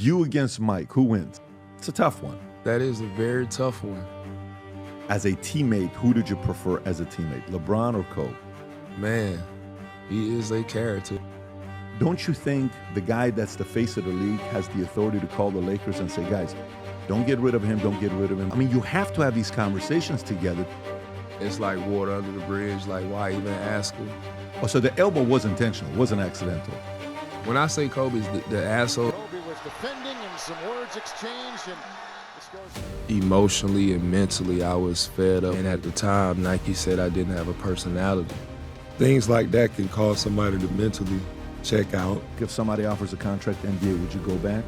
You against Mike, who wins? It's a tough one. That is a very tough one. As a teammate, who did you prefer as a teammate, LeBron or Kobe? Man, he is a character. Don't you think the guy that's the face of the league has the authority to call the Lakers and say, guys, don't get rid of him, don't get rid of him? I mean, you have to have these conversations together. It's like water under the bridge, like why even ask him? Oh, so the elbow was intentional, it wasn't accidental. When I say Kobe's the asshole, Kobe was defending and some words exchanged, and this goes. Emotionally and mentally, I was fed up. And at the time, Nike said I didn't have a personality. Things like that can cause somebody to mentally check out. If somebody offers a contract NBA, would you go back?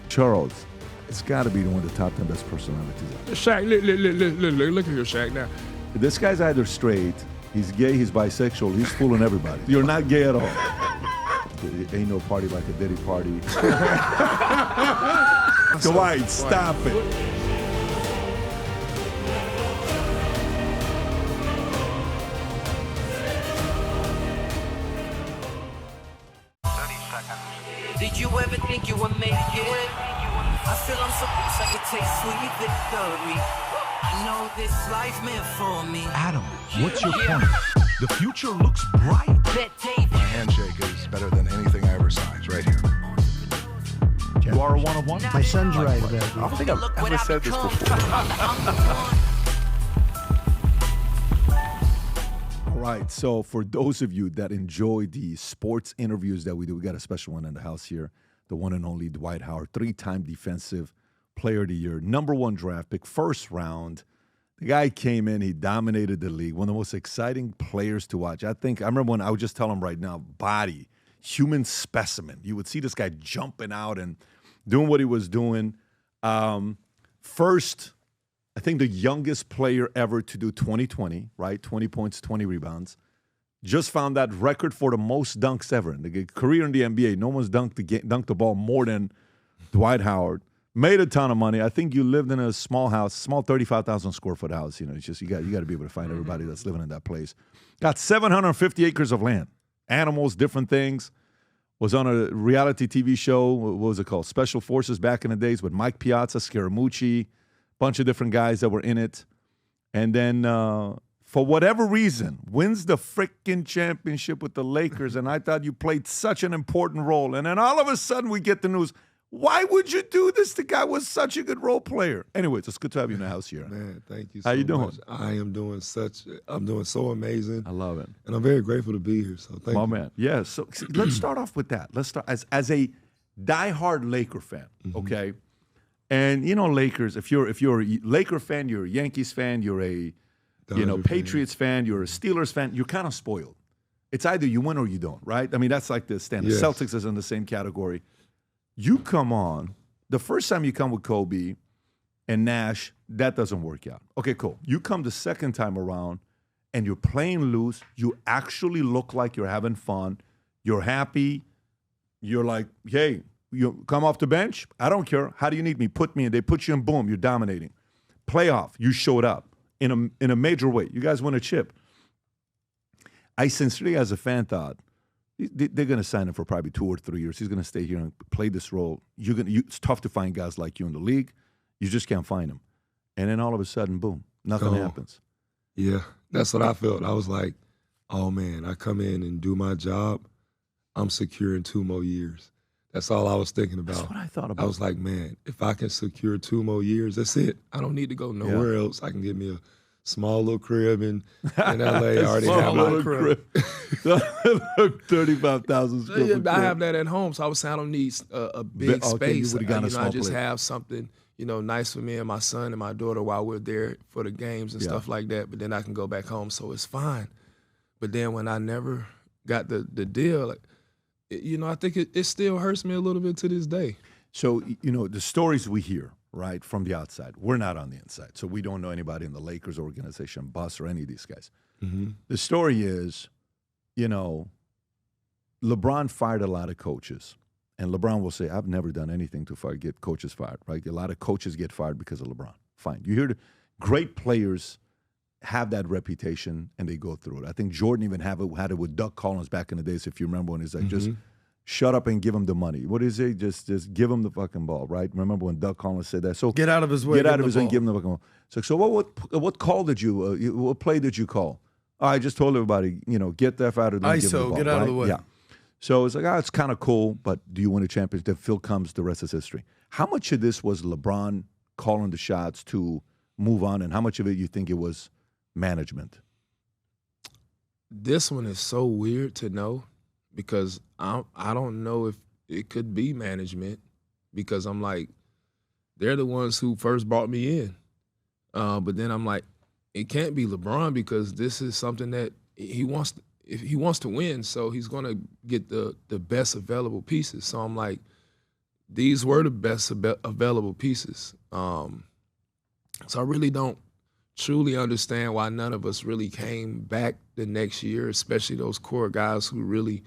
Charles, it's got to be one of the top 10 best personalities. Shaq, look at your Shaq now. This guy's either straight, he's gay, he's bisexual, he's fooling everybody. You're not gay at all. Ain't no party like a Diddy party. Dwight, stop it. Did you ever think you would make it? I feel I'm supposed I could take sweet victory. I know this life meant for me. Adam, what's your point? The future looks bright. My handshake is better than anything I ever signed. It's right here. You are a one-of-one? My son's right about I it. don't think I've ever said this before. All right, so for those of you that enjoy the sports interviews that we do, we got a special one in the house here, the one and only Dwight Howard, 3-time Defensive Player of the Year, #1 draft pick, first round. The guy came in, he dominated the league, one of the most exciting players to watch. I remember when I would just tell him right now, body, human specimen. You would see this guy jumping out and doing what he was doing. First, I think the youngest player ever to do 20-20, right? 20 points, 20 rebounds. Just found that record for the most dunks ever. In the career in the NBA, no one's dunked the ball more than Dwight Howard. Made a ton of money. I think you lived in a small house, small 35,000 square foot house. You know, it's just you got to be able to find everybody that's living in that place. Got 750 acres of land, animals, different things. Was on a reality TV show. What was it called? Special Forces back in the days with Mike Piazza, Scaramucci, bunch of different guys that were in it. And then, for whatever reason, wins the freaking championship with the Lakers. And I thought you played such an important role. And then all of a sudden we get the news, why would you do this? The guy was such a good role player. Anyways, it's good to have you in the house here. Man, thank you so How you doing? much. I'm doing so amazing. I love it. And I'm very grateful to be here, so thank you. Man. Yeah, so let's start off with that. Let's start as a diehard Laker fan, okay? And you know, Lakers, if you're a Laker fan, you're a Yankees fan, you're a Patriots fan, you're a Steelers fan, you're kind of spoiled. It's either you win or you don't, right? I mean, that's like the standard. Yes. Celtics is in the same category. You come on, the first time you come with Kobe and Nash, that doesn't work out. Okay, cool. You come the second time around and you're playing loose. You actually look like you're having fun. You're happy. You're like, hey, you come off the bench? I don't care. How do you need me? Put me in. They put you in, boom, you're dominating. Playoff, you showed up in a major way. You guys won a chip. I sincerely, as a fan, thought, they're going to sign him for probably 2 or 3 years. He's going to stay here and play this role. It's tough to find guys like you in the league. You just can't find them. And then all of a sudden, boom, nothing happens. Yeah, that's what I felt. I was like, oh, man, I come in and do my job. I'm secure in 2 more years. That's all I was thinking about. That's what I thought about. I was like, man, if I can secure 2 more years, that's it. I don't need to go nowhere else. I can get me a small little crib in L.A. I already have my crib. 35,000 square foot crib. I have that at home, so I was saying I don't need a big space. You got a small I just place. have something, nice for me and my son and my daughter while we're there for the games and stuff like that. But then I can go back home, so it's fine. But then when I never got the deal, I think it still hurts me a little bit to this day. So, the stories we hear, right, from the outside, we're not on the inside. So we don't know anybody in the Lakers organization, Bus, or any of these guys. Mm-hmm. The story is, LeBron fired a lot of coaches. And LeBron will say, I've never done anything to get coaches fired, right? A lot of coaches get fired because of LeBron. Fine. You hear the great players have that reputation and they go through it. I think Jordan even had it with Doug Collins back in the days, if you remember, when he's like, just shut up and give him the money. What is it? Just give him the fucking ball, right? Remember when Doug Collins said that? So Get out of his way. Get out of his way and give him the fucking ball. So what call did you, what play did you call? I just told everybody, get the F out of the way. ISO, get out of the way. Yeah. So it's like, it's kind of cool, but do you win a championship? Phil comes, the rest is history. How much of this was LeBron calling the shots to move on, and how much of it you think it was management? This one is so weird to know because I don't know if it could be management because I'm like, they're the ones who first brought me in. But then I'm like, it can't be LeBron because this is something that he wants to win, so he's going to get the best available pieces. So I'm like, these were the best available pieces. So I really don't truly understand why none of us really came back the next year, especially those core guys who really,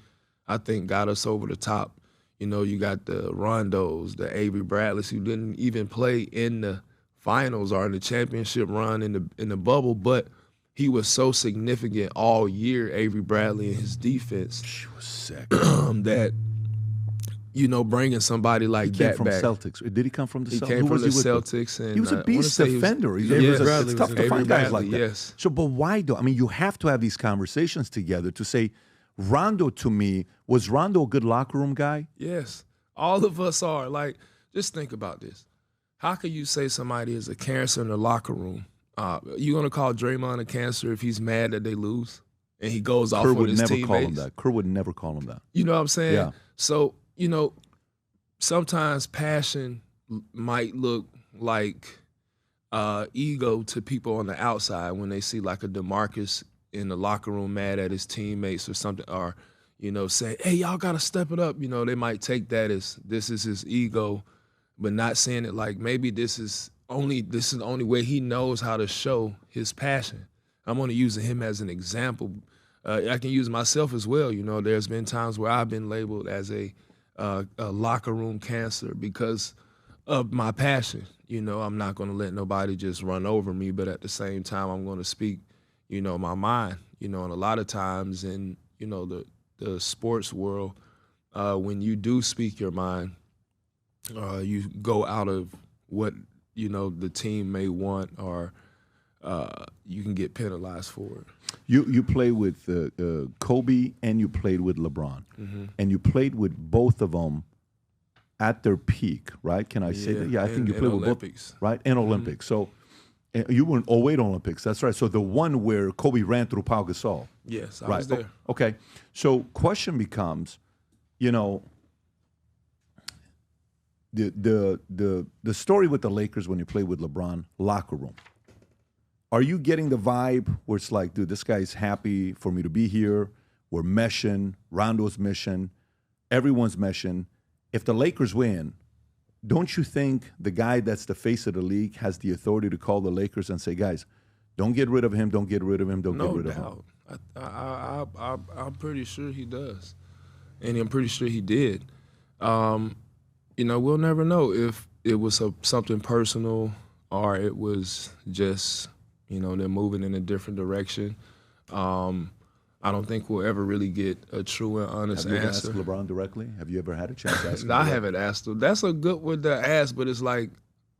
I think, got us over the top. You got the Rondos, the Avery Bradleys, who didn't even play in the finals or in the championship run in the bubble, but he was so significant all year, Avery Bradley and his defense. She was sick. That, bringing somebody like that from back. Celtics. Did he come from the Celtics? He came from the Celtics. And he was a beast defender. It's tough to find guys like that. Yes. So, but why though? I mean, you have to have these conversations together to say, Rondo, to me, was Rondo a good locker room guy? Yes. All of us are. Like, just think about this. How can you say somebody is a cancer in the locker room? You going to call Draymond a cancer if he's mad that they lose and he goes off on his teammates? Kerr would never call him that. Kerr would never call him that. You know what I'm saying? Yeah. So, sometimes passion might look like ego to people on the outside when they see like a DeMarcus in the locker room mad at his teammates or something, or, say, hey, y'all got to step it up. They might take that as this is his ego, but not saying it like maybe this is the only way he knows how to show his passion. I'm only using him as an example. I can use myself as well. There's been times where I've been labeled as a locker room cancer because of my passion. I'm not going to let nobody just run over me, but at the same time, I'm going to speak, my mind. And a lot of times in, the sports world, when you do speak your mind, you go out of what, the team may want, or you can get penalized for it. You played with Kobe and you played with LeBron, and you played with both of them at their peak, right? Can I say that? Yeah, I think you played with Olympics. Both, right? And Olympics. So you were in 08 Olympics. That's right. So the one where Kobe ran through Pau Gasol. Yes, I was there. Okay. So question becomes, the story with the Lakers when you played with LeBron, locker room. Are you getting the vibe where it's like, dude, this guy's happy for me to be here. We're meshing. Rondo's meshing. Everyone's meshing. If the Lakers win, don't you think the guy that's the face of the league has the authority to call the Lakers and say, guys, don't get rid of him, don't get rid of him, don't get rid of him? I'm pretty sure he does. And I'm pretty sure he did. We'll never know if it was something personal or it was just, they're moving in a different direction. I don't think we'll ever really get a true and honest answer. Have you asked LeBron directly? Have you ever had a chance to ask him? I haven't asked him. That's a good one to ask, but it's like,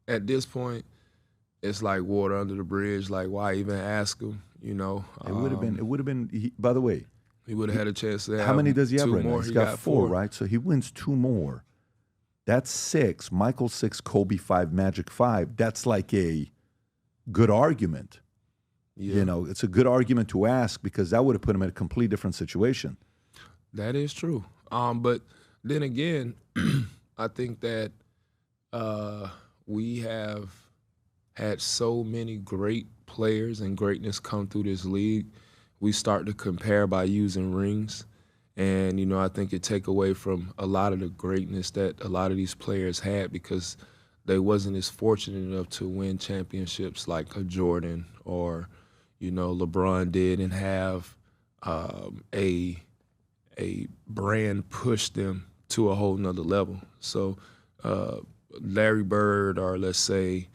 at this point, it's like water under the bridge. Like, why even ask him? It would have been. By the way, he would have had a chance to have. How many does he have right now? He's got four, right? So he wins 2 more. That's 6. Michael 6, Kobe 5, Magic 5. That's like a good argument. Yeah. It's a good argument to ask because that would have put him in a completely different situation. That is true. But then again, I think that we have had so many great players and greatness come through this league. We start to compare by using rings. And, I think it take away from a lot of the greatness that a lot of these players had because they wasn't as fortunate enough to win championships like a Jordan or, LeBron did and have a brand push them to a whole nother level. So Larry Bird or let's say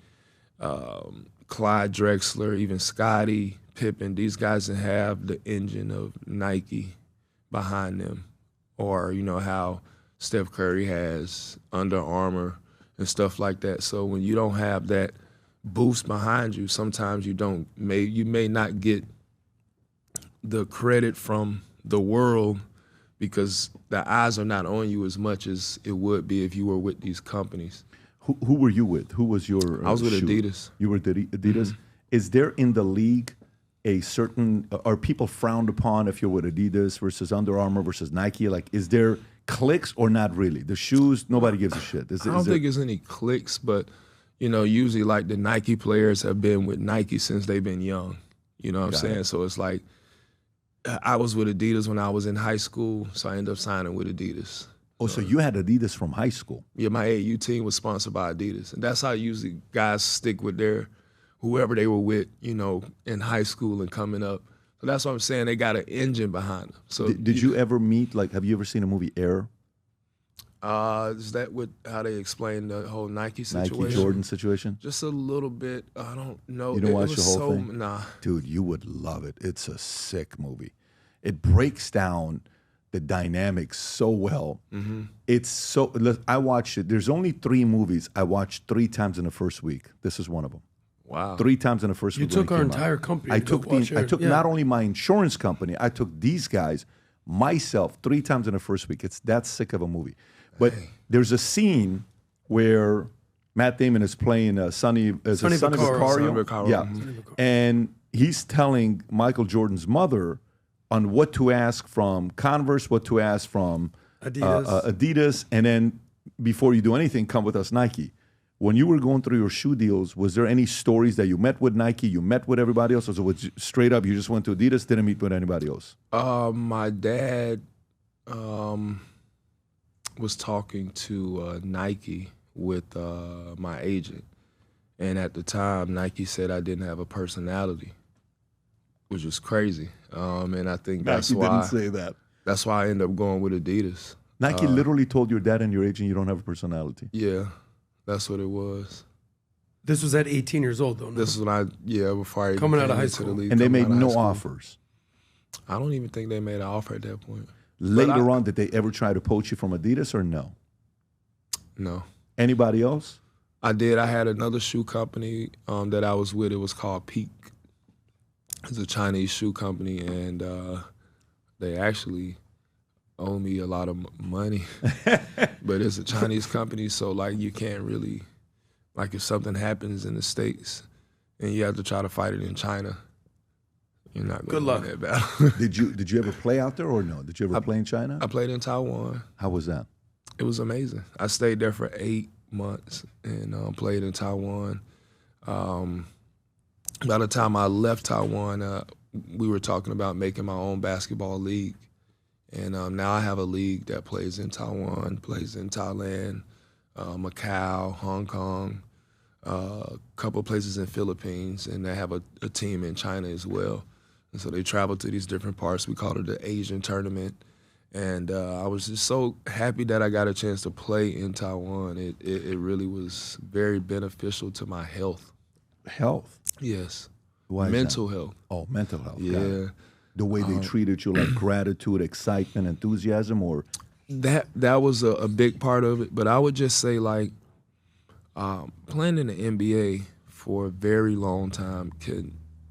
Clyde Drexler, even Scottie Pippen, these guys that have the engine of Nike behind them, or how Steph Curry has, Under Armour, and stuff like that. So when you don't have that boost behind you, sometimes you may not get the credit from the world because the eyes are not on you as much as it would be if you were with these companies. Who were you with? Who was your I was with shoe? Adidas. You were Adidas? Mm-hmm. Is there in the league a certain, are people frowned upon if you're with Adidas versus Under Armour versus Nike? Like, is there cliques or not really? The shoes, nobody gives a shit. I don't think there's any cliques, but, you know, usually like the Nike players have been with Nike since they've been young. You know what I'm saying? So it's like, I was with Adidas when I was in high school, so I ended up signing with Adidas. Oh, so you had Adidas from high school? Yeah, my AAU team was sponsored by Adidas. And that's how usually guys stick with whoever they were with, you know, in high school and coming up. So that's what I'm saying. They got an engine behind them. So did you ever meet, like, have you ever seen a movie Air? Is that how they explain the whole Nike situation? Nike Jordan situation? Just a little bit. I don't know. You don't watch the whole thing? Nah. Dude, you would love it. It's a sick movie. It breaks down the dynamics so well. Mm-hmm. It's so, I watched it. There's only 3 movies I watched 3 times in the first week. This is one of them. Wow. 3 times in the first week. You took our entire company. I took not only my insurance company, I took these guys, myself, 3 times in the first week. It's that sick of a movie. But there's a scene where Matt Damon is playing Sonny Vaccaro. Yeah. And he's telling Michael Jordan's mother on what to ask from Converse, what to ask from Adidas, and then before you do anything, come with us, Nike. When you were going through your shoe deals, was there any stories that you met with Nike, you met with everybody else, or was it straight up you just went to Adidas, didn't meet with anybody else? My dad was talking to Nike with my agent, and at the time, Nike said I didn't have a personality, which was crazy. And I think that's why Nike didn't say that. That's why I ended up going with Adidas. Nike literally told your dad and your agent you don't have a personality. Yeah, that's what it was. This was at 18 years old, though. No? This is when before I coming out of high school, the league, and they made no offers. I don't even think they made an offer at that point. Later on, did they ever try to poach you from Adidas or no? No. Anybody else? I did. I had another shoe company that I was with. It was called Peak. It's a Chinese shoe company, and they actually owe me a lot of money. But it's a Chinese company, so like you can't really, like if something happens in the States and you have to try to fight it in China, you're not going to win that battle. Did you ever play out there or no? Did you ever play in China? I played in Taiwan. How was that? It was amazing. I stayed there for 8 months and played in Taiwan. By the time I left Taiwan, we were talking about making my own basketball league. And now I have a league that plays in Taiwan, plays in Thailand, Macau, Hong Kong, a couple places in Philippines, and they have a team in China as well. And so they travel to these different parts. We call it the Asian tournament. And I was just so happy that I got a chance to play in Taiwan. It really was very beneficial to my health. Health? Yes. Why mental health. Oh, mental health. Yeah. The way they treated you, like gratitude, excitement, enthusiasm, or? That was a big part of it. But I would just say, like, playing in the NBA for a very long time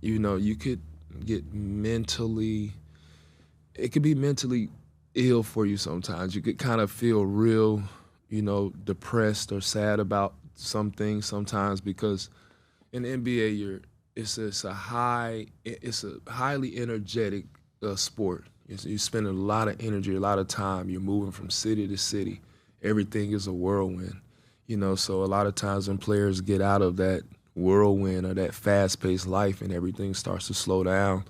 you could get mentally, it could be mentally ill for you sometimes. You could kind of feel real, depressed or sad about some things sometimes because in the NBA it's a highly energetic sport. You spend a lot of energy, a lot of time. You're moving from city to city. Everything is a whirlwind, So a lot of times when players get out of that whirlwind or that fast-paced life and everything starts to slow down,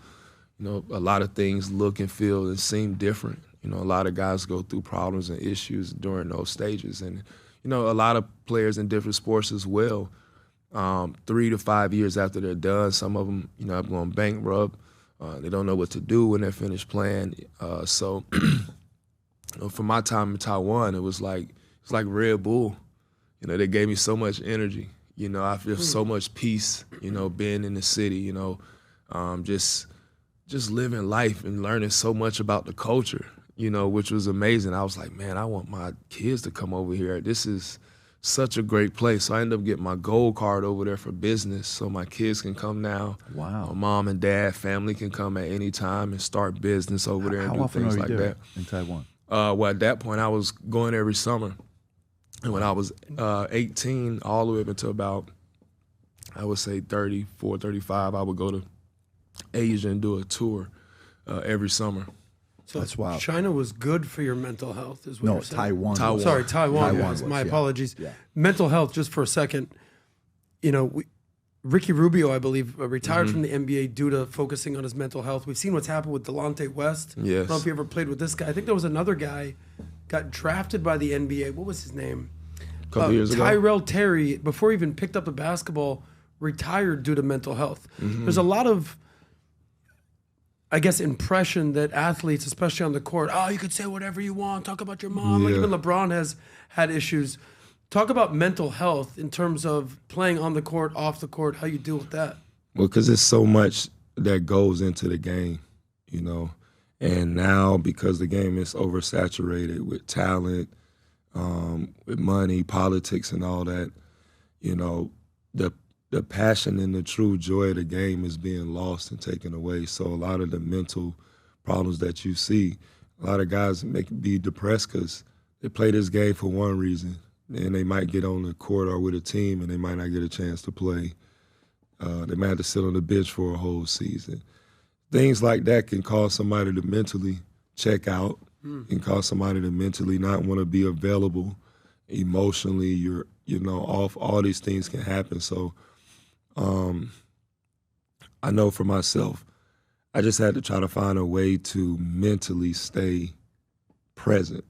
a lot of things look and feel and seem different. A lot of guys go through problems and issues during those stages. And, a lot of players in different sports as well, 3 to 5 years after they're done, some of them, have gone bankrupt. They don't know what to do when they're finished playing. So for my time in Taiwan, it's like Red Bull. They gave me so much energy. I feel so much peace, being in the city, just living life and learning so much about the culture. which was amazing. I was like, man, I want my kids to come over here. This is such a great place. So I ended up getting my gold card over there for business so my kids can come now. Wow. My mom and dad, family can come at any time and start business over there and How do often things are you like there that. in Taiwan? Well, at that point, I was going every summer. And when I was 18, all the way up until about, I would say 34, 35, I would go to Asia and do a tour every summer. So That's wild. China was good for your mental health, is what No, you're saying. Taiwan. Taiwan. was. Sorry, Taiwan. Taiwan was. was, My yeah. apologies. Yeah. Mental health, just for a second. Ricky Rubio, I believe, retired from the NBA due to focusing on his mental health. We've seen what's happened with Delonte West. I Yes. don't know if you ever played with this guy. I think there was another guy got drafted by the NBA. What was his name? Couple years ago. Tyrell Terry, before he even picked up the basketball, retired due to mental health. There's a lot of, I guess, impression that athletes, especially on the court, you could say whatever you want, talk about your mom. Like Yeah. even LeBron has had issues. Talk about mental health in terms of playing on the court, off the court, how you deal with that. Well, because there's so much that goes into the game, And now because the game is oversaturated with talent, with money, politics, and all that, the passion and the true joy of the game is being lost and taken away. So a lot of the mental problems that you see, a lot of guys be depressed because they play this game for one reason, and they might get on the court or with a team, and they might not get a chance to play. They might have to sit on the bench for a whole season. Things like that can cause somebody to mentally check out, can cause somebody to mentally not want to be available emotionally. You're off. All these things can happen. So I know for myself, I just had to try to find a way to mentally stay present,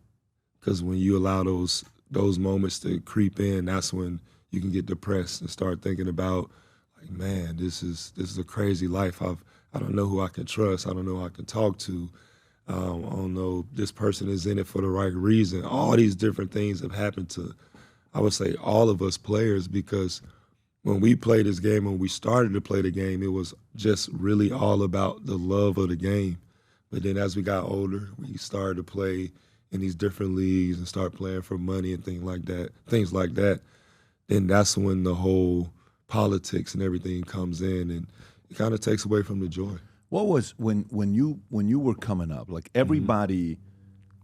because when you allow those moments to creep in, that's when you can get depressed and start thinking about, like, man, this is a crazy life. I don't know who I can trust. I don't know who I can talk to. I don't know, this person is in it for the right reason. All these different things have happened to, I would say, all of us players, because when we played this game, when we started to play the game, it was just really all about the love of the game. But then as we got older, we started to play in these different leagues and start playing for money and things like that. Then that's when the whole politics and everything comes in, and it kind of takes away from the joy. What was when you were coming up? Like everybody,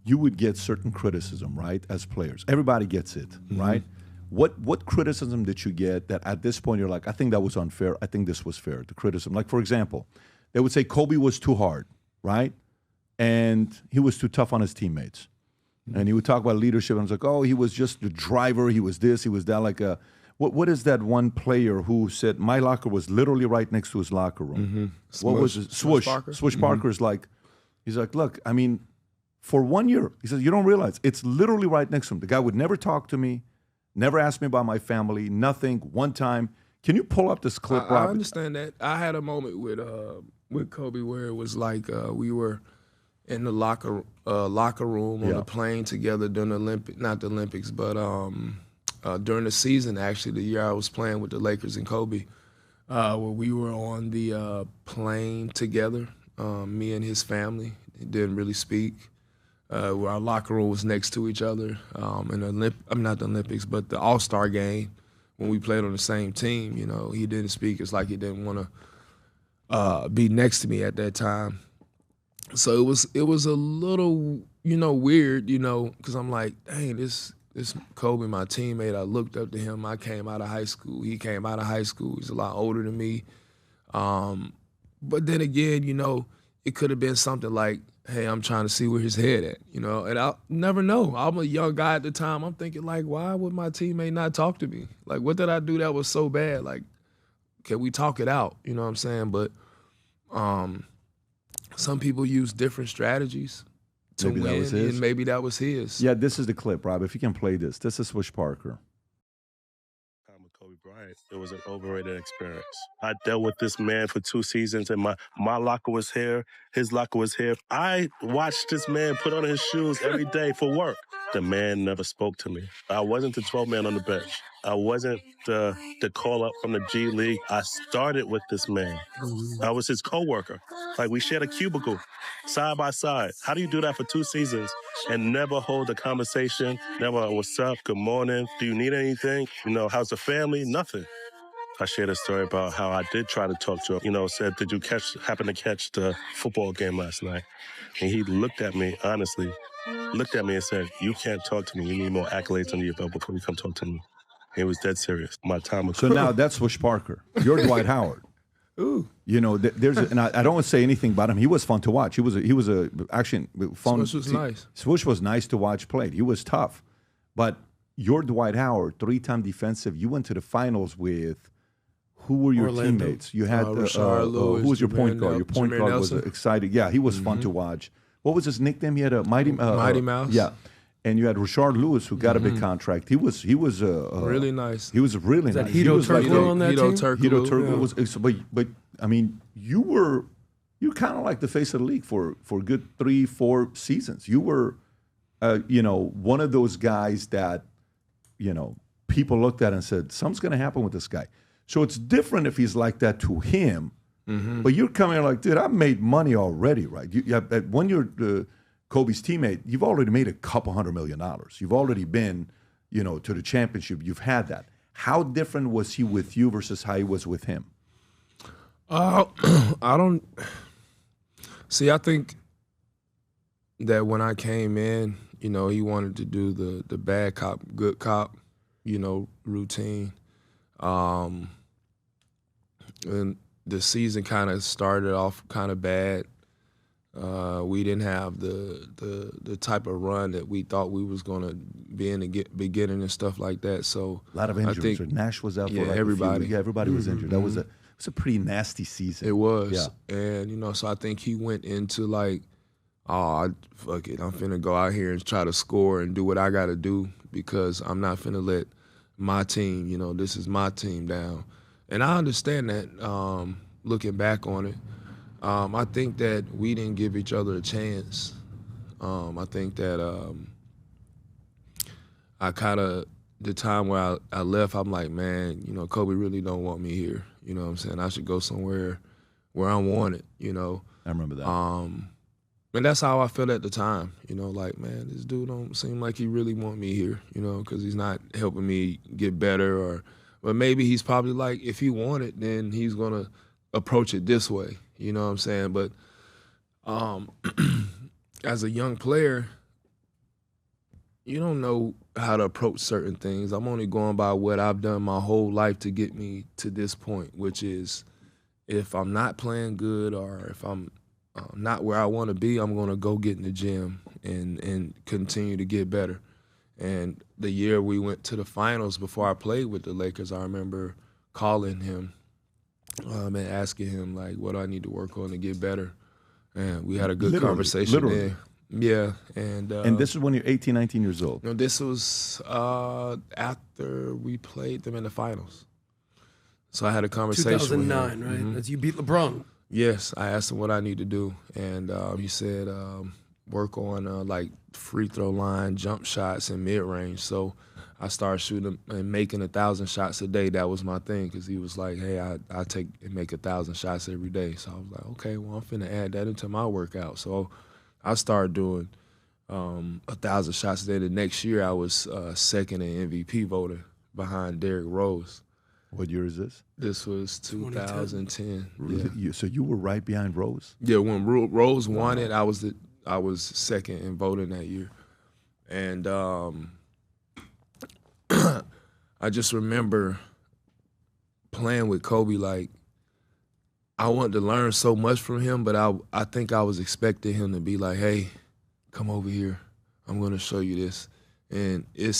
you would get certain criticism, right? As players, everybody gets it, right? What criticism did you get that at this point you're like, I think that was unfair. I think this was fair. The criticism, like for example, they would say Kobe was too hard, right? And he was too tough on his teammates. And he would talk about leadership, and I was like, oh, he was just the driver. He was this, he was that. Like what is that one player who said my locker was literally right next to his locker room? What was it? Swish Parker. Swish Parker is like, he's like, look, I mean, for 1 year, he says, you don't realize it's literally right next to him. The guy would never talk to me, never ask me about my family, nothing. One time, can you pull up this clip, Rob? I understand that. I had a moment with Kobe where it was like we were in the locker room on the plane together during not the Olympics, but during the season, actually, the year I was playing with the Lakers and Kobe, where we were on the plane together, me and his family. He didn't really speak. Where our locker room was next to each other. Not the Olympics, but the All-Star game, when we played on the same team, he didn't speak. It's like he didn't want to be next to me at that time. So it was a little, weird, because I'm like, dang, this Kobe, my teammate, I looked up to him. I came out of high school. He came out of high school. He's a lot older than me. But then again, it could have been something like, hey, I'm trying to see where his head at, and I'll never know. I'm a young guy at the time. I'm thinking, like, why would my teammate not talk to me? Like, what did I do that was so bad? Like, can we talk it out? You know what I'm saying? But some people use different strategies to Maybe win, that was his. and maybe that was his. Yeah, this is the clip, Rob. If you can play this. This is Swish Parker. Time with Kobe Bryant, it was an overrated experience. I dealt with this man for 2 seasons, and my locker was here, his locker was here. I watched this man put on his shoes every day for work. The man never spoke to me. I wasn't the 12th man on the bench. I wasn't the call up from the G League. I started with this man. I was his coworker. Like, we shared a cubicle side by side. How do you do that for 2 seasons and never hold a conversation? Never, what's up? Good morning. Do you need anything? You know, how's the family? Nothing. I shared a story about how I did try to talk to him. You know, said, did you happen to catch the football game last night? And he looked at me, honestly, looked at me and said, you can't talk to me. You need more accolades under your belt before you come talk to me. He was dead serious. My time was... So now that's Swish Parker. You're Dwight Howard. Ooh. You know, and I don't want to say anything about him. He was fun to watch. He was actually fun. Swish was nice. Swish was nice to watch played. He was tough. But you're Dwight Howard, 3-time defensive. You went to the finals with... Who were your Orlando. teammates? You had Lewis, who was your point guard? Your point guard was Nelson. excited. Yeah, he was fun to watch. What was his nickname? He had a Mighty Mouse. Yeah, and you had Rashard Lewis, who got a big contract. He was really nice. He was really that nice. Hito Turkoglu on that team? Hito Turkoglu was. But I mean, you're kind of like the face of the league for a good 3-4 seasons. You were, one of those guys that, people looked at and said, something's going to happen with this guy. So it's different if he's like that to him, but you're coming like, dude, I made money already, right? When you're Kobe's teammate, you've already made $200 million. You've already been, to the championship. You've had that. How different was he with you versus how he was with him? I don't see. I think that when I came in, he wanted to do the bad cop, good cop, routine. And the season kind of started off kind of bad. We didn't have the type of run that we thought we was going to be in the beginning and stuff like that. So a lot of injuries. Nash was out for everybody. Everybody was injured. That was it was a pretty nasty season. It was. Yeah. And, so I think he went into like, fuck it. I'm finna go out here and try to score and do what I got to do because I'm not finna let my team, this is my team down. And I understand that looking back on it. I think that we didn't give each other a chance. I think that I kind of, the time where I left, I'm like, man, Kobe really don't want me here. You know what I'm saying? I should go somewhere where I'm wanted, I remember that. And that's how I felt at the time, like, man, this dude don't seem like he really want me here, because he's not helping me get better but maybe he's probably like, if he want it, then he's going to approach it this way. You know what I'm saying? But as a young player, you don't know how to approach certain things. I'm only going by what I've done my whole life to get me to this point, which is if I'm not playing good or if I'm not where I want to be, I'm going to go get in the gym and continue to get better. And the year we went to the finals before I played with the Lakers, I remember calling him and asking him, like, what do I need to work on to get better? And we had a good conversation literally. there. Yeah. And this is when you're 18, 19 years old? No, this was after we played them in the finals. So I had a conversation 2009, with him. right? Mm-hmm. As you beat LeBron. Yes. I asked him what I need to do. And he said, work on like free throw line, jump shots, and mid-range. So I started shooting and making 1,000 shots a day. That was my thing because he was like, hey, I take and make 1,000 shots every day. So I was like, okay, well, I'm finna add that into my workout. So I started doing 1,000 shots a day. The next year I was second in MVP voter behind Derrick Rose. What year is this? This was 2010. Yeah. So you were right behind Rose? Yeah, when Rose won it, I was second in voting that year. And I just remember playing with Kobe. Like, I wanted to learn so much from him, but I think I was expecting him to be like, hey, come over here. I'm going to show you this. And it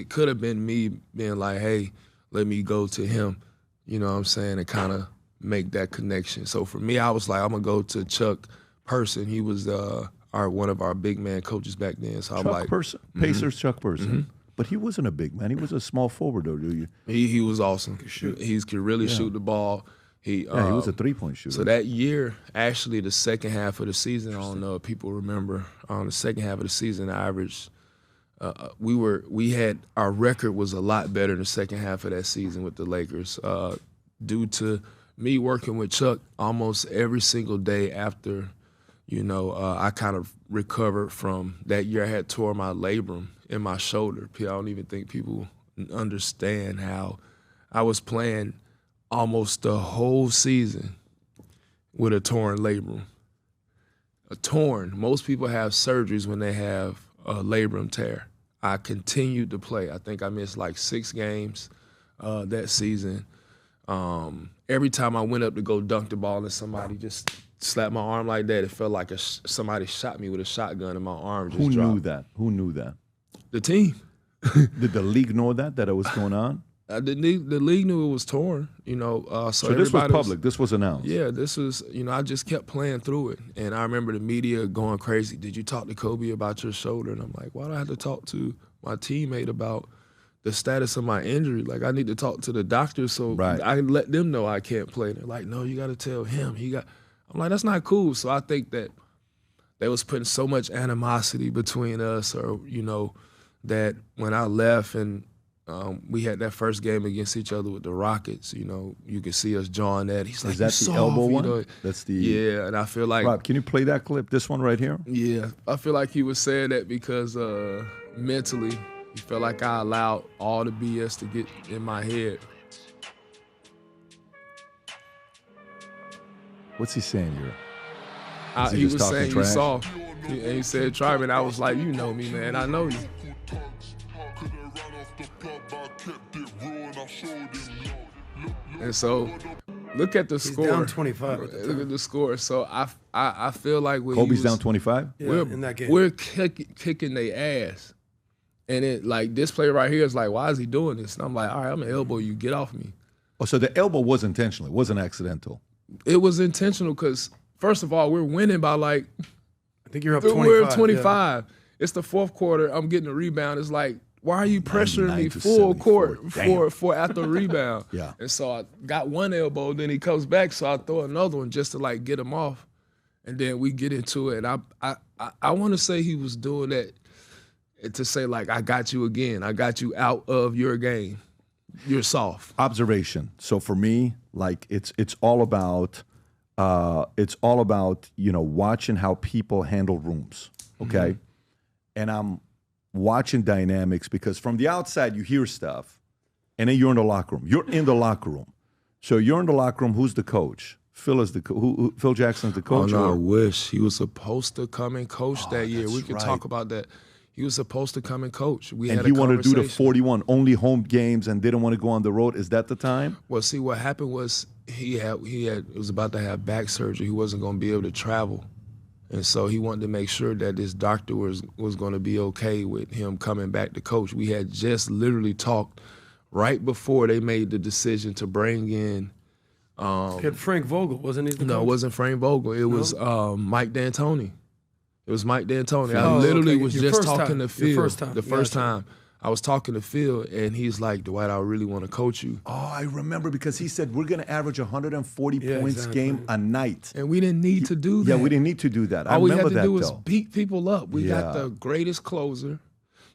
could have been me being like, hey, let me go to him, you know what I'm saying, and kind of make that connection. So for me, I was like, I'm going to go to Chuck Person. He was one of our big man coaches back then. So I'm like, Person, Pacers, Chuck Person. But he wasn't a big man. He was a small forward, though. Do you? He was awesome. He could really shoot the ball. He was a three-point shooter. So that year, actually, the second half of the season, I don't know if people remember, the second half of the season, I averaged our record was a lot better in the second half of that season with the Lakers, due to me working with Chuck almost every single day after, I kind of recovered from that year. I had tore my labrum in my shoulder. I don't even think people understand how I was playing almost the whole season with a torn labrum. Most people have surgeries when they have a labrum tear. I continued to play. I think I missed like 6 games that season. Every time I went up to go dunk the ball and somebody just slapped my arm like that, it felt like somebody shot me with a shotgun and my arm just dropped. Who knew that? The team. Did the league know that it was going on? The league knew it was torn, So this was public. This was announced. Yeah, this was, I just kept playing through it. And I remember the media going crazy. Did you talk to Kobe about your shoulder? And I'm like, why do I have to talk to my teammate about the status of my injury? Like, I need to talk to the doctor so I can let them know I can't play. They're like, no, you got to tell him. I'm like, that's not cool. So I think that they was putting so much animosity between us, or, that when I left and we had that first game against each other with the Rockets, you could see us jawing that. He's like, is that the elbow one? That's the... Yeah, and I feel like... Rob, can you play that clip, this one right here? Yeah, I feel like he was saying that because mentally, he felt like I allowed all the BS to get in my head. What's he saying here? He was saying you soft. And he said, try me. And I was like, you know me, man. I know you. And so, look at the score. Down 25. Look at the score. So I feel like when Kobe's down 25. Yeah, in that game, we're kicking their ass, and it like this player right here is like, why is he doing this? And I'm like, all right, I'm gonna elbow you. Get off me. Oh, so the elbow was intentional. It wasn't accidental. It was intentional because first of all, we're winning by like, I think you're up 25. We're up 25. Yeah. It's the fourth quarter. I'm getting a rebound. It's like, why are you pressuring me full court for after a rebound? Yeah. And so I got one elbow, then he comes back, so I throw another one just to like get him off. And then we get into it. And I want to say he was doing that to say like, I got you again. I got you out of your game. You're soft. Observation. So for me, like it's all about watching how people handle rooms. Okay. Mm-hmm. And I'm watching dynamics because from the outside you hear stuff and then you're in the locker room. You're in the locker room. So you're in the locker room. Who's the coach? Phil Jackson's the coach. Oh, no, I wish. He was supposed to come and coach that year. We could talk about that. He was supposed to come and coach. And he wanted to do the 41, only home games, and didn't want to go on the road. Is that the time? Well, see, what happened was he was about to have back surgery. He wasn't going to be able to travel. And so he wanted to make sure that his doctor was going to be okay with him coming back to coach. We had just literally talked right before they made the decision to bring in. He had Frank Vogel, wasn't he? No, it wasn't Frank Vogel. It was Mike D'Antoni. It was Mike D'Antoni. I literally was just talking to Phil. The first time. I was talking to Phil, and he's like, Dwight, I really want to coach you. Oh, I remember because he said, we're going to average 140 points game a night. And we didn't need to do that. Yeah, we didn't need to do that. All I remember we had to that, do was beat people up. We got the greatest closer.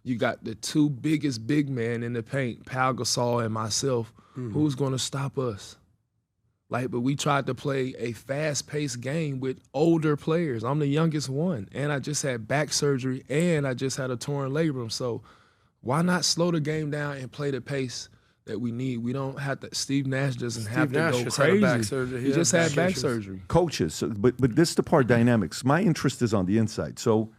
You got the two biggest big men in the paint, Pau Gasol and myself. Mm-hmm. Who's going to stop us? But we tried to play a fast-paced game with older players. I'm the youngest one, and I just had back surgery, and I just had a torn labrum. So why not slow the game down and play the pace that we need? We don't have to. Steve Nash doesn't have to go crazy. Had back surgery. He just had back surgery. Coaches, but this is the part dynamics. My interest is on the inside. So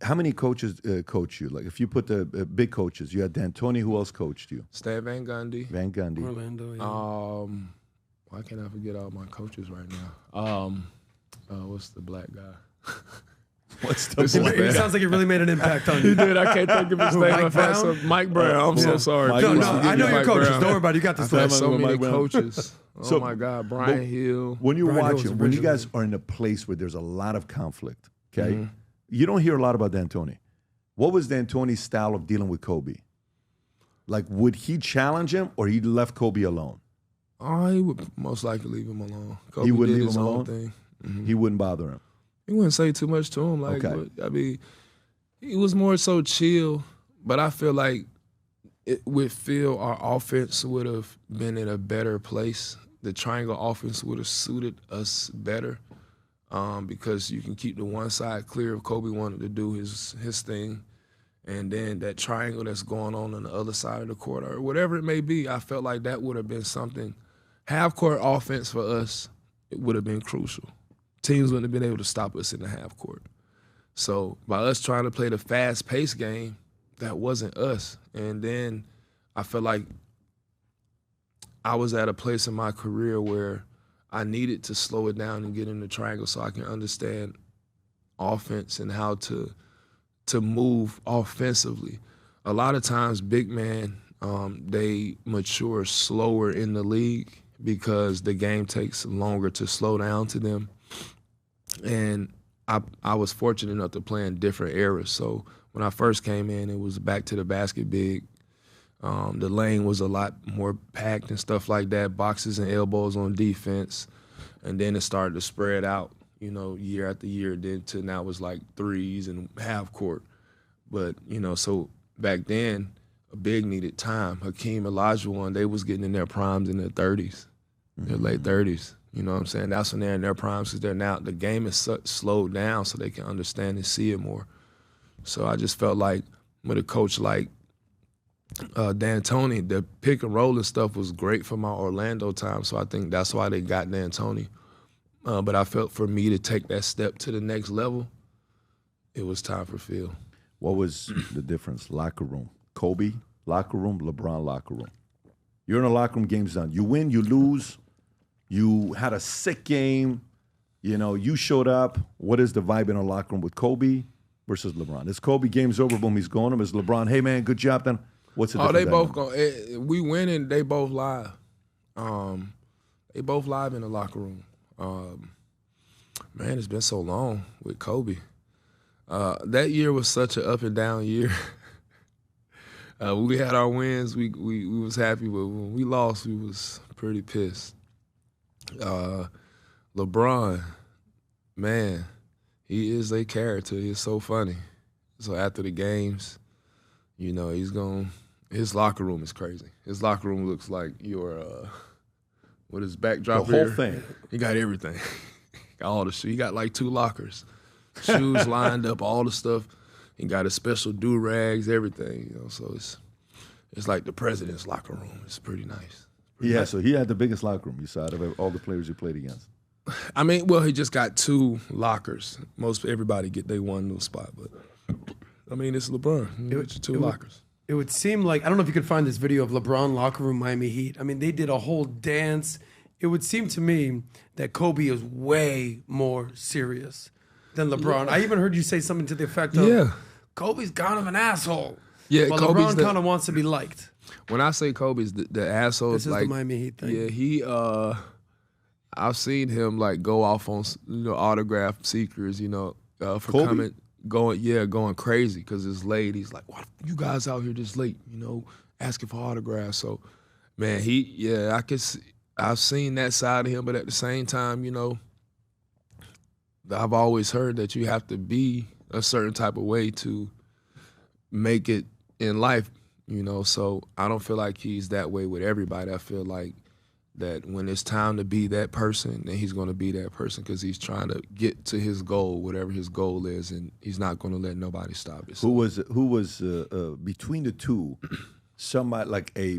how many coaches coach you? Like if you put the big coaches, you had D'Antoni. Who else coached you? Stan Van Gundy. Orlando, yeah. Why can't I forget all my coaches right now? What's the black guy? What's the It sounds like he really made an impact on you. He did. I can't think of his name. Mike Brown. I'm so sorry. No, I know your coaches. Don't worry about it. You got this. I've had so many coaches. Oh, my God. Brian Hill. When you're watching, when you guys are in a place where there's a lot of conflict, okay, you don't hear a lot about D'Antoni. What was D'Antoni's style of dealing with Kobe? Like, would he challenge him or he left Kobe alone? Oh, he would most likely leave him alone. Kobe he wouldn't did leave his him own alone? thing. Mm-hmm. He wouldn't bother him? He wouldn't say too much to him. Like, okay. I mean, He was more so chill, but I feel like with Phil, our offense would have been in a better place. The triangle offense would have suited us better because you can keep the one side clear if Kobe wanted to do his thing. And then that triangle that's going on the other side of the court or whatever it may be, I felt like that would have been something. Half-court offense for us, it would have been crucial. Teams wouldn't have been able to stop us in the half court. So by us trying to play the fast-paced game, that wasn't us. And then I felt like I was at a place in my career where I needed to slow it down and get in the triangle so I can understand offense and how to move offensively. A lot of times big men, they mature slower in the league because the game takes longer to slow down to them. And I was fortunate enough to play in different eras. So when I first came in, it was back to the basket big. The lane was a lot more packed and stuff like that, boxes and elbows on defense. And then it started to spread out, year after year. Then to now it was like threes and half court. But, so back then, a big needed time. Hakeem, Olajuwon, they was getting in their primes in their 30s, their late 30s. You know what I'm saying? That's when they're in their primes because they're now, the game is slowed down so they can understand and see it more. So I just felt like with a coach like D'Antoni, the pick and roll and stuff was great for my Orlando time. So I think that's why they got D'Antoni. But I felt for me to take that step to the next level, it was time for Phil. What was the difference? Locker room. Kobe, locker room, LeBron, locker room. You're in a locker room, game's done. You win, you lose. You had a sick game. You showed up. What is the vibe in a locker room with Kobe versus LeBron? Is Kobe, game's over, boom, he's going. Is LeBron, hey, man, good job, then? What's the difference? They both go. We win and they both live. They both live in the locker room. Man, it's been so long with Kobe. That year was such an up and down year. We had our wins. We was happy, but when we lost, we was pretty pissed. LeBron, man, he is a character. He's so funny. So after the games, his locker room is crazy. His locker room looks like with his backdrop the whole here. Thing. He got everything. Got all the shoes. He got like 2 lockers. Shoes lined up, all the stuff. He got his special do-rags, everything. So it's like the president's locker room. It's pretty nice. So he had the biggest locker room you saw out of all the players you played against. I mean, well, he just got 2 lockers. Everybody get their one little spot, but I mean, it's LeBron. It's 2 lockers. It would seem like, I don't know if you could find this video of LeBron locker room Miami Heat. I mean, they did a whole dance. It would seem to me that Kobe is way more serious than LeBron. Yeah. I even heard you say something to the effect of, Kobe's kind of an asshole. Yeah, but Kobe's LeBron kind of wants to be liked. When I say Kobe's the asshole, this is like the Miami Heat thing. Yeah, I've seen him like go off on autograph seekers, for Kobe? going crazy because it's late. He's like, "What you guys out here this late? Asking for autographs." So, man, I've seen that side of him, but at the same time, I've always heard that you have to be a certain type of way to make it in life. So I don't feel like he's that way with everybody. I feel like that when it's time to be that person, then he's going to be that person because he's trying to get to his goal, whatever his goal is, and he's not going to let nobody stop it. So. Who was between the two, somebody like a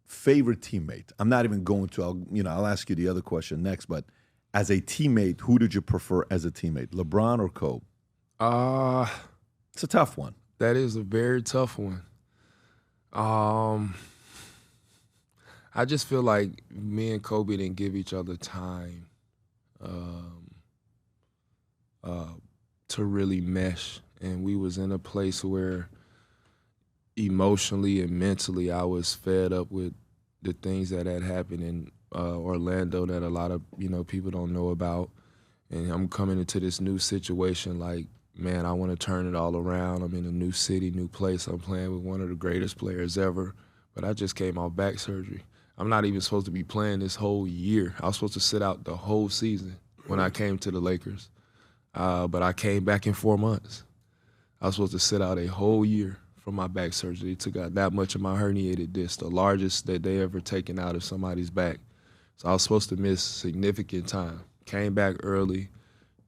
favorite teammate? I'm not even going to. I'll ask you the other question next. But as a teammate, who did you prefer as a teammate, LeBron or Kobe? It's a tough one. That is a very tough one. I just feel like me and Kobe didn't give each other time to really mesh. And we was in a place where emotionally and mentally I was fed up with the things that had happened in Orlando that a lot of people don't know about. And I'm coming into this new situation like, man, I want to turn it all around. I'm in a new city, new place. I'm playing with one of the greatest players ever. But I just came off back surgery. I'm not even supposed to be playing this whole year. I was supposed to sit out the whole season when I came to the Lakers. But I came back in 4 months. I was supposed to sit out a whole year from my back surgery. They took out that much of my herniated disc, the largest that they ever taken out of somebody's back. So I was supposed to miss significant time. Came back early,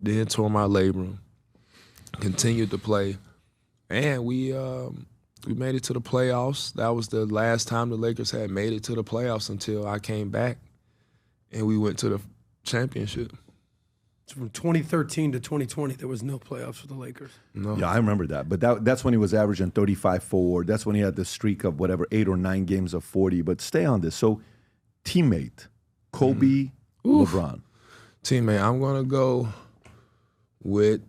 then tore my labrum, continued to play, and we made it to the playoffs. That was the last time the Lakers had made it to the playoffs until I came back, and we went to the championship. So from 2013 to 2020, there was no playoffs for the Lakers. No. Yeah, I remember that. But that's when he was averaging 35-4. That's when he had the streak of whatever, 8 or 9 games of 40. But stay on this. So, teammate, Kobe, LeBron. Teammate, I'm going to go with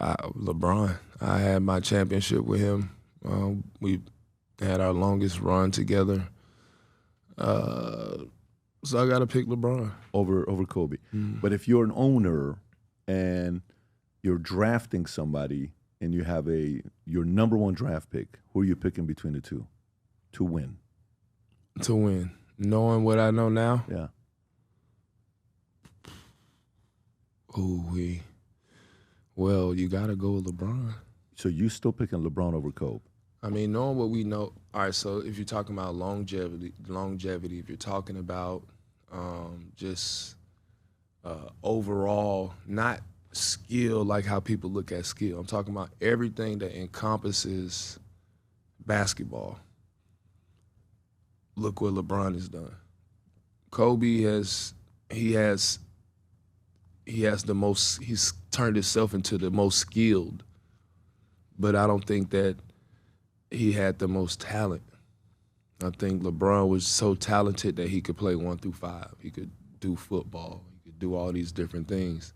LeBron. I had my championship with him. We had our longest run together. So I got to pick LeBron. Over Kobe. But if you're an owner and you're drafting somebody and you have your number one draft pick, who are you picking between the two to win? To win. Knowing what I know now? Yeah. Ooh-wee. Well, you got to go with LeBron. So you still picking LeBron over Kobe? I mean, knowing what we know. All right, so if you're talking about longevity, if you're talking about just overall, not skill like how people look at skill. I'm talking about everything that encompasses basketball. Look what LeBron has done. Kobe he's turned himself into the most skilled, but I don't think that he had the most talent. I think LeBron was so talented that he could play 1 through 5. He could do football. He could do all these different things.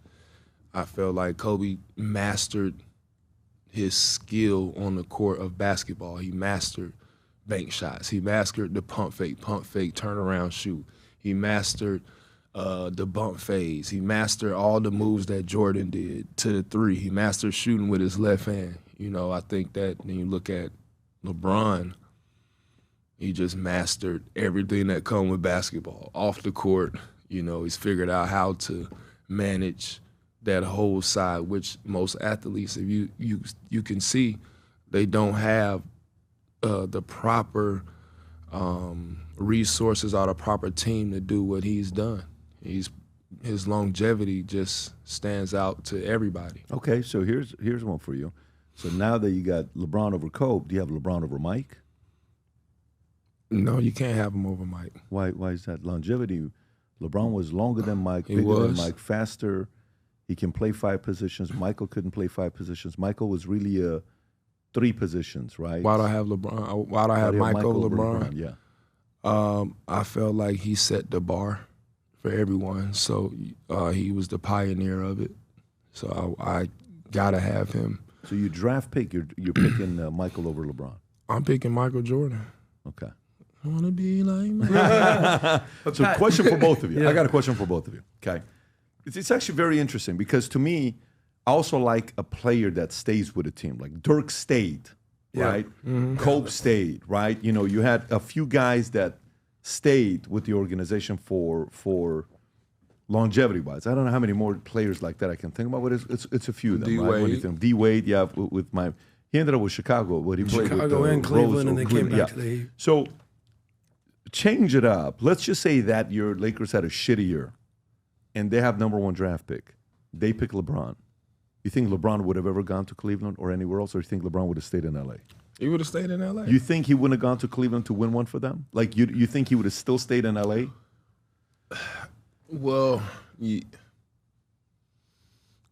I felt like Kobe mastered his skill on the court of basketball. He mastered bank shots. He mastered the pump fake, turn around, shoot. He mastered the bump phase. He mastered all the moves that Jordan did to the 3. He mastered shooting with his left hand. You know, I think that when you look at LeBron, he just mastered everything that come with basketball. Off the court, you know, he's figured out how to manage that whole side, which most athletes, if you can see, they don't have the proper resources or the proper team to do what he's done. His longevity just stands out to everybody. Okay, so here's one for you. So now that you got LeBron over Kobe, do you have LeBron over Mike? No, you can't have him over Mike. Why is that? Longevity. LeBron was longer than Mike, He bigger was. than Mike, faster. He can play 5 positions. Michael couldn't play 5 positions. Michael was really 3 positions, right? Why do I have LeBron? Why do I have Michael over LeBron? Yeah. I felt like he set the bar for everyone. So he was the pioneer of it. So I gotta have him. So you draft pick, you're picking Michael over LeBron. I'm picking Michael Jordan. Okay. I wanna be like Michael. So question for both of you. I got a question for both of you. Okay. It's actually very interesting because to me, I also like a player that stays with a team. Like Dirk stayed, right? Mm-hmm. Kobe stayed, right? You know, you had a few guys that stayed with the organization for longevity-wise. I don't know how many more players like that I can think about, but it's a few of them, D. right? What do you Wade. think? D. Wade, yeah, with my he ended up with Chicago, but he played Chicago with and Cleveland, Rose and or they came Cleveland. back to the Heat. So change it up. Let's just say that your Lakers had a shitty year, and they have number 1 draft pick. They pick LeBron. You think LeBron would have ever gone to Cleveland or anywhere else, or you think LeBron would have stayed in L.A.? He would have stayed in L.A. You think he wouldn't have gone to Cleveland to win one for them? Like, you think he would have still stayed in L.A.? Well,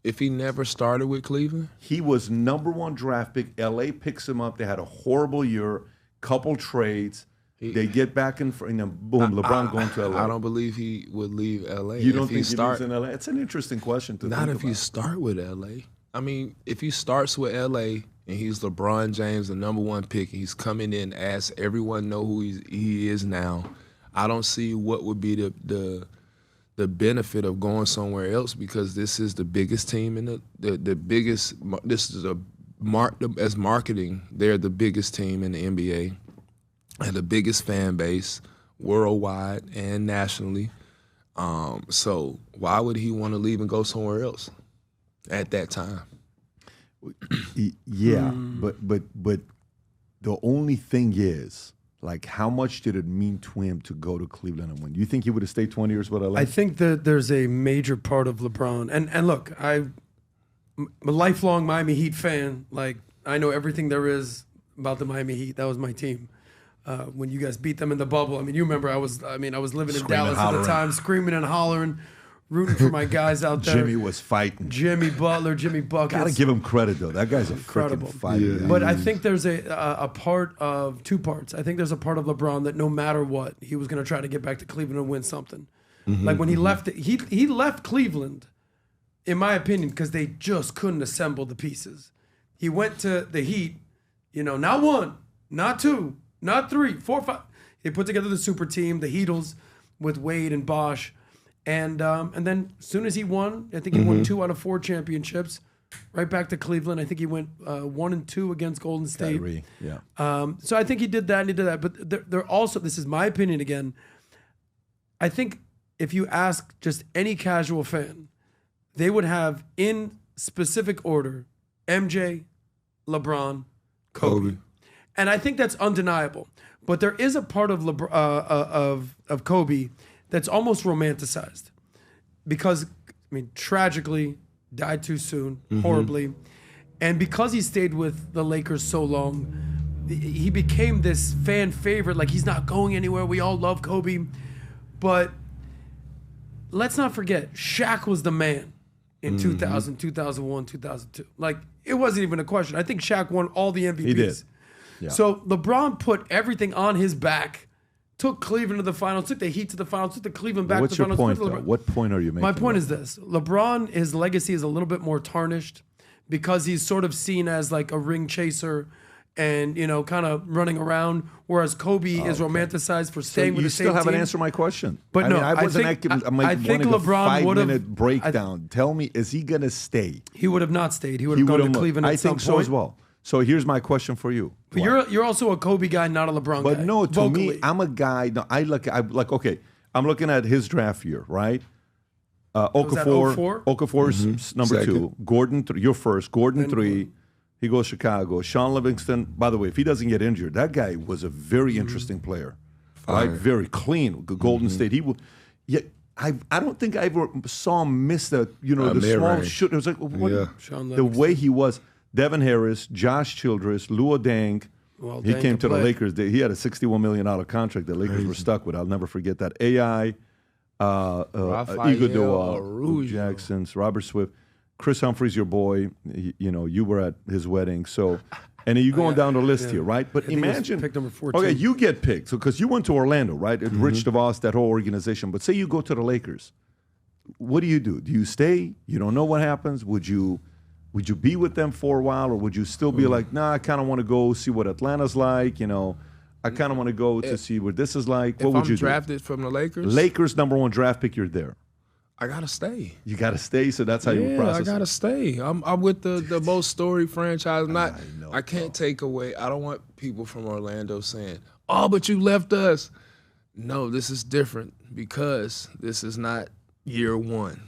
if he never started with Cleveland? He was number 1 draft pick. L.A. picks him up. They had a horrible year, couple trades. They get back in, boom, LeBron going to L.A. I don't believe he would leave L.A. You don't think he leaves in L.A.? It's an interesting question to think about. Not if you start with L.A. I mean, if he starts with L.A. and he's LeBron James, the number 1 pick, and he's coming in as everyone know who he is now, I don't see what would be the benefit of going somewhere else, because this is the biggest team in the biggest. This is as marketing, they're the biggest team in the NBA. And the biggest fan base worldwide and nationally. So why would he want to leave and go somewhere else? at that time. Yeah, but the only thing is, like, how much did it mean to him to go to Cleveland and win? Do you think he would have stayed 20 years with LA? I think that there's a major part of LeBron. And look, I'm a lifelong Miami Heat fan. Like, I know everything there is about the Miami Heat. That was my team. When you guys beat them in the bubble. I mean, you remember I was living in Dallas at the time, screaming and hollering, rooting for my guys out there. Jimmy was fighting. Jimmy Butler, Jimmy Buckets. Gotta give him credit, though. That guy's a freaking fighter. Yeah. But I think there's a part of two parts. I think there's a part of LeBron that no matter what, he was going to try to get back to Cleveland and win something. Like when he left, he left Cleveland, in my opinion, because they just couldn't assemble the pieces. He went to the Heat, not one, not two, not 3, 4, 5. He put together the super team, the Heatles, with Wade and Bosh. And then as soon as he won, I think he won 2 out of 4 championships, right back to Cleveland. I think he went 1 and 2 against Golden State. Kyrie, yeah. So I think he did that and he did that. But they're also, this is my opinion again, I think if you ask just any casual fan, they would have in specific order MJ, LeBron, Kobe. And I think that's undeniable. But there is a part of of Kobe that's almost romanticized because, tragically died too soon, horribly. And because he stayed with the Lakers so long, he became this fan favorite. Like, he's not going anywhere. We all love Kobe. But let's not forget, Shaq was the man in 2000, 2001, 2002. Like, it wasn't even a question. I think Shaq won all the MVPs. He did. Yeah. So LeBron put everything on his back, took Cleveland to the finals, took the Heat to the finals, took the Cleveland back to the finals. What's your point, though? What point are you making? My point is this. LeBron, his legacy is a little bit more tarnished because he's sort of seen as like a ring chaser and, kind of running around, whereas Kobe is romanticized for staying with the same team. You still haven't answered my question. But no, I think LeBron would have... 5-minute breakdown. Tell me, is he going to stay? He would have not stayed. He would have gone to Cleveland at some point. I think so as well. So here's my question for you. But you're also a Kobe guy, not a LeBron guy. But no, to me, I'm a guy. No, okay. I'm looking at his draft year, right? Okafor's number Second. 2. Gordon, you're first. Gordon 3. He goes Chicago. Sean Livingston. By the way, if he doesn't get injured, that guy was a very interesting player, right? Very clean. Golden State. He will. Yeah. I don't think I ever saw him miss the small shoot. It was like the way he was. Devin Harris, Josh Childress, Luol Deng. He came to the Lakers. He had a $61 million contract the Lakers were stuck with. I'll never forget that. AI, Iguodala, Jacksons, Robert Swift, Chris Humphries, your boy. You were at his wedding. So, and then you're going down the list here, right? But imagine, pick number 14. Okay, you get picked because you went to Orlando, right? Rich DeVos, that whole organization. But say you go to the Lakers, what do? Do you stay? You don't know what happens. Would you be with them for a while, or would you still be like, nah, I kind of want to go see what Atlanta's like, I kind of want to go to see what this is like. What would you do? If I'm drafted from the Lakers? Lakers number 1 draft pick, you're there. I got to stay. You got to stay, so that's how you would process it. I got to stay. I'm with the most storied franchise. I can't take away. I don't want people from Orlando saying, oh, but you left us. No, this is different because this is not year 1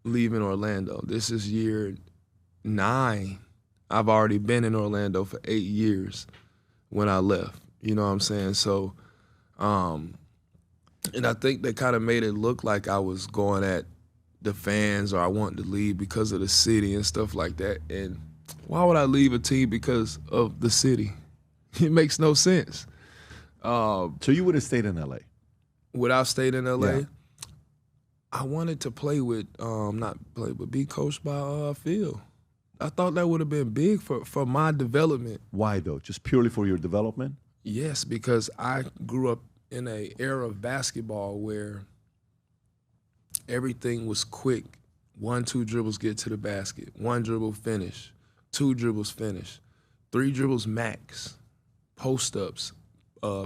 leaving Orlando. This is year 9. I've already been in Orlando for 8 years when I left. You know what I'm saying? So, and I think they kind of made it look like I was going at the fans or I wanted to leave because of the city and stuff like that. And why would I leave a team because of the city? It makes no sense. So you would have stayed in L.A.? Would I have stayed in L.A.? Yeah. I wanted to play with, but be coached by Phil. I thought that would have been big for my development. Why, though? Just purely for your development? Yes, because I grew up in an era of basketball where everything was quick. 1, 2 dribbles, get to the basket. 1 dribble, finish. 2 dribbles, finish. 3 dribbles, max. Post-ups,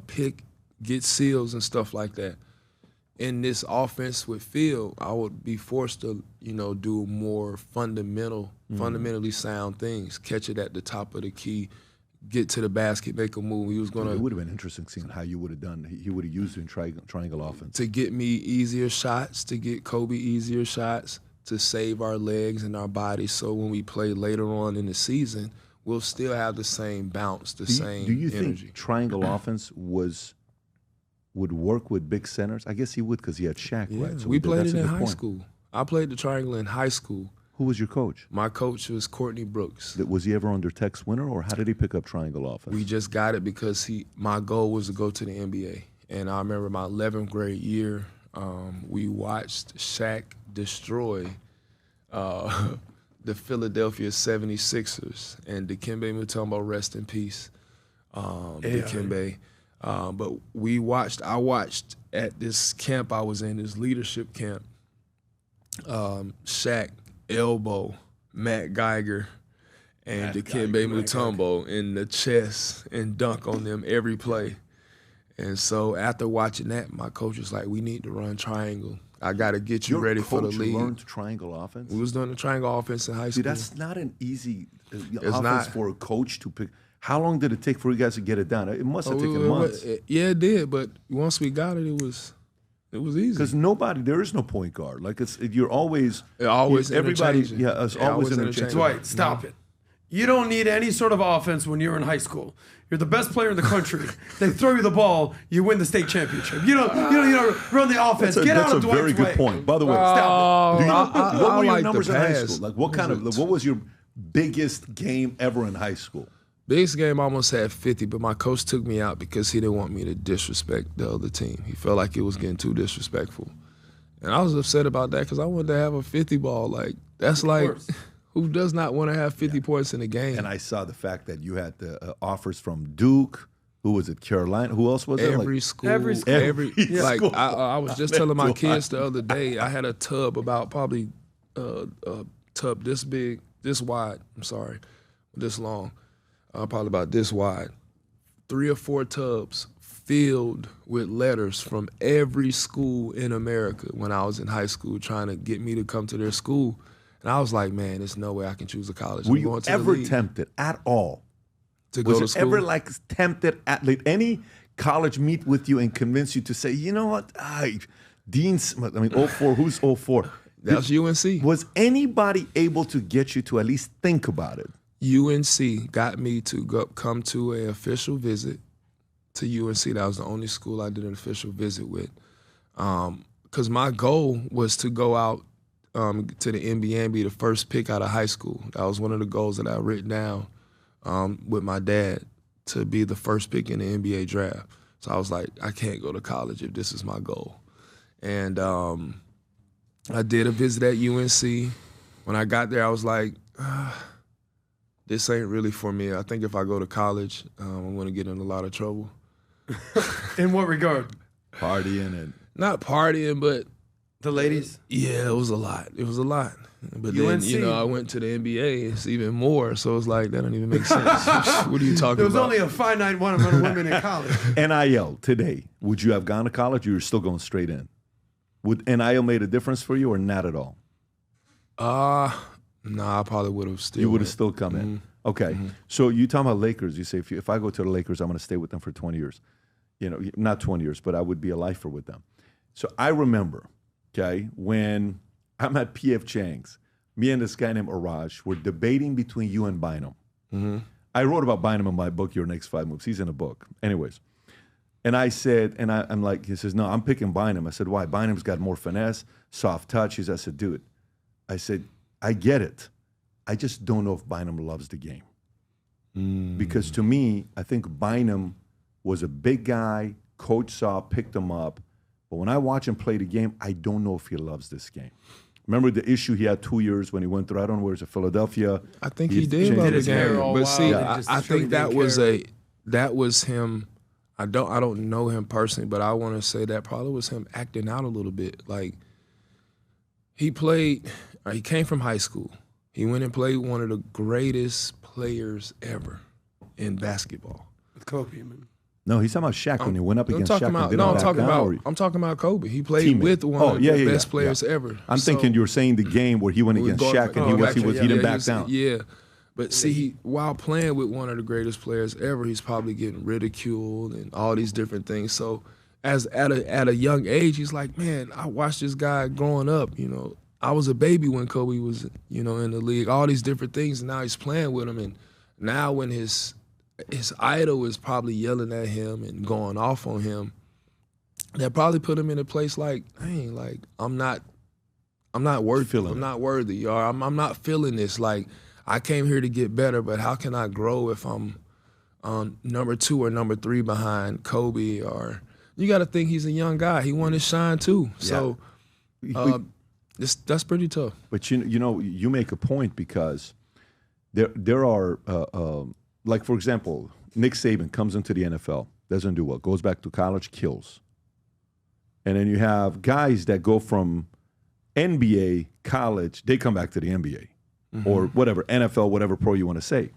pick, get seals and stuff like that. In this offense with Phil, I would be forced to, do more fundamentally sound things. Catch it at the top of the key, get to the basket, make a move. He was gonna. It would have been interesting seeing how you would have done. He would have used it in triangle offense to get me easier shots, to get Kobe easier shots, to save our legs and our bodies, so when we play later on in the season, we'll still have the same bounce, same Do you energy. think triangle offense would work with big centers? I guess he would because he had Shaq, Yeah, right? So we played that's it a in good high point. school. I played the triangle in high school. Who was your coach? My coach was Courtney Brooks. Was he ever under Tex Winter, or how did he pick up triangle offense? We just got it because my goal was to go to the NBA. And I remember my 11th grade year, we watched Shaq destroy the Philadelphia 76ers, and Dikembe Mutombo, rest in peace, Dikembe. But I watched at this camp I was in, this leadership camp, Shaq elbow Matt Geiger and Dikembe Mutombo in the chest and dunk on them every play. And so after watching that, my coach was like, we need to run triangle. I got to get you ready for the league. Your coach learned triangle offense? We was doing the triangle offense in high school. See, that's not an easy It's not. for a coach to pick. How long did it take for you guys to get it done? It must have taken months. Yeah, it did. But once we got it, it was easy. Because there is no point guard. Like you're always everybody. interchanging. Yeah, it's always interchanging. Dwight, stop it. You don't need any sort of offense when you're in high school. You're the best player in the country. They throw you the ball, you win the state championship. You don't run the offense. Get out of Dwight's way. That's a very good point. By the way, stop it. What were your like numbers the in high pass. school? Like what was your biggest game ever in high school? Biggest game I almost had 50, but my coach took me out because he didn't want me to disrespect the other team. He felt like it was getting too disrespectful. And I was upset about that because I wanted to have a 50 ball. Like, that's like, who does not want to have 50 points in a game? And I saw the fact that you had the offers from Duke. Who was it? Carolina? Who else was it? Every school. Like, school. I was just telling my kids the other day, I had a tub about probably a tub this big, this wide, this long. Probably about this wide, 3 or 4 tubs filled with letters from every school in America when I was in high school trying to get me to come to their school. And I was like, man, there's no way I can choose a college. Were you ever tempted at all to go to school? Was it ever tempted at any college meet with you and convince you to say, you know what, Dean's, 04, who's 04? That's UNC. Was anybody able to get you to at least think about it? UNC got me to come to an official visit to UNC. That was the only school I did an official visit with. Because my goal was to go out to the NBA and be the first pick out of high school. That was one of the goals that I written down with my dad, to be the first pick in the NBA draft. So I was like, I can't go to college if this is my goal. And I did a visit at UNC. When I got there, I was like, this ain't really for me. I think if I go to college, I'm going to get in a lot of trouble. In what regard? Partying and... Not partying, but... The ladies? Yeah, it was a lot. But UNC. then, I went to the NBA. It's even more. So it's like, that don't even make sense. What are you talking about? There was only a finite amount of women in college. NIL today, would you have gone to college or you're still going straight in? Would NIL made a difference for you or not at all? No, I probably would have still. You would have still come in. Mm-hmm. Okay. Mm-hmm. So you talking about Lakers, you say, if I go to the Lakers, I'm going to stay with them for 20 years. Not 20 years, but I would be a lifer with them. So I remember, when I'm at P.F. Chang's, me and this guy named Araj were debating between you and Bynum. Mm-hmm. I wrote about Bynum in my book, Your Next 5 Moves. He's in a book. Anyways. And I said, I'm like, he says, no, I'm picking Bynum. I said, why? Bynum's got more finesse, soft touch. I said, dude. I said, I get it. I just don't know if Bynum loves the game. Because to me, I think Bynum was a big guy, coach saw, picked him up. But when I watch him play the game, I don't know if he loves this game. Remember the issue he had 2 years when he went through, I don't know where it's Philadelphia. I think he did love the game. But see, I think that was him. I don't know him personally, but I want to say that probably was him acting out a little bit. Like, he came from high school. He went and played one of the greatest players ever in basketball. With Kobe, man. No, he's talking about Shaq when he went up against Shaq. I'm talking about Kobe. He played with one of the best players ever. I'm thinking you were saying the game where he went against Shaq and he didn't back down. Yeah. But see, while playing with one of the greatest players ever, he's probably getting ridiculed and all these different things. So at a young age, he's like, man, I watched this guy growing up, I was a baby when Kobe was, you know, in the league. All these different things, and now he's playing with him. And now when his idol is probably yelling at him and going off on him, that probably put him in a place like, dang, like I'm not worthy. I'm not worthy, or I'm not feeling this. Like I came here to get better, but how can I grow if I'm number 2 or number 3 behind Kobe? Or you got to think he's a young guy. He wanted to shine too. Yeah. So that's pretty tough. But you know, you make a point because there are like, for example, Nick Saban comes into the NFL, doesn't do well, goes back to college, kills. And then you have guys that go from NBA, college, they come back to the NBA or whatever, NFL, whatever pro you want to say.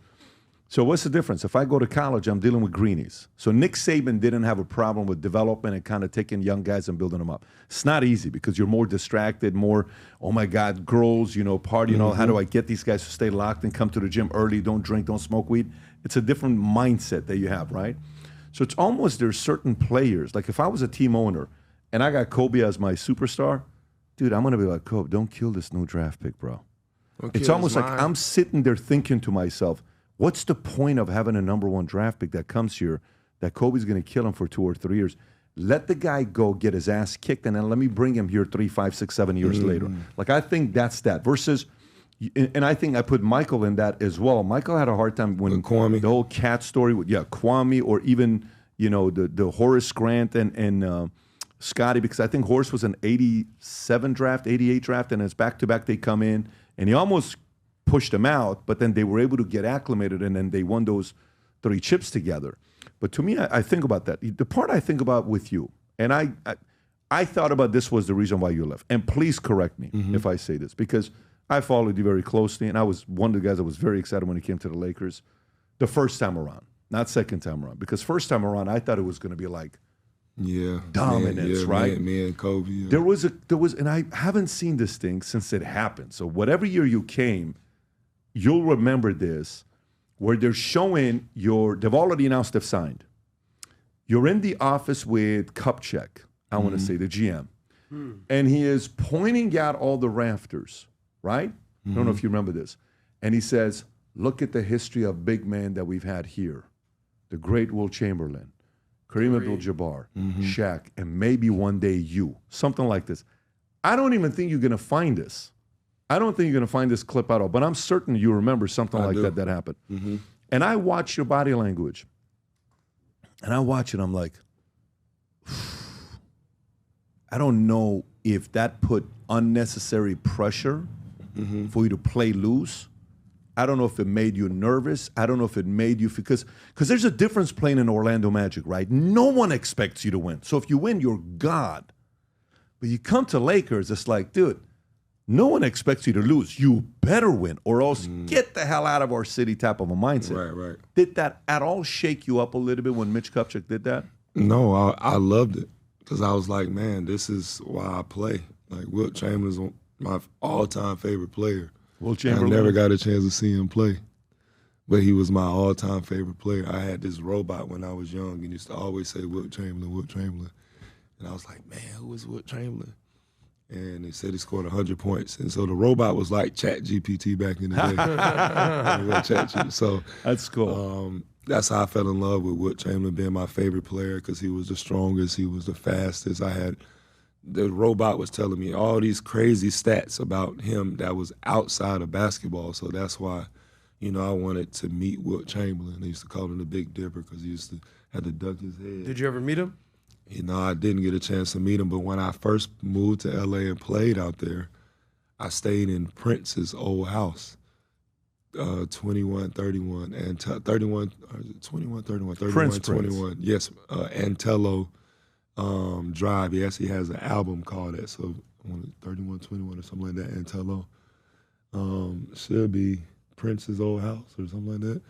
So what's the difference? If I go to college, I'm dealing with greenies. So Nick Saban didn't have a problem with development and kind of taking young guys and building them up. It's not easy because you're more distracted, more, oh my God, girls, you know, party and all. How do I get these guys to stay locked and come to the gym early, don't drink, don't smoke weed? It's a different mindset that you have, right? So it's almost, there's certain players, like if I was a team owner and I got Kobe as my superstar, dude, I'm going to be like, Kobe, don't kill this new draft pick, bro. It's almost like I'm sitting there thinking to myself, what's the point of having a number 1 draft pick that comes here that Kobe's going to kill him for 2 or 3 years? Let the guy go get his ass kicked, and then let me bring him here 3, 5, 6, 7 years later. Like, I think that's that. Versus, and I think I put Michael in that as well. Michael had a hard time when the whole cat story, Kwame, or even, you know, the Horace Grant and Scotty, because I think Horace was an 87 draft, 88 draft, and it's back-to-back they come in, and he almost pushed them out, but then they were able to get acclimated, and then they won those 3 chips together. But to me, I think about that. The part I think about with you, and I thought about this was the reason why you left. And please correct me if I say this, because I followed you very closely, and I was one of the guys that was very excited when it came to the Lakers the first time around, not second time around. Because first time around, I thought it was going to be like dominance, right? Me and Kobe. Yeah. There was, and I haven't seen this thing since it happened. So whatever year you came, you'll remember this, where they're showing they've already announced they've signed. You're in the office with Kupchak, I want to say, the GM, and he is pointing out all the rafters, right? I don't know if you remember this. And he says, look at the history of big men that we've had here. The great Wilt Chamberlain, Kareem Abdul-Jabbar, Shaq, and maybe one day you. Something like this. I don't even think you're going to find this. I don't think you're going to find this clip at all, but I'm certain you remember something like that happened. And I watch your body language, and I watch it, I'm like, I don't know if that put unnecessary pressure for you to play loose. I don't know if it made you nervous. I don't know if it made you, because there's a difference playing in Orlando Magic, right? No one expects you to win. So if you win, you're God. But you come to Lakers, it's like, dude, no one expects you to lose. You better win, or else get the hell out of our city type of a mindset. Right. Did that at all shake you up a little bit when Mitch Kupchak did that? No, I loved it, because I was like, man, this is why I play. Like, Wilt Chamberlain's my all-time favorite player. Wilt Chamberlain. I never got a chance to see him play, but he was my all-time favorite player. I had this robot when I was young, and used to always say Wilt Chamberlain, Wilt Chamberlain. And I was like, man, who is Wilt Chamberlain? And they said he scored 100 points. And so the robot was like ChatGPT back in the day. So that's cool. That's how I fell in love with Wilt Chamberlain being my favorite player, because he was the strongest, he was the fastest. The robot was telling me all these crazy stats about him that was outside of basketball. So that's why, you know, I wanted to meet Wilt Chamberlain. They used to call him the Big Dipper, because he used to have to duck his head. Did you ever meet him? You know, I didn't get a chance to meet him, but when I first moved to LA and played out there, I stayed in Prince's old house, 2131 and 3121. Yes, Antello Drive. Yes, he has an album called that. So 3121 or something like that. Antello should be Prince's old house or something like that.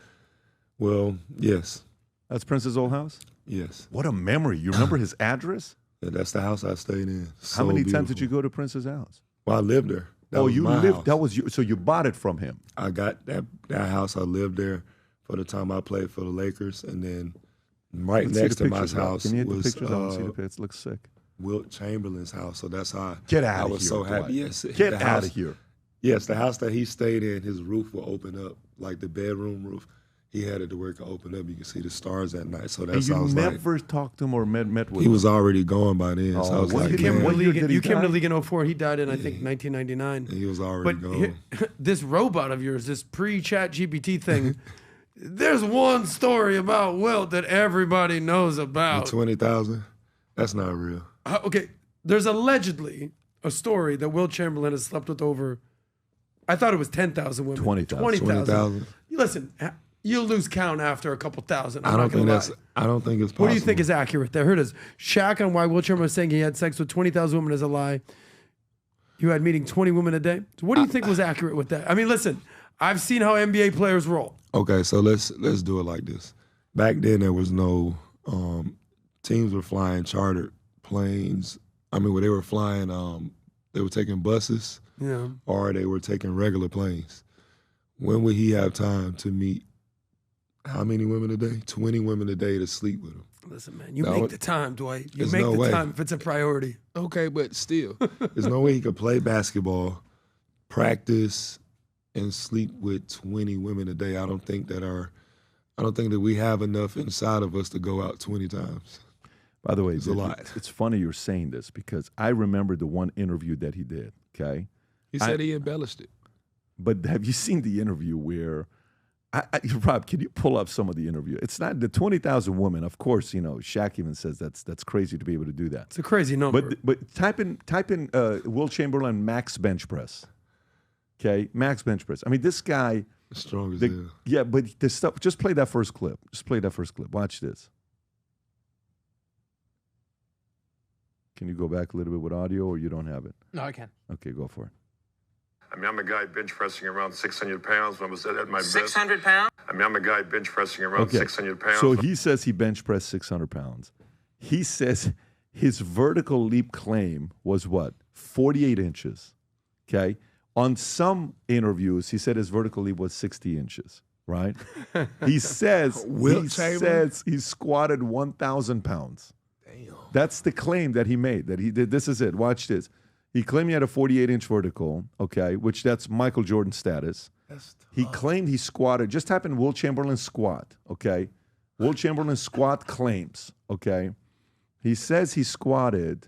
Well, yes. That's Prince's old house? Yes. What a memory. You remember his address? Yeah, that's the house I stayed in. How many times did you go to Prince's house? Well, I lived there. You lived. House. That was you. So you bought it from him. I got that house. I lived there for the time I played for the Lakers, and then next to my house Can you hit was. The pictures? I want to see the pictures. It looks sick. Wilt Chamberlain's house. So that's how Get out I of was here, so happy. Dwight. Yes, Get the out house- of here. Yes, the house that he stayed in, his roof will open up, like the bedroom roof. He had it to where it could open up. You can see the stars at night. So And that's how I you was never talked to him or met with He him? was already gone by then. So I Oh, was what like, did You came, man. to What the year league, did he you came to die? the league in 04. He died in, I think, 1999. he was already But gone. here, this robot of yours, this pre-chat GPT thing, there's one story about Wilt that everybody knows about. 20,000? That's not real. Okay, there's allegedly a story that Wilt Chamberlain has slept with over, I thought it was 10,000 women. 20,000. 20,000. Listen, you'll lose count after a couple thousand. I don't think it's possible. What do you think is accurate there? Here it is. Shaq on why Wilt Chamberlain was saying he had sex with 20,000 women is a lie. You had meeting 20 women a day. So what do you think was accurate with that? I mean, listen, I've seen how NBA players roll. Okay, so let's do it like this. Back then, there was no teams were flying chartered planes. I mean, where they were flying, they were taking buses, Yeah. or they were taking regular planes. When would he have time to meet how many women a day? 20 women a day to sleep with him. Listen, man, you No, make it- the time, Dwight. You there's make no the way. time if it's a priority. Okay, but still, there's no way he could play basketball, practice, and sleep with 20 women a day. I don't think that we have enough inside of us to go out 20 times. By the way, It's a lot. It's funny you're saying this because I remember the one interview that he did, okay? He said he embellished it. But have you seen the interview where, Rob, can you pull up some of the interview? It's not the 20,000 women. Of course, Shaq even says that's crazy to be able to do that. It's a crazy number. But type in Wilt Chamberlain max bench press. Okay, max bench press. I mean, this guy. Strong as hell. Yeah, but the stuff. Just play that first clip. Watch this. Can you go back a little bit with audio, or you don't have it? No, I can. Okay, go for it. I mean, I'm a guy bench pressing around 600 pounds when I was at my best. 600 pounds? I mean, I'm a guy bench pressing around 600 pounds. So he says he bench pressed 600 pounds. He says his vertical leap claim was what? 48 inches. Okay. On some interviews, he said his vertical leap was 60 inches. Right. He says he squatted 1,000 pounds. Damn. That's the claim that he made. That he did. This is it. Watch this. He claimed he had a 48-inch vertical, okay, which that's Michael Jordan status. He claimed he squatted. Just type in Wilt Chamberlain squat, okay? Wilt Chamberlain squat claims, okay? He says he squatted.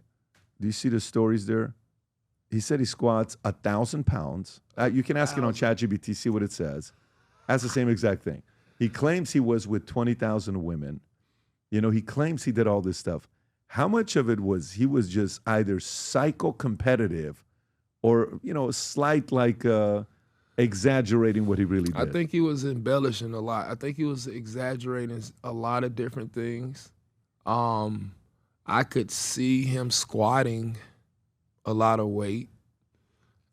Do you see the stories there? He said he squats 1,000 pounds. You can ask it on ChatGPT, see what it says. That's the same exact thing. He claims he was with 20,000 women. He claims he did all this stuff. How much of it was he was just either psycho-competitive or, slight exaggerating what he really did? I think he was embellishing a lot. I think he was exaggerating a lot of different things. I could see him squatting a lot of weight.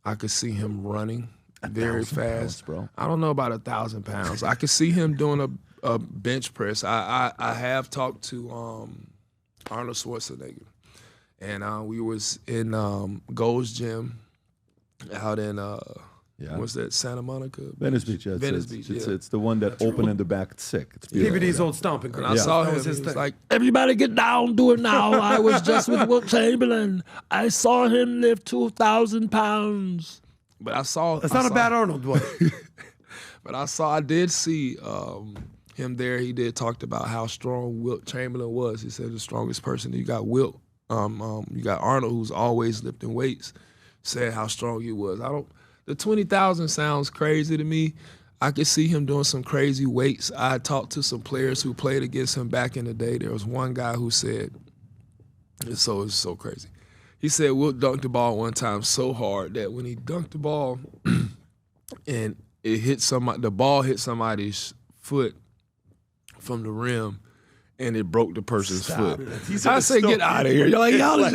I could see him running very fast. Pounds, bro. I don't know about 1,000 pounds. I could see him doing a bench press. I have talked to Arnold Schwarzenegger, and we was in Gold's Gym out in what's that, Santa Monica? Venice Beach. Yeah, Venice Beach. It's the one that opened in the back. It's sick. It's beautiful. DVD's old stomping And ground. I saw That him. was his He was thing. like, "Everybody get down, do it now." I was just with Wilt Chamberlain. I saw him lift 2,000 pounds. But I saw That's not a bad Arnold, Dwight. But I did see him there. He did talked about how strong Wilt Chamberlain was. He said the strongest person. You got Wilt. You got Arnold, who's always lifting weights. Said how strong he was. The 20,000 sounds crazy to me. I could see him doing some crazy weights. I talked to some players who played against him back in the day. There was one guy who said, it's so crazy. He said Wilt dunked the ball one time so hard that when he dunked the ball and it hit the ball hit somebody's foot from the rim and it broke the person's foot. I say, get out of here. Y'all are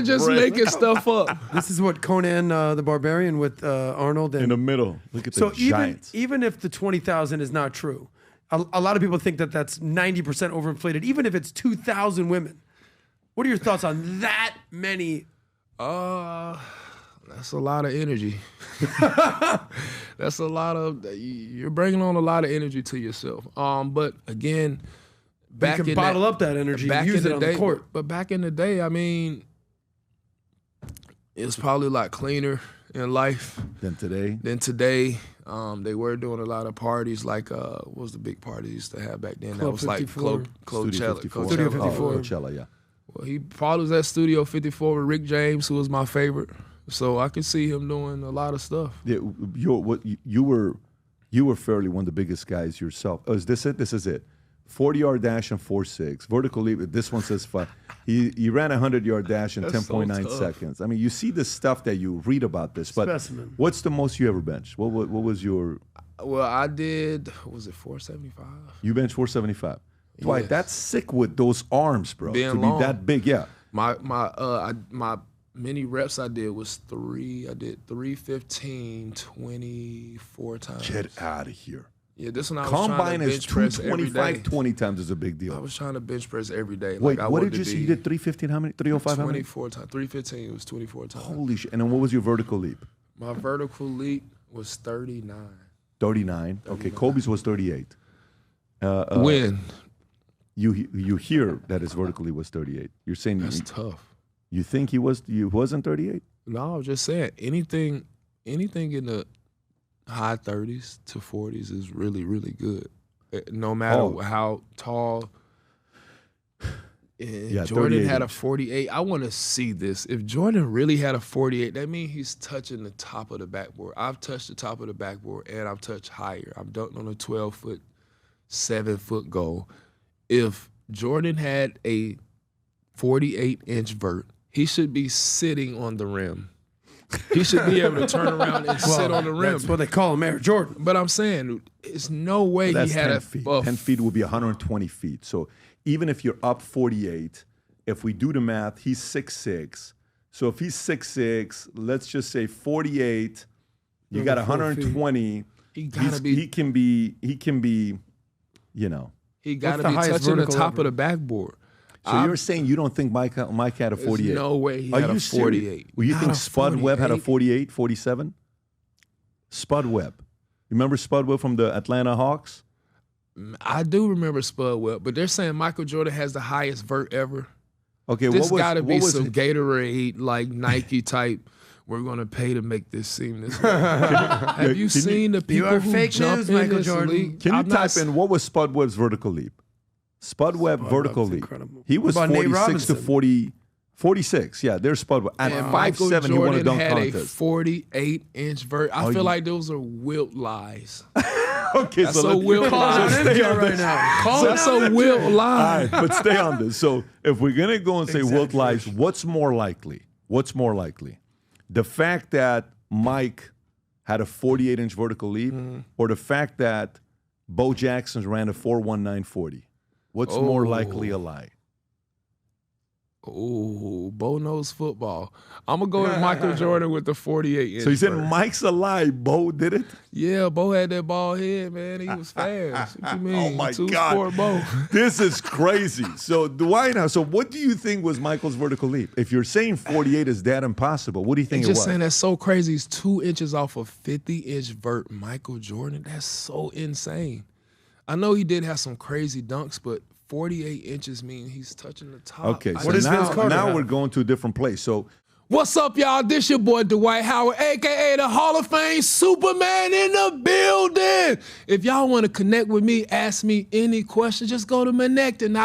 just making stuff up. This is what Conan the Barbarian with Arnold and In the middle. Look at the giants. Even if the 20,000 is not true, a lot of people think that that's 90% overinflated. Even if it's 2,000 women, what are your thoughts on that many? That's a lot of energy. You're bringing on a lot of energy to yourself. But again, back you can in bottle up that energy and use it on the court. But back in the day, I mean, it was probably a lot cleaner in life than today. They were doing a lot of parties, like what was the big party they used to have back then? Club that was 54. like Coachella. Studio 54. Coachella, yeah. Well, he probably was at Studio 54 with Rick James, who was my favorite. So I could see him doing a lot of stuff. Yeah, you were fairly one of the biggest guys yourself. Oh, is this it? This is it. 40-yard dash and 4.6. Vertical leap. This one says 5. He ran a 100-yard dash in 10.9 seconds. I mean, you see the stuff that you read about this. But Specimen. what's the most you ever benched? What was your? Well, I did. Was it 475? You benched 475. Dwight, Yes. that's sick with those arms, bro. Being to long. be that big, yeah. My many reps I did was 3. I did 315 24 times. Get out of here. Yeah, this one I was Combine trying to is bench press every day. 225 20 times is a big I deal. was trying to bench press every day. Wait, I what wanted did you to say? be You did 315, how many? 305, how many? 24 times. 315 was 24 times. Holy shit. And then what was your vertical leap? My vertical leap was 39. 39. Okay, Kobe's was 38. When? You hear that his vertical leap was 38. You're saying That's tough. you think he wasn't 38? No, I was just saying anything in the high 30s to 40s is really, really good. No matter how tall. Yeah, Jordan had a 38 48. I want to see this. If Jordan really had a 48, that means he's touching the top of the backboard. I've touched the top of the backboard, and I've touched higher. I've dunked on a 12-foot, 7-foot goal. If Jordan had a 48-inch vert, he should be sitting on the rim. He should be able to turn around and sit on the rim. That's what they call him, Air Jordan. But I'm saying, it's no way That's he had 10 a feet. a 10 feet would be 120 feet. So even if you're up 48, if we do the math, he's 6'6". So if he's 6'6", let's just say 48, you got 120. He gotta be. He can be, you know. He got to the be highest touching the vertical top ever? of the backboard. So you're saying you don't think Mike had a 48? There's no way he Are had you a 48. Well, you Not think a Spud Webb had a 48? 48, 47? Spud Webb. You remember Spud Webb from the Atlanta Hawks? I do remember Spud Webb, but they're saying Michael Jordan has the highest vert ever. Okay, This what got to be was some Gatorade, like Nike type. We're gonna pay to make this seem this way. Have you seen the people are who fake jump news, in Michael this Jordan. league? Can you I'm not type in what was Spud Webb's vertical leap? Spud Webb vertical Webb's leap. incredible. He was What about Nate 46 to Robinson? 40, 46. Yeah, there's Spud Webb. At And 5'7", Michael he won a Jordan dunk had contest. a 48-inch vert. I feel like those are Wilt lies. Okay, That's so a Wilt lie. stay on right this. now. That's a Wilt All lie. right, but stay on this. So if we're gonna go and say Wilt lies, Exaggeration. what's more likely? What's more likely? The fact that Mike had a 48-inch vertical leap, or the fact that Bo Jackson ran a 4.1940? What's more likely a lie? Oh, Bo knows football. I'm going to go with Michael Jordan with the 48-inch So you said vert. Mike's a lie. Bo did it? Yeah, Bo had that ball head, man. He was fast. What you mean? Oh, my Two God. sport Bo. This is crazy. So Dwight, so what do you think was Michael's vertical leap? If you're saying 48 is that impossible, what do you think it Just was? saying that's so crazy. He's 2 inches off a 50-inch vert. Michael Jordan, that's so insane. I know he did have some crazy dunks, but 48 inches mean he's touching the top. Okay, so does Vince Carter now have? we're going to a different place. So What's up, y'all? This your boy Dwight Howard, a.k.a. the Hall of Fame Superman in the building. If y'all want to connect with me, ask me any question, just go to Connect, and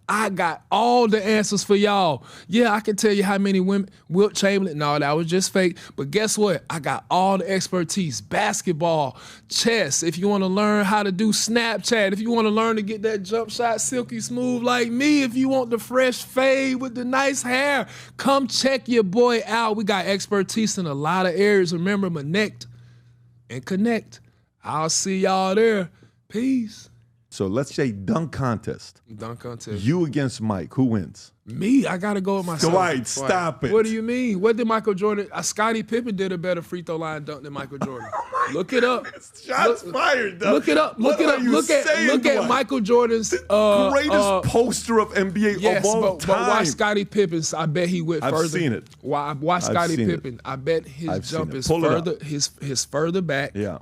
I got all the answers for y'all. Yeah, I can tell you how many women, Wilt Chamberlain, no, that was just fake. But guess what? I got all the expertise, basketball, chess. If you want to learn how to do Snapchat, if you want to learn to get that jump shot silky smooth like me, if you want the fresh fade with the nice hair, come check your boy out. We got expertise in a lot of areas. Remember, connect and connect. I'll see y'all there. Peace. So let's say dunk contest. Dunk contest. You against Mike. Who wins? Me, I gotta go with myself. Dwight, stop it. What do you mean? What did Michael Jordan? Scottie Pippen did a better free throw line dunk than Michael Jordan. Look it up. Shots fired. Though. Look it up. Look What it are up. you Look saying, at Dwight? Michael Jordan's Greatest poster of NBA yes, of all but time. watch Scottie Pippen's. I bet he went I've further. seen it. Watch Scottie seen it. Pippen. I bet his I've seen jump it. is Pull it up. further. His further back. Yeah.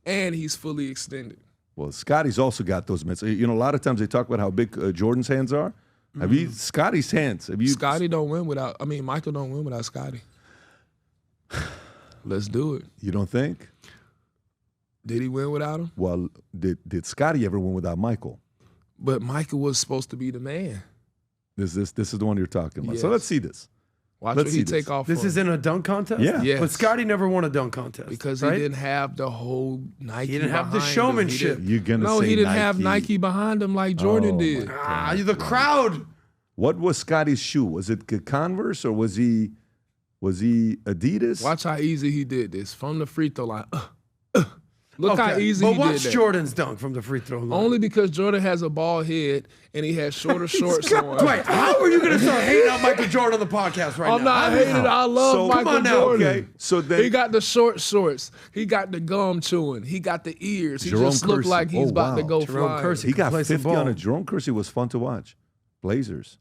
And he's fully extended. Well, Scotty's also got those mitts. You know, a lot of times they talk about how big Jordan's hands are. Have you Scotty's hands? Have you? Scotty don't win without. I mean, Michael don't win without Scotty. Let's do it. You don't think? Did he win without him? Well, did Scotty ever win without Michael? But Michael was supposed to be the man. This is the one you're talking about. Yes. So let's see this. Watch Let's what see he this. take off. This for. is in a dunk contest? Yeah. Yes. But Scotty never won a dunk contest. Because right? he didn't have the whole Nike. He didn't have the behind him. showmanship. You're gonna No, say he didn't have Nike behind him like Jordan did. The crowd. What was Scotty's shoe? Was it Converse or was he Adidas? Watch how easy he did this from the free throw line. Look how easy but he watch did that. Jordan's dunk from the free throw line. Only because Jordan has a bald head and he has shorter shorts on. Dwight, how are you going to start hating on Michael Jordan on the podcast right I'm now? not hating. I love So- Michael Come on now, Jordan. Okay, so then He got the short shorts. He got the gum chewing. He got the ears. He Jerome just looked Kersey. like he's Oh, about to wow. go Jerome flying. Kersey. he got play some 50 on ball. it. Jerome Kersey was fun to watch. Blazers.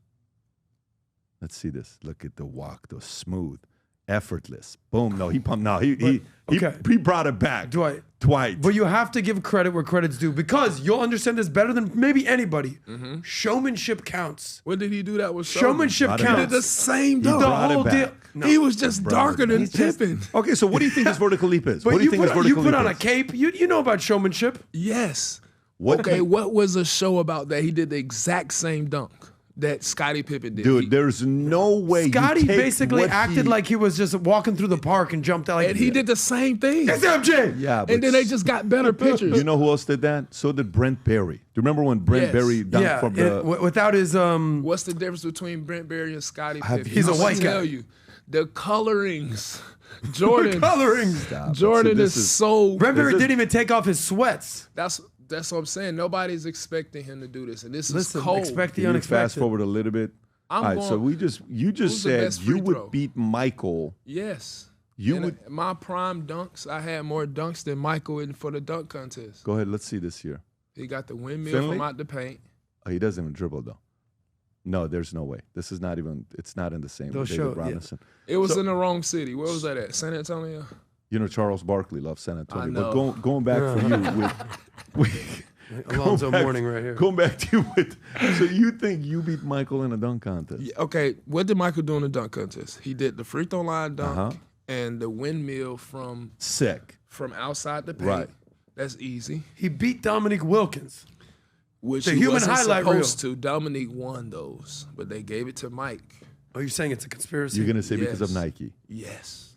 Let's see this. Look at the walk, though. Smooth, effortless. Boom. No, he pumped. No, he brought it back. Dwight. But you have to give credit where credit's due because you'll understand this better than maybe anybody. Showmanship counts. When did he do that with Showmanship Brought it He counts. did the same He dunk. The brought it whole back. deal. No. He was just darker than Pippen. Okay, so what do you think his vertical leap is? But What do you think his you vertical put leap on a is? cape. You know about showmanship. Yes. What- Okay, what was a show about that? He did the exact same dunk that Scottie Pippen did. Dude, there's no way Scotty you take basically what acted he- like he was just walking through the park and jumped out. Like, and he did the same thing. It's MJ. Yeah, but And then they just got better pictures. You know who else did that? So did Brent Berry. Do you remember when Brent Yes. Berry dunked Yeah, from the... without his What's the difference between Brent Berry and Scottie Pippen? He's a I'm gonna white guy. tell you, the colorings. Jordan. coloring. Jordan So this is so. Brent Berry Is this- didn't even take off his sweats. That's what I'm saying. Nobody's expecting him to do this, and this Listen, is cold. expect the Can you unexpected. fast forward a little bit? I'm All right, so going- you just who's the said best free you would throw? beat Michael. Yes. You And would... my prime dunks. I had more dunks than Michael for the dunk contest. Go ahead, let's see this here. He got the windmill Finley? from out the paint. Oh, he doesn't even dribble, though. No, there's no way. This is not even... It's not in the same They'll with show David it, yeah. Robinson. It was in the wrong city. Where was that at? San Antonio? You know, Charles Barkley loves San Antonio. I But know. going back for you with Alonzo Go back- Mourning right here. Going back to you with... So you think you beat Michael in a dunk contest? Yeah, okay, what did Michael do in the dunk contest? He did the free throw line dunk Uh-huh. and the windmill from Sick. outside the paint. Right. That's easy. He beat Dominique Wilkins. Which The he human wasn't highlight supposed to. Dominique won those, but they gave it to Mike. Oh, you're saying it's a conspiracy? You're going to say because of Yes. Nike. Yes.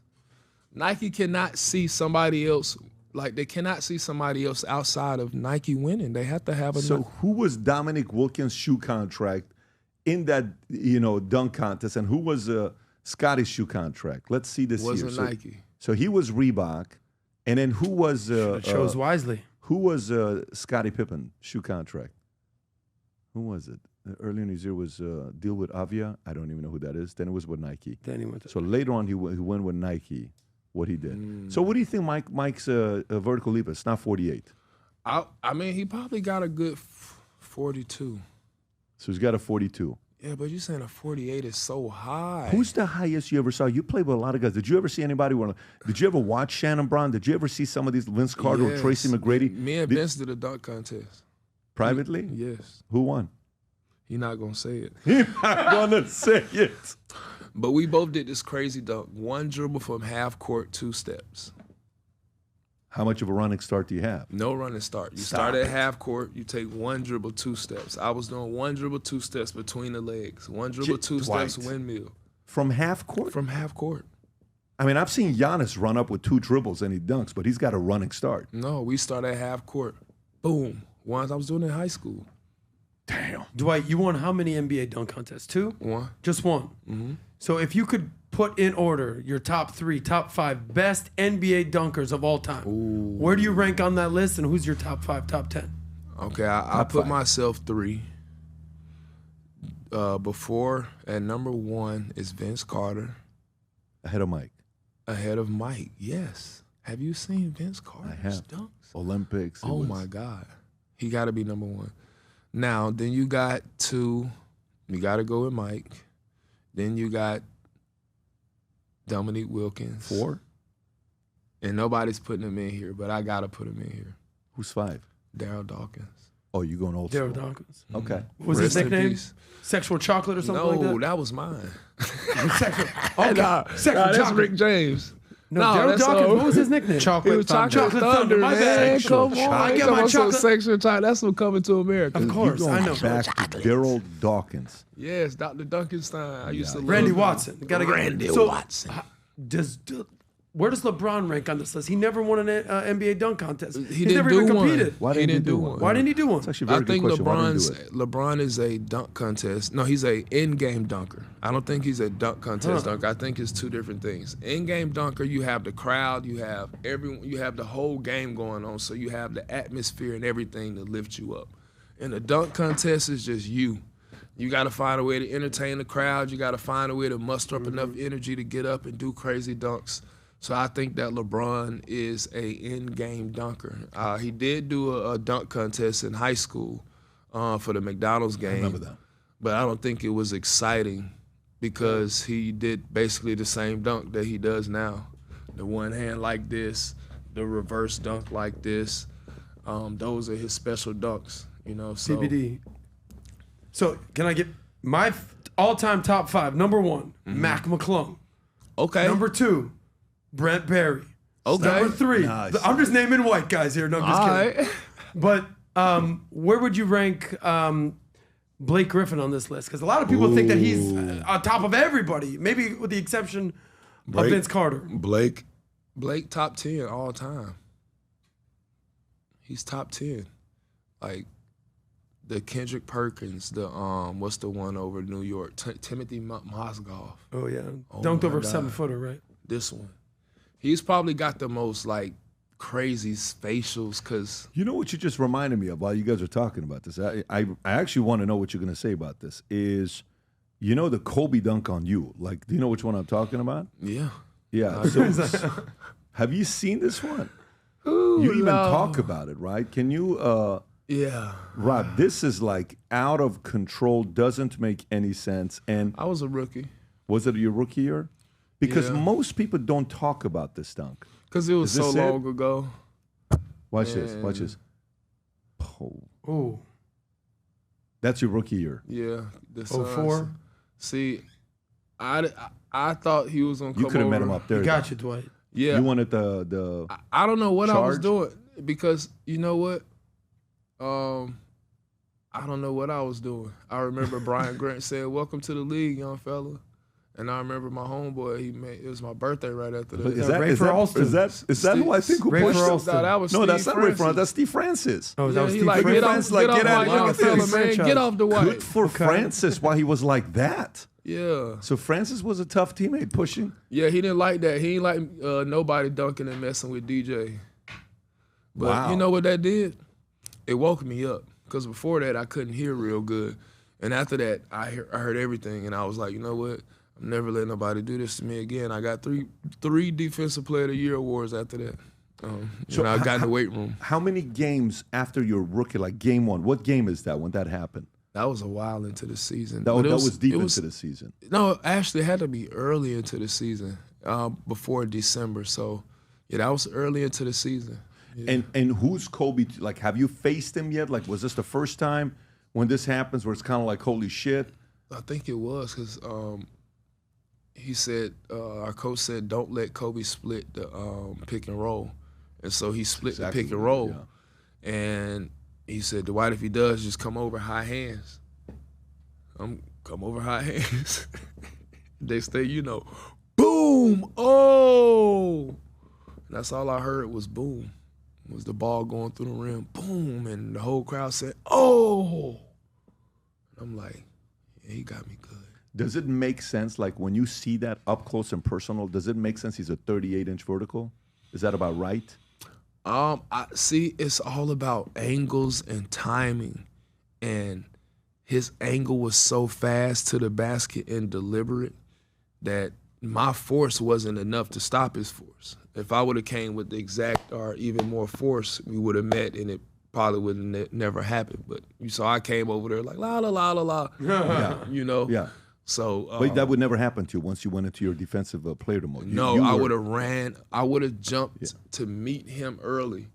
Nike cannot see somebody else, like they cannot see somebody else outside of Nike winning. They have to have a So who was Dominic Wilkins' shoe contract in that, dunk contest, and who was Scotty's shoe contract? Let's see this wasn't here. Nike. So he was Reebok, and then who was chose wisely. who was Scottie Pippen shoe contract? Who was it? Earlier in his year was deal with Avia. I don't even know who that is. Then it was with Nike. Then he went to So later on, he went with Nike. What he did. So what do you think Mike's vertical leap is? It's not 48. I mean, he probably got a good 42. So he's got a 42. Yeah, but you're saying a 48 is so high. Who's the highest you ever saw? You played with a lot of guys. Did you ever see anybody? Did you ever watch Shannon Brown? Did you ever see some of these Vince Carter or Yes. Tracy McGrady? Me and Vince did a dunk contest. Privately? Yes. Who won? He not gonna say it. He's not gonna say it. But we both did this crazy dunk. One dribble from half court, 2 steps. How much of a running start do you have? No running start. You Stop start at it. half court, you take 1 dribble, 2 steps. I was doing 1 dribble, 2 steps between the legs. 1 dribble, 2 steps, Dwight. windmill. From half court? From half court. I mean, I've seen Giannis run up with 2 dribbles and he dunks, but he's got a running start. No, we start at half court. Boom. Once I was doing it in high school. Damn. Dwight, you won how many NBA dunk contests? 2? 1. Just one. Mm-hmm. So if you could put in order your top 3, top 5 best NBA dunkers of all time, where do you rank on that list, and who's your top 5, top 10? Okay, I Top put 5. myself 3. Before, at number 1 is Vince Carter. Ahead of Mike. Ahead of Mike, yes. Have you seen Vince Carter's have. dunks? Olympics. it Oh was- my God. He got to be number 1. Now, then you got 2. You got to go with Mike. Then you got Dominique Wilkins. 4? And nobody's putting him in here, but I got to put him in here. Who's 5? Daryl Dawkins. Oh, you going old Daryl school. Dawkins. Okay. What was Rest his in nickname? peace. Sexual Chocolate or something No, like that? that was mine. Sexual. Okay. Sexual that's Chocolate. Rick James. No, Daryl Dawkins. What was his nickname? He was Chocolate Thunder, My man. bad. Come on, I got come my on, chocolate. Sexual Chocolate. That's what Coming to America. Of course, You're I going know. back to Daryl Dawkins. Yes, Dr. Duncanstein. I used to love Randy him. Watson. Gotta get Randy so, Watson. Where does LeBron rank on this list? He never won an NBA dunk contest. He He's didn't never do even one. competed. Why didn't he do one? Why didn't he do one? That's actually a very I think good question. Why didn't he do it? LeBron is a dunk contest. No, he's a in-game dunker. I don't think he's a dunk contest dunker. I think it's two different things. In-game dunker, you have the crowd, you have everyone, you have the whole game going on, so you have the atmosphere and everything to lift you up. And the dunk contest is just you. You got to find a way to entertain the crowd. You got to find a way to muster up enough energy to get up and do crazy dunks. So I think that LeBron is a in-game dunker. He did do a dunk contest in high school for the McDonald's game. I remember that. But I don't think it was exciting because he did basically the same dunk that he does now. The one hand like this, the reverse dunk like this. Those are his special dunks, you know. So CBD. So can I get my all-time top 5? Number 1, Mac McClung. Okay. Number 2, Brent Barry. Okay. Number 3, Nice. I'm just naming white guys here. No, I'm just kidding. Right. But where would you rank Blake Griffin on this list? Because a lot of people think that he's on top of everybody, maybe with the exception of Vince Carter. Blake top 10 all time. He's top 10. Like the Kendrick Perkins, the what's the one over New York? Timothy Mozgov. Oh yeah, Oh, dunked my over a God. 7-footer, right? This one. He's probably got the most like crazy facials because You know what you just reminded me of while you guys are talking about this? I actually want to know what you're going to say about this. Is, you know, the Kobe dunk on you? Like, do you know which one I'm talking about? yeah. Yeah. So, have you seen this one? Ooh, You even no. talk about it, right? Can you, Yeah. Rob, this is like out of control, doesn't make any sense. And I was a rookie was it your rookie year? Because Yeah. most people don't talk about this dunk. because it was Is this so it? long ago. Watch this. Watch Man. this. Oh, Oh, that's your rookie year. Yeah. The 04. Suns. See, I thought he was gonna come You could have met him over. up there. You got you, Dwight. Yeah. You wanted the I don't know what I was charge? doing because you know what? I don't know what I was doing. I remember Brian Grant said, "Welcome to the league, young fella," and I remember my homeboy. It was my birthday right after that. Is Ray that, is, for that, Alston. is that who I think who Ray pushed for him? Alston. No, that was No, Steve that's not Ray Francis. Francis. That's Steve Francis. Oh, that Yeah, was he Steve like Francis. get off, Francis, like, get get off out, my young look at fella, this. man. Franchise. Get off the white. Good for Francis why he was like that. Yeah, So Francis was a tough teammate pushing. yeah. He didn't like that. He didn't like nobody dunking and messing with DJ. But Wow. you know what that did? It woke me up because before that I couldn't hear real good, and after that I heard everything, and I was like, you know what? I'm never letting nobody do this to me again. I got three Defensive Player of the Year awards after that. When I got in the weight room. How many games after your rookie, like game 1? What game is that when that happened? That was a while into the season. That But it was deep it into the season. No, actually, it had to be early into the season, before December. So, yeah, that was early into the season. Yeah. And who's Kobe? Like, have you faced him yet? Like, was this the first time when this happens where it's kind of like, holy shit? I think it was because he said, our coach said, don't let Kobe split the pick and roll. And so he split Exactly, the pick and roll. yeah. And he said, Dwight, if he does, just come over high hands. Come over high hands. Next thing you know, boom, oh. That's all I heard was boom. Was the ball going through the rim, boom, and the whole crowd said, oh. I'm like, yeah, he got me good. Does it make sense, like when you see that up close and personal, does it make sense he's a 38-inch vertical? Is that about right? I see it's all about angles and timing. And his angle was so fast to the basket and deliberate that my force wasn't enough to stop his force. If I would have came with the exact or even more force, we would have met and it probably would have never happened. But you saw I came over there like la la la la la. Yeah. You know? Yeah. So But that would never happen to you once you went into your defensive player mode. No, I would have ran. I would have jumped to meet him early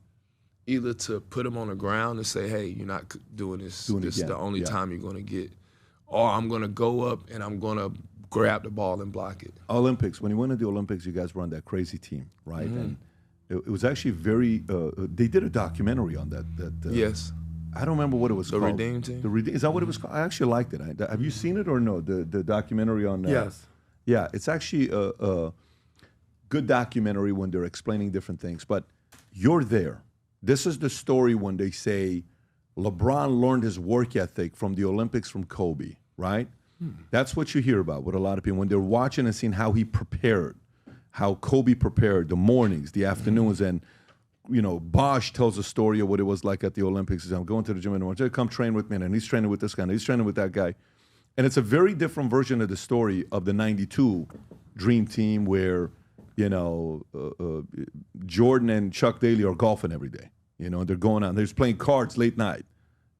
either to put him on the ground and say, hey, you're not doing this. This is the only time you're going to get. Or I'm going to go up and I'm going to grab the ball and block it. Olympics. When you went to the Olympics, you guys were on that crazy team, right? And it was actually very. They did a documentary on that. Yes. I don't remember what it was called. The Redeem Team? Is that what it was called? I actually liked it. Have you seen it or no? The documentary on. Yes. Yeah, it's actually a good documentary when they're explaining different things. But you're there. This is the story when they say LeBron learned his work ethic from the Olympics from Kobe, right? That's what you hear about with a lot of people when they're watching and seeing how he prepared, how Kobe prepared, the mornings, the afternoons, and Bosch tells a story of what it was like at the Olympics. He says, I'm going to the gym and I want you to come train with me, and he's training with this guy, and he's training with that guy. And it's a very different version of the story of the 92 Dream Team where, Jordan and Chuck Daly are golfing every day, and they're going out, they're just playing cards late night.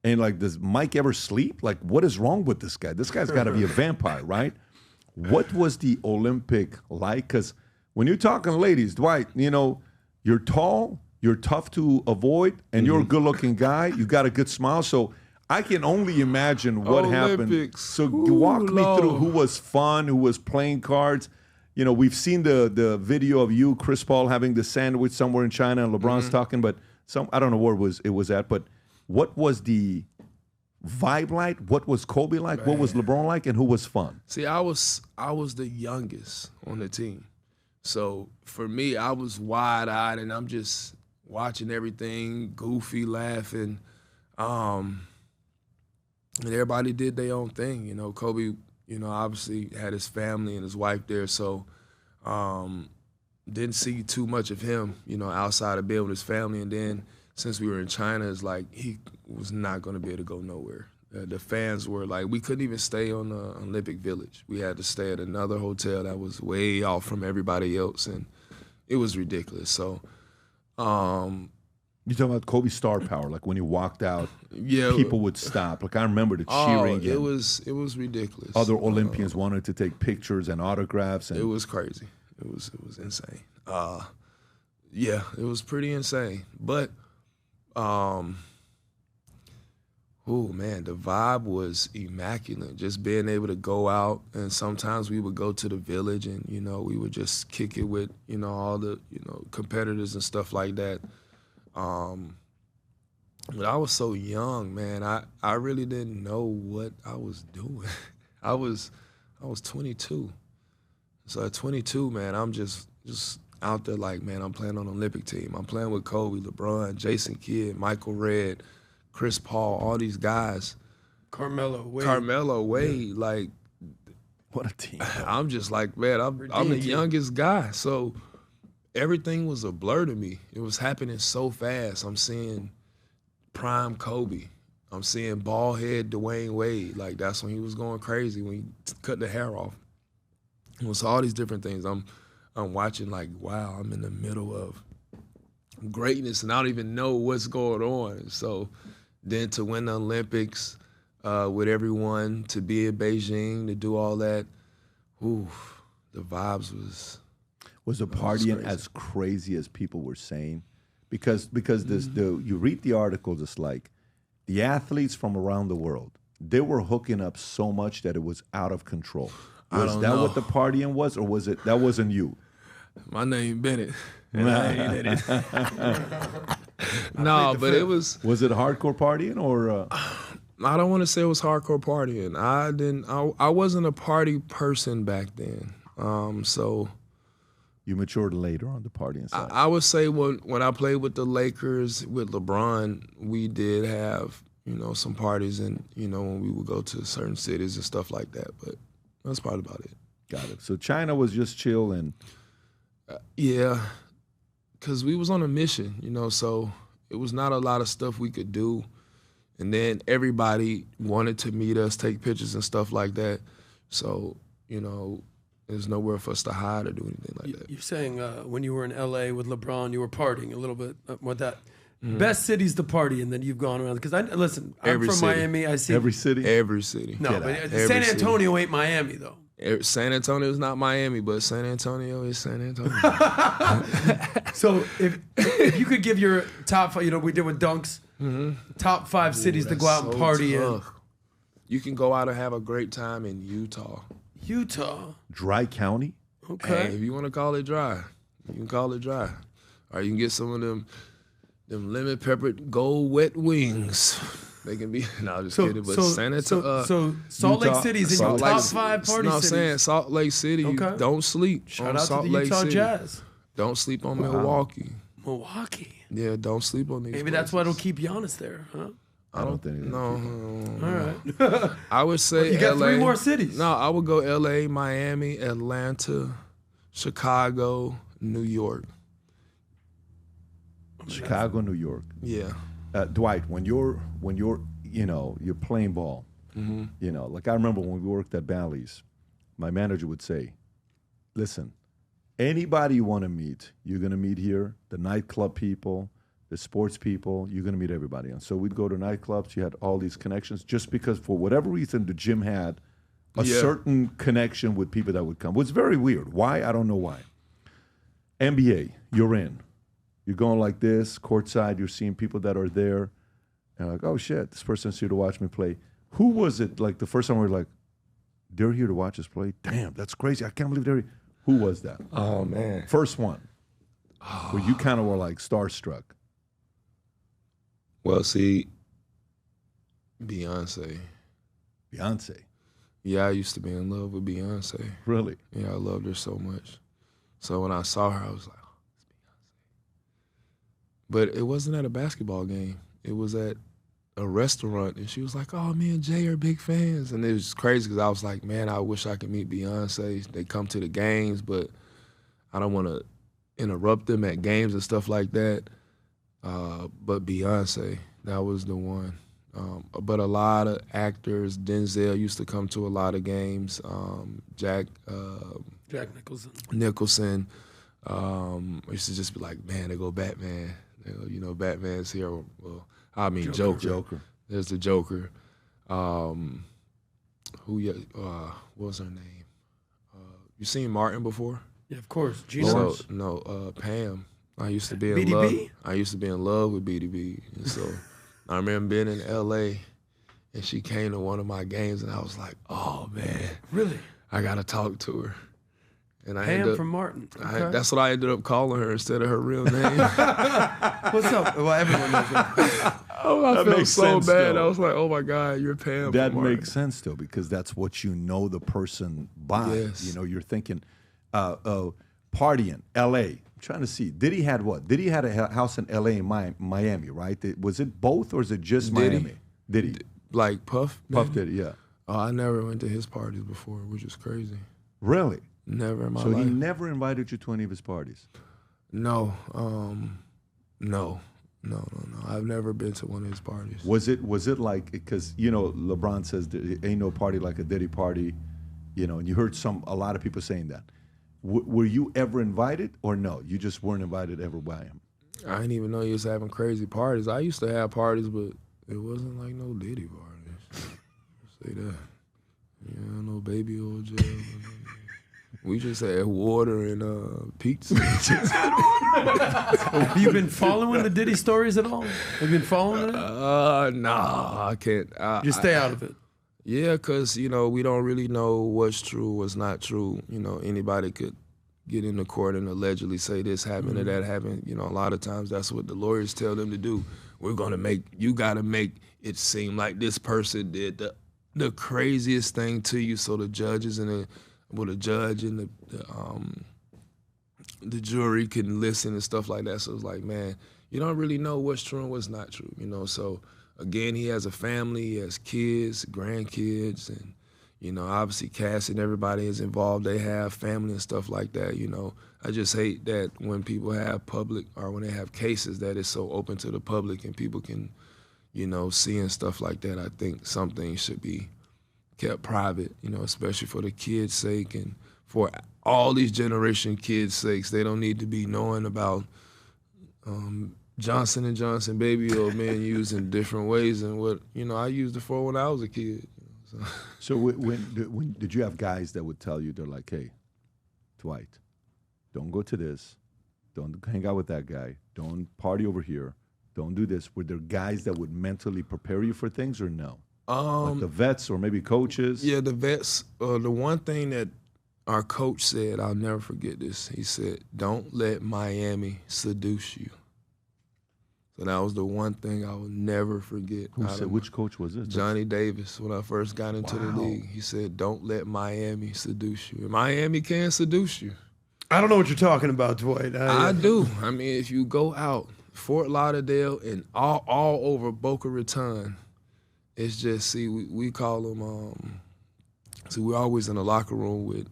And like, does Mike ever sleep? Like, what is wrong with this guy? This guy's got to be a vampire, right? What was the Olympic like? Because when you're talking ladies, Dwight, you're tall, you're tough to avoid, and you're a good-looking guy. You got a good smile. So I can only imagine what happened. So walk me through who was fun, who was playing cards. We've seen the video of you, Chris Paul, having the sandwich somewhere in China, and LeBron's talking, but I don't know where it was at, but what was the vibe like? What was Kobe like? Man. What was LeBron like? And who was fun? See, I was the youngest on the team. So for me, I was wide-eyed, and I'm just watching everything, goofy, laughing. And everybody did their own thing. Kobe, obviously had his family and his wife there, so didn't see too much of him, outside of being with his family. And then since we were in China, it's like he was not going to be able to go nowhere. The fans were like, we couldn't even stay on the Olympic Village. We had to stay at another hotel that was way off from everybody else, and it was ridiculous. So, you're talking about Kobe's star power, like when he walked out, yeah, people would stop. Like I remember the cheering. It was ridiculous. Other Olympians wanted to take pictures and autographs. And it was crazy. It was insane. Yeah, it was pretty insane. But, the vibe was immaculate. Just being able to go out, and sometimes we would go to the village, and we would just kick it with all the competitors and stuff like that. But I was so young, man. I really didn't know what I was doing. I was 22. So at 22, man, I'm just out there like, man, I'm playing on the Olympic team. I'm playing with Kobe, LeBron, Jason Kidd, Michael Redd, Chris Paul, all these guys. Carmelo Wade. Like, what a team. I'm just like, man, I'm the youngest guy. So everything was a blur to me. It was happening so fast. I'm seeing prime Kobe. I'm seeing bald head Dwayne Wade. Like, that's when he was going crazy, when he cut the hair off. It was all these different things. I'm watching like, wow, I'm in the middle of greatness and I don't even know what's going on. So then to win the Olympics with everyone, to be in Beijing, to do all that, the vibes was the partying as crazy as people were saying? Because you read the articles, it's like the athletes from around the world, they were hooking up so much that it was out of control. Was that what the partying was, or was it that wasn't you? My name Bennett, and I ain't in it. No, but it was. Was it hardcore partying, or? I don't want to say it was hardcore partying. I wasn't a party person back then. So. You matured later on the partying side. I would say when I played with the Lakers with LeBron, we did have some parties, and when we would go to certain cities and stuff like that. But that's probably about it. Got it. So China was just chill and. Yeah, because we was on a mission, so it was not a lot of stuff we could do. And then everybody wanted to meet us, take pictures and stuff like that. So, there's nowhere for us to hide or do anything like that. You're saying when you were in L.A. with LeBron, you were partying a little bit with that. Mm-hmm. Best cities to party, and then you've gone around. Because I'm from Miami. I see every city. Every city. No, but San Antonio ain't Miami though. San Antonio is not Miami, but San Antonio is San Antonio. So if you could give your top 5, we did with dunks, top 5 cities to go out and party in. You can go out and have a great time in Utah. Dry county? Okay. Hey, if you want to call it dry, you can call it dry. Or you can get some of them lemon peppered gold wet wings. They can be, no, just kidding. But San Antonio. So Salt Lake City's in your top 5 party cities. I'm saying Salt Lake City. Okay. Don't sleep. Shout on out Salt to the Lake Utah City. Jazz. Don't sleep on Milwaukee. Yeah, don't sleep on these. Maybe that's what'll keep Giannis there, huh? I don't think. No. All right. I would say you got LA. 3 more cities. No, I would go LA, Miami, Atlanta, Chicago, New York. Chicago, New York. Yeah. Dwight, when you're you're playing ball, like I remember when we worked at Bally's, my manager would say, listen, anybody you want to meet, you're going to meet here, the nightclub people, the sports people, you're going to meet everybody. And so we'd go to nightclubs, you had all these connections, just because for whatever reason the gym had a certain connection with people that would come. It was very weird. Why? I don't know why. NBA, you're in. You're going like this, courtside, you're seeing people that are there. And like, oh shit, this person's here to watch me play. Who was it, like the first time we were like, they're here to watch us play? Damn, that's crazy. I can't believe they're here. Who was that? Oh, man. First one. Where you kind of were like starstruck. Well, see, Beyonce. Yeah, I used to be in love with Beyonce. Really? Yeah, I loved her so much. So when I saw her, I was like, oh, it's Beyonce. But it wasn't at a basketball game. It was at a restaurant, and she was like, oh, me and Jay are big fans. And it was crazy because I was like, man, I wish I could meet Beyonce. They come to the games, but I don't want to interrupt them at games and stuff like that. But Beyonce, that was the one. But a lot of actors, Denzel used to come to a lot of games. Jack Nicholson. I used to just be like, man, they go Batman. Batman's here. Well, I mean Joker. There's the Joker. What was her name? You seen Martin before? Yeah, of course. Pam. I used to be in BDB? love. I used to be in love with BDB, and so I remember being in LA, and she came to one of my games, and I was like, "Oh man, really? I gotta talk to her." And Pam from Martin. Okay. That's what I ended up calling her instead of her real name. What's up? Well, everyone knows that. I felt so bad. I was like, "Oh my God, you're Pam." That from Martin. makes sense though, because that's what you know the person by. Yes. You're thinking, partying, L.A. Trying to see. Diddy had what? Diddy had a house in L.A. and Miami, right? Was it both or is it just Miami? Diddy. Like Puff? Puff Diddy, yeah. Oh, I never went to his parties before, which is crazy. Really? Never in my life. So life. he never invited you to any of his parties? No. No. I've never been to one of his parties. Was it like, because, LeBron says there ain't no party like a Diddy party, and you heard a lot of people saying that. Were you ever invited or no? You just weren't invited ever by him? I didn't even know he was having crazy parties. I used to have parties, but it wasn't like no Diddy parties. Say that. Yeah, no baby oil gel. We just had water and pizza. Have you been following the Diddy stories at all? Have you been following it? Nah, I can't. Just stay out of it. Yeah, because, we don't really know what's true, what's not true. Anybody could get into court and allegedly say this happened or that happened. A lot of times that's what the lawyers tell them to do. You got to make it seem like this person did the craziest thing to you, so the judges and the judge and the jury can listen and stuff like that. So it's like, man, you don't really know what's true and what's not true, so... Again, he has a family, he has kids, grandkids, and, obviously Cass and everybody is involved. They have family and stuff like that, I just hate that when people have public or when they have cases that it's so open to the public and people can, see and stuff like that. I think some things should be kept private, especially for the kids' sake and for all these generation kids' sakes. They don't need to be knowing about Johnson & Johnson baby oil being used in different ways than what, I used it for when I was a kid. So when did you have guys that would tell you, they're like, hey, Dwight, don't go to this. Don't hang out with that guy. Don't party over here. Don't do this. Were there guys that would mentally prepare you for things or no? Like the vets or maybe coaches? Yeah, the vets. The one thing that our coach said, I'll never forget this. He said, don't let Miami seduce you. So that was the one thing I will never forget. Who said, which coach was this? Johnny Davis, when I first got into the league. He said, don't let Miami seduce you. And Miami can seduce you. I don't know what you're talking about, Dwight. I do. I mean, if you go out, Fort Lauderdale and all over Boca Raton, it's just, see, we call them, see, we're always in the locker room with,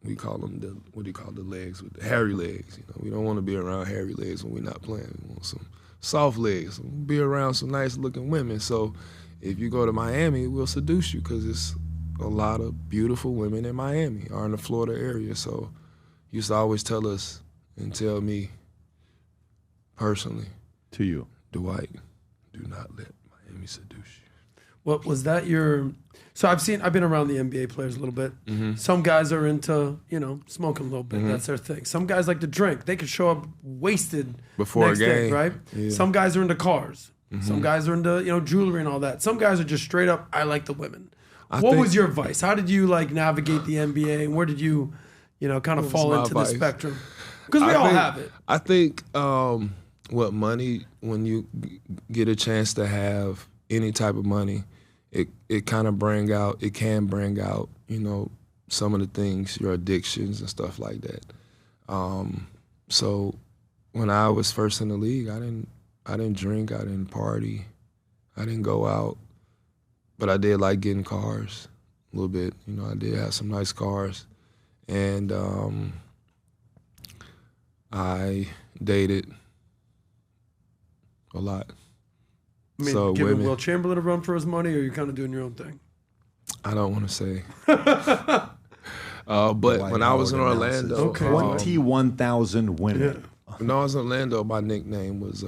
we call them the legs, with the hairy legs. We don't want to be around hairy legs when we're not playing. We want some soft legs. We'll be around some nice looking women. So if you go to Miami, it will seduce you because it's a lot of beautiful women in Miami or in the Florida area. So he used to always tell us and tell me personally, to you, Dwight, do not let Miami seduce you. What was that your? So I've been around the NBA players a little bit. Mm-hmm. Some guys are into, smoking a little bit. That's their thing. Some guys like to drink. They could show up wasted before next a game, day, right? Yeah. Some guys are into cars. Some guys are into, jewelry and all that. Some guys are just straight up, I like the women. What was your advice? How did you navigate the NBA, and where did you, kind of fall into the spectrum? Because we all have it. I think money, when you get a chance to have any type of money, it can bring out, some of the things, your addictions and stuff like that. So when I was first in the league, I didn't drink, I didn't party, I didn't go out, but I did like getting cars a little bit. I did have some nice cars, and I dated a lot. I mean, so giving women, Wilt Chamberlain a run for his money, or you're kind of doing your own thing? I don't want to say. But when I was in Orlando, 21,000 women. Yeah. When I was in Orlando, my nickname was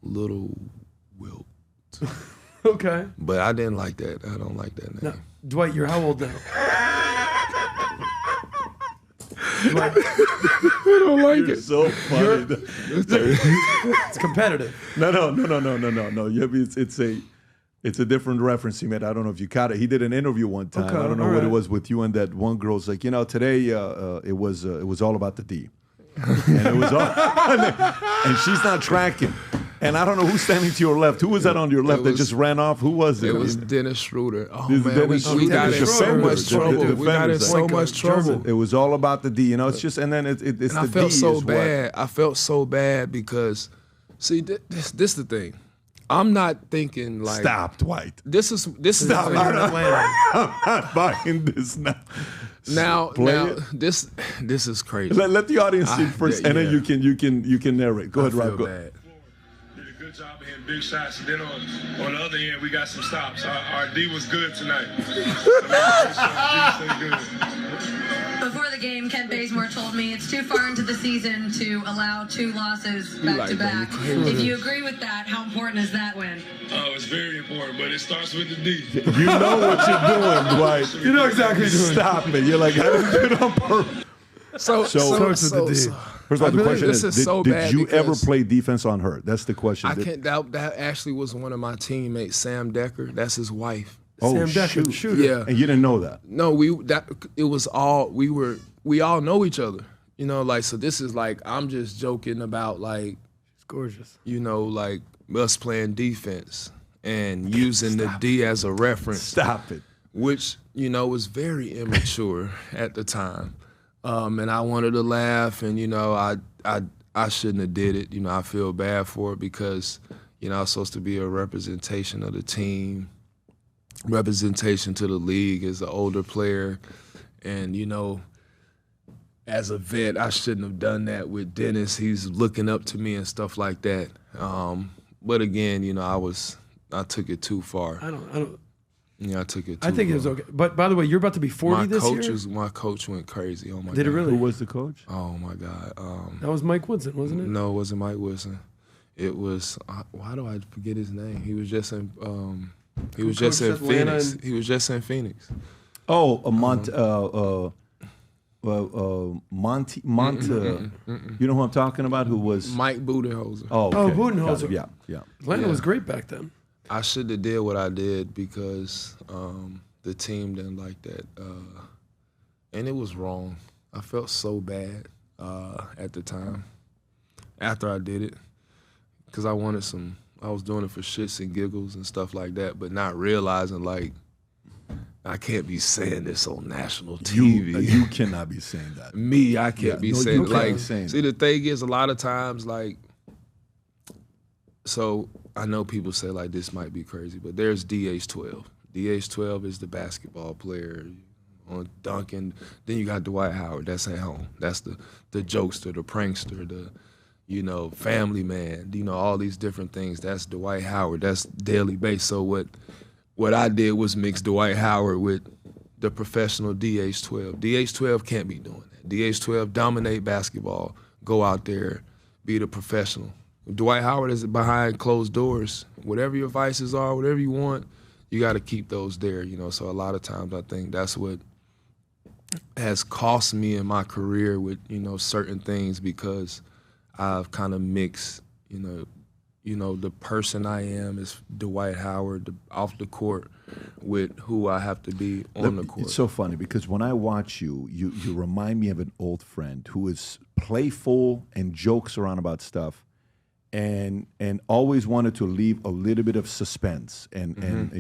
Little Wilt. Okay. But I didn't like that. I don't like that name. Now, Dwight, you're how old now? Dwight, I don't like You're it. so funny. it's competitive. No. Yeah, it's a different reference he made. I don't know if you caught it. He did an interview one time. Okay, I don't know all what it right. was with you and that one girl's like, today it was all about the D. And it was all, and she's not tracking. And I don't know who's standing to your left. Who was that on your left that just ran off? Who was it? It was Dennis Schroeder. Oh, This is man, Dennis we got Schroeder. in so Defender. much trouble. The We got in defenders. so Like much trouble. It was all about the D. It's just, and then it's And the I felt D so is what- bad. I felt so bad because, see, this is the thing. I'm not thinking like Stop, Dwight. This is Stop. the thing. I'm not buying this now. Now Play this is crazy. Let the audience see first, and then yeah. you can narrate. Go ahead, I feel Rob. Go. bad. Did a good job of hitting big shots. And then on the other end, we got some stops. Our D was good tonight. Before the game, Kent Bazemore told me it's too far into the season to allow 2 losses back to back. If you agree with that, how important is that win? Oh, it's very important, but it starts with the D. You know what you're doing, Dwight. You know exactly what you're doing. Stop it. You're like, I didn't do it on purpose. Starts with the D. First of all, the question this is, is so did bad you ever because play defense on her? That's the question. I can't. That actually was one of my teammates, Sam Decker. That's his wife. Oh, Sam Decker, the shooter. Yeah. And you didn't know that? No, we all know each other. So this is like, I'm just joking about like, It's gorgeous. like us playing defense and using the D as a reference. Stop it. Which, was very immature at the time. And I wanted to laugh, and, I shouldn't have did it. I feel bad for it because, I was supposed to be a representation of the team, representation to the league as an older player. And, as a vet, I shouldn't have done that with Dennis. He's looking up to me and stuff like that. But again, I took it too far. I don't. Yeah, I took it too I think far. it was okay. But by the way, you're about to be 40 this year? My coach went crazy. Oh, my God. Did it really? Who was the coach? Oh, my God. That was Mike Woodson, wasn't it? No, it wasn't Mike Wilson. It was, why do I forget his name? He was just in He was just in Phoenix. He was just in Phoenix. Oh, Monty. You know who I'm talking about? Who was Mike Budenholzer. Oh, okay. Budenholzer. Yeah. Atlanta was great back then. I should have did what I did because the team didn't like that, and it was wrong. I felt so bad at the time after I did it because I was doing it for shits and giggles and stuff like that, but not realizing like I can't be saying this on national TV. You cannot be saying that. I can't be saying like. See, the thing is, a lot of times like. So I know people say like this might be crazy, but there's DH12. DH12 is the basketball player on dunking. Then you got Dwight Howard. That's at home. That's the jokester, the prankster, the family man. All these different things. That's Dwight Howard. That's daily base. So what I did was mix Dwight Howard with the professional DH12. DH12 can't be doing that. DH12 dominate basketball. Go out there, be the professional. Dwight Howard is behind closed doors. Whatever your vices are, whatever you want, you got to keep those there. So a lot of times I think that's what has cost me in my career with certain things because I've kind of mixed the person I am is Dwight Howard off the court with who I have to be on the court. It's so funny because when I watch you remind me of an old friend who is playful and jokes around about stuff. And always wanted to leave a little bit of suspense, and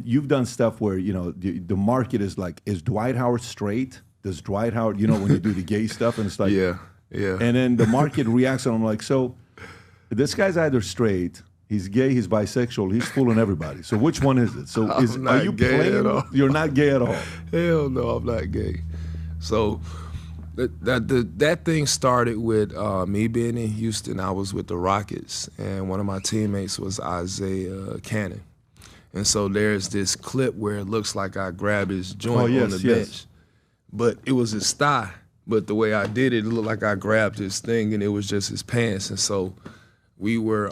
you've done stuff where the market is like, is Dwight Howard straight? Does Dwight Howard, when you do the gay stuff, and it's like, yeah, and then the market reacts, and I'm like, so this guy's either straight, he's gay, he's bisexual, he's fooling everybody. So which one is it? So are you playing? You're not gay at all. Hell no, I'm not gay. So. That thing started with me being in Houston. I was with the Rockets, and one of my teammates was Isaiah Cannon. And so there's this clip where it looks like I grabbed his joint on the bench, but it was his thigh. But the way I did it, it looked like I grabbed his thing, and it was just his pants. And so we were.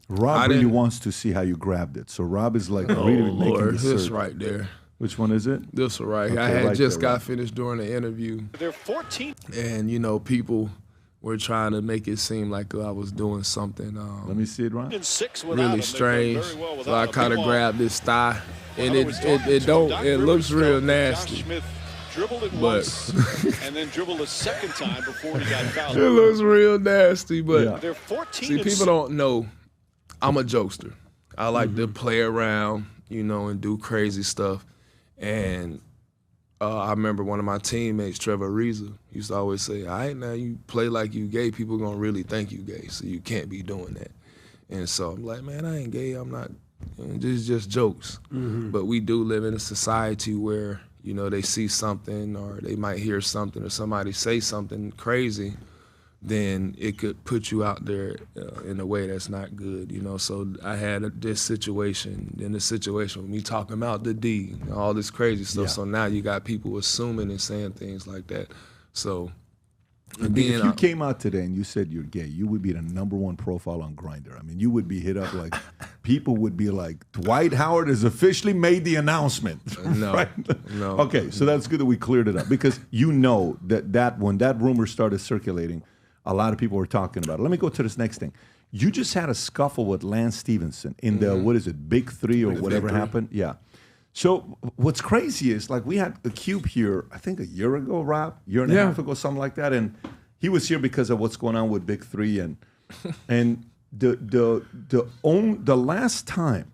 Rob really wants to see how you grabbed it. So Rob is like really making the search. This right there. Which one is it? This one right here. I had just got finished doing the interview. They're 14. And, people were trying to make it seem like I was doing something Let me see it, Ron. really strange. So I kind of grabbed this thigh. And it looks real nasty. Dribbled it once and then dribbled a second time before he got fouled. It looks real nasty, but they're 14. See, people don't know I'm a jokester. I like to play around, and do crazy stuff. And I remember one of my teammates, Trevor Ariza, used to always say, all right, now you play like you gay, people going to really think you gay, so you can't be doing that. And so I'm like, man, I ain't gay. I'm not. This is just jokes. But we do live in a society where, they see something or they might hear something or somebody say something crazy, then it could put you out there in a way that's not good, So I had this situation, then the situation with me talking about the D, all this crazy stuff. Yeah. So now you got people assuming and saying things like that. So if you came out today and you said you're gay, you would be the #1 profile on Grindr. I mean, you would be hit up like, people would be like, Dwight Howard has officially made the announcement. No, right? No. Okay, so that's good that we cleared it up because that when that rumor started circulating, a lot of people were talking about it. Let me go to this next thing. You just had a scuffle with Lance Stevenson in the, what is it, Big Three or whatever happened? Yeah. So what's crazy is, like, we had a Cube here, I think a year ago, Rob, year and a half ago, something like that. And he was here because of what's going on with Big Three. And the last time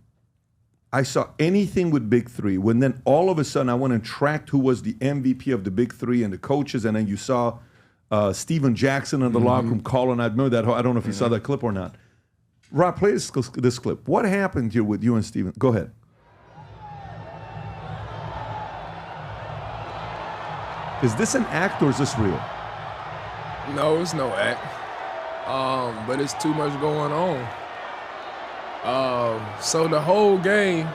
I saw anything with Big Three, when then all of a sudden I went and tracked who was the MVP of the Big Three and the coaches, and then you saw Steven Jackson in the locker room calling. I know that. I don't know if you saw that clip or not. Rob, play this clip. What happened here with you and Steven? Go ahead. Is this an act or is this real? No, it's no act. But it's too much going on. So the whole game,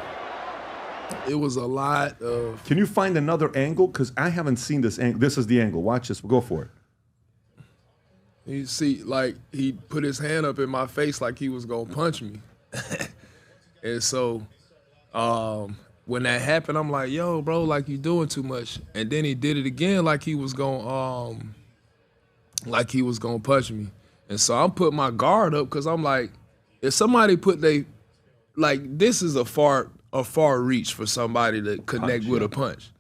it was a lot of... Can you find another angle? Because I haven't seen this angle. This is the angle. Watch this. Go for it. You see, like, he put his hand up in my face like he was going to punch me. And so when that happened, I'm like, yo, bro, like you doing too much. And then he did it again like he was gonna punch me. And so I'm putting my guard up because I'm like, if somebody this is a far reach for somebody to connect with a punch.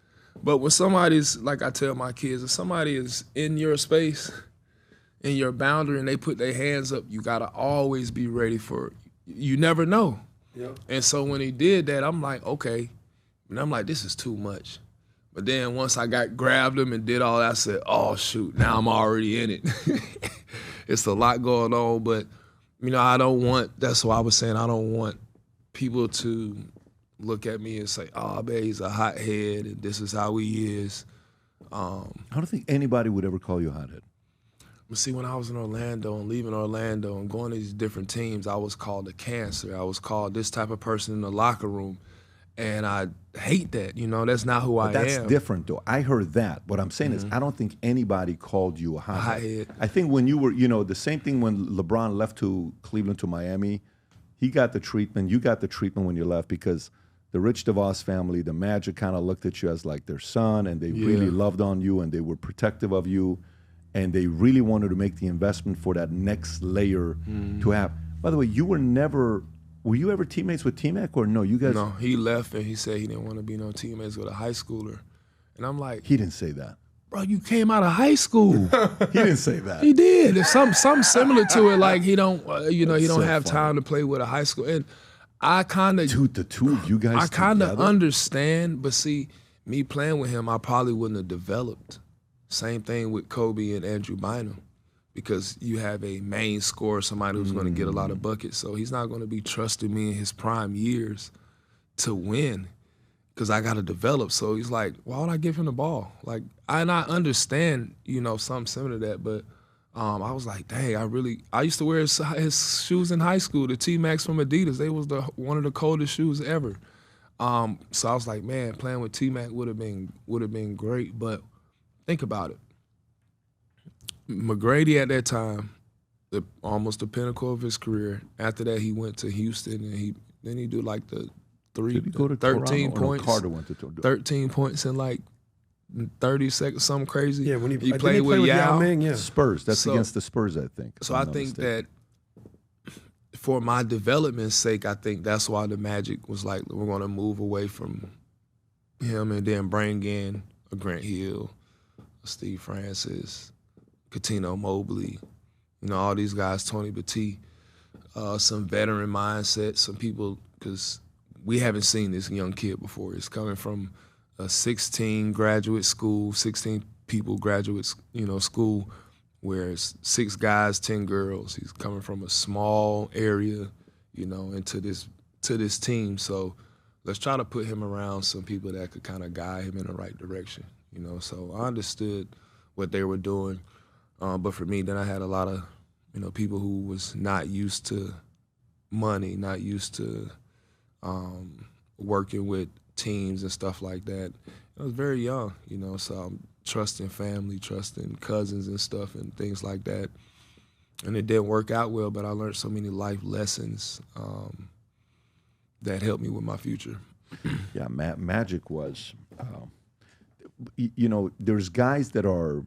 But when somebody's, like I tell my kids, if somebody is in your space, in your boundary, and they put their hands up, you gotta always be ready for it. You never know. Yep. And so when he did that, I'm like, okay. And I'm like, this is too much. But then once I grabbed him and did all that, I said, oh shoot, now I'm already in it. It's a lot going on, but that's why I was saying I don't want people to look at me and say, oh, man, he's a hothead and this is how he is. I don't think anybody would ever call you a hothead. But see, when I was in Orlando and leaving Orlando and going to these different teams, I was called a cancer. I was called this type of person in the locker room. And I hate that, that's not who I am. That's different, though. I heard that. What I'm saying is I don't think anybody called you a hothead. I think when you were, the same thing when LeBron left to Cleveland to Miami, he got the treatment. You got the treatment when you left because the Rich DeVos family, the Magic kind of looked at you as like their son, and they really loved on you, and they were protective of you, and they really wanted to make the investment for that next layer to have. By the way, were you ever teammates with T-Mac or no? You guys? No, he left and he said he didn't want to be no teammates with a high schooler. And I'm like, he didn't say that. Bro, you came out of high school. He didn't say that. He did. It's something similar to it, like he don't, he don't have time to play with a high school. And I kind of, the two of you guys, I kind of understand. But see, me playing with him, I probably wouldn't have developed. Same thing with Kobe and Andrew Bynum, because you have a main scorer, somebody who's going to get a lot of buckets. So he's not going to be trusting me in his prime years to win, because I got to develop. So he's like, why would I give him the ball? Like, and I understand, something similar to that, but I was like, dang, I used to wear his shoes in high school, the T-Max from Adidas. They was one of the coldest shoes ever. So I was like, man, playing with T-Mac would have been great. But think about it. McGrady at that time, almost the pinnacle of his career. After that, he went to Houston, and then he do like the 13 Toronto? points. No, Carter went to 13 points in like 30 seconds, something crazy. Yeah, when he played with Yao. Ming, yeah. Spurs. That's against the Spurs, I think. So I think that for my development's sake, I think that's why the Magic was like, we're going to move away from him and then bring in a Grant Hill, a Steve Francis, Cuttino Mobley, all these guys, Tony Battie, some veteran mindset, some people, because we haven't seen this young kid before. He's coming from a 16 people graduate, school, where it's 6 guys, 10 girls. He's coming from a small area, into this team. So let's try to put him around some people that could kind of guide him in the right direction, So I understood what they were doing. But for me, then I had a lot of, people who was not used to money, not used to working with teams and stuff like that. I was very young, so I'm trusting family, trusting cousins and stuff and things like that. And it didn't work out well, but I learned so many life lessons that helped me with my future. Yeah, Magic was, there's guys that are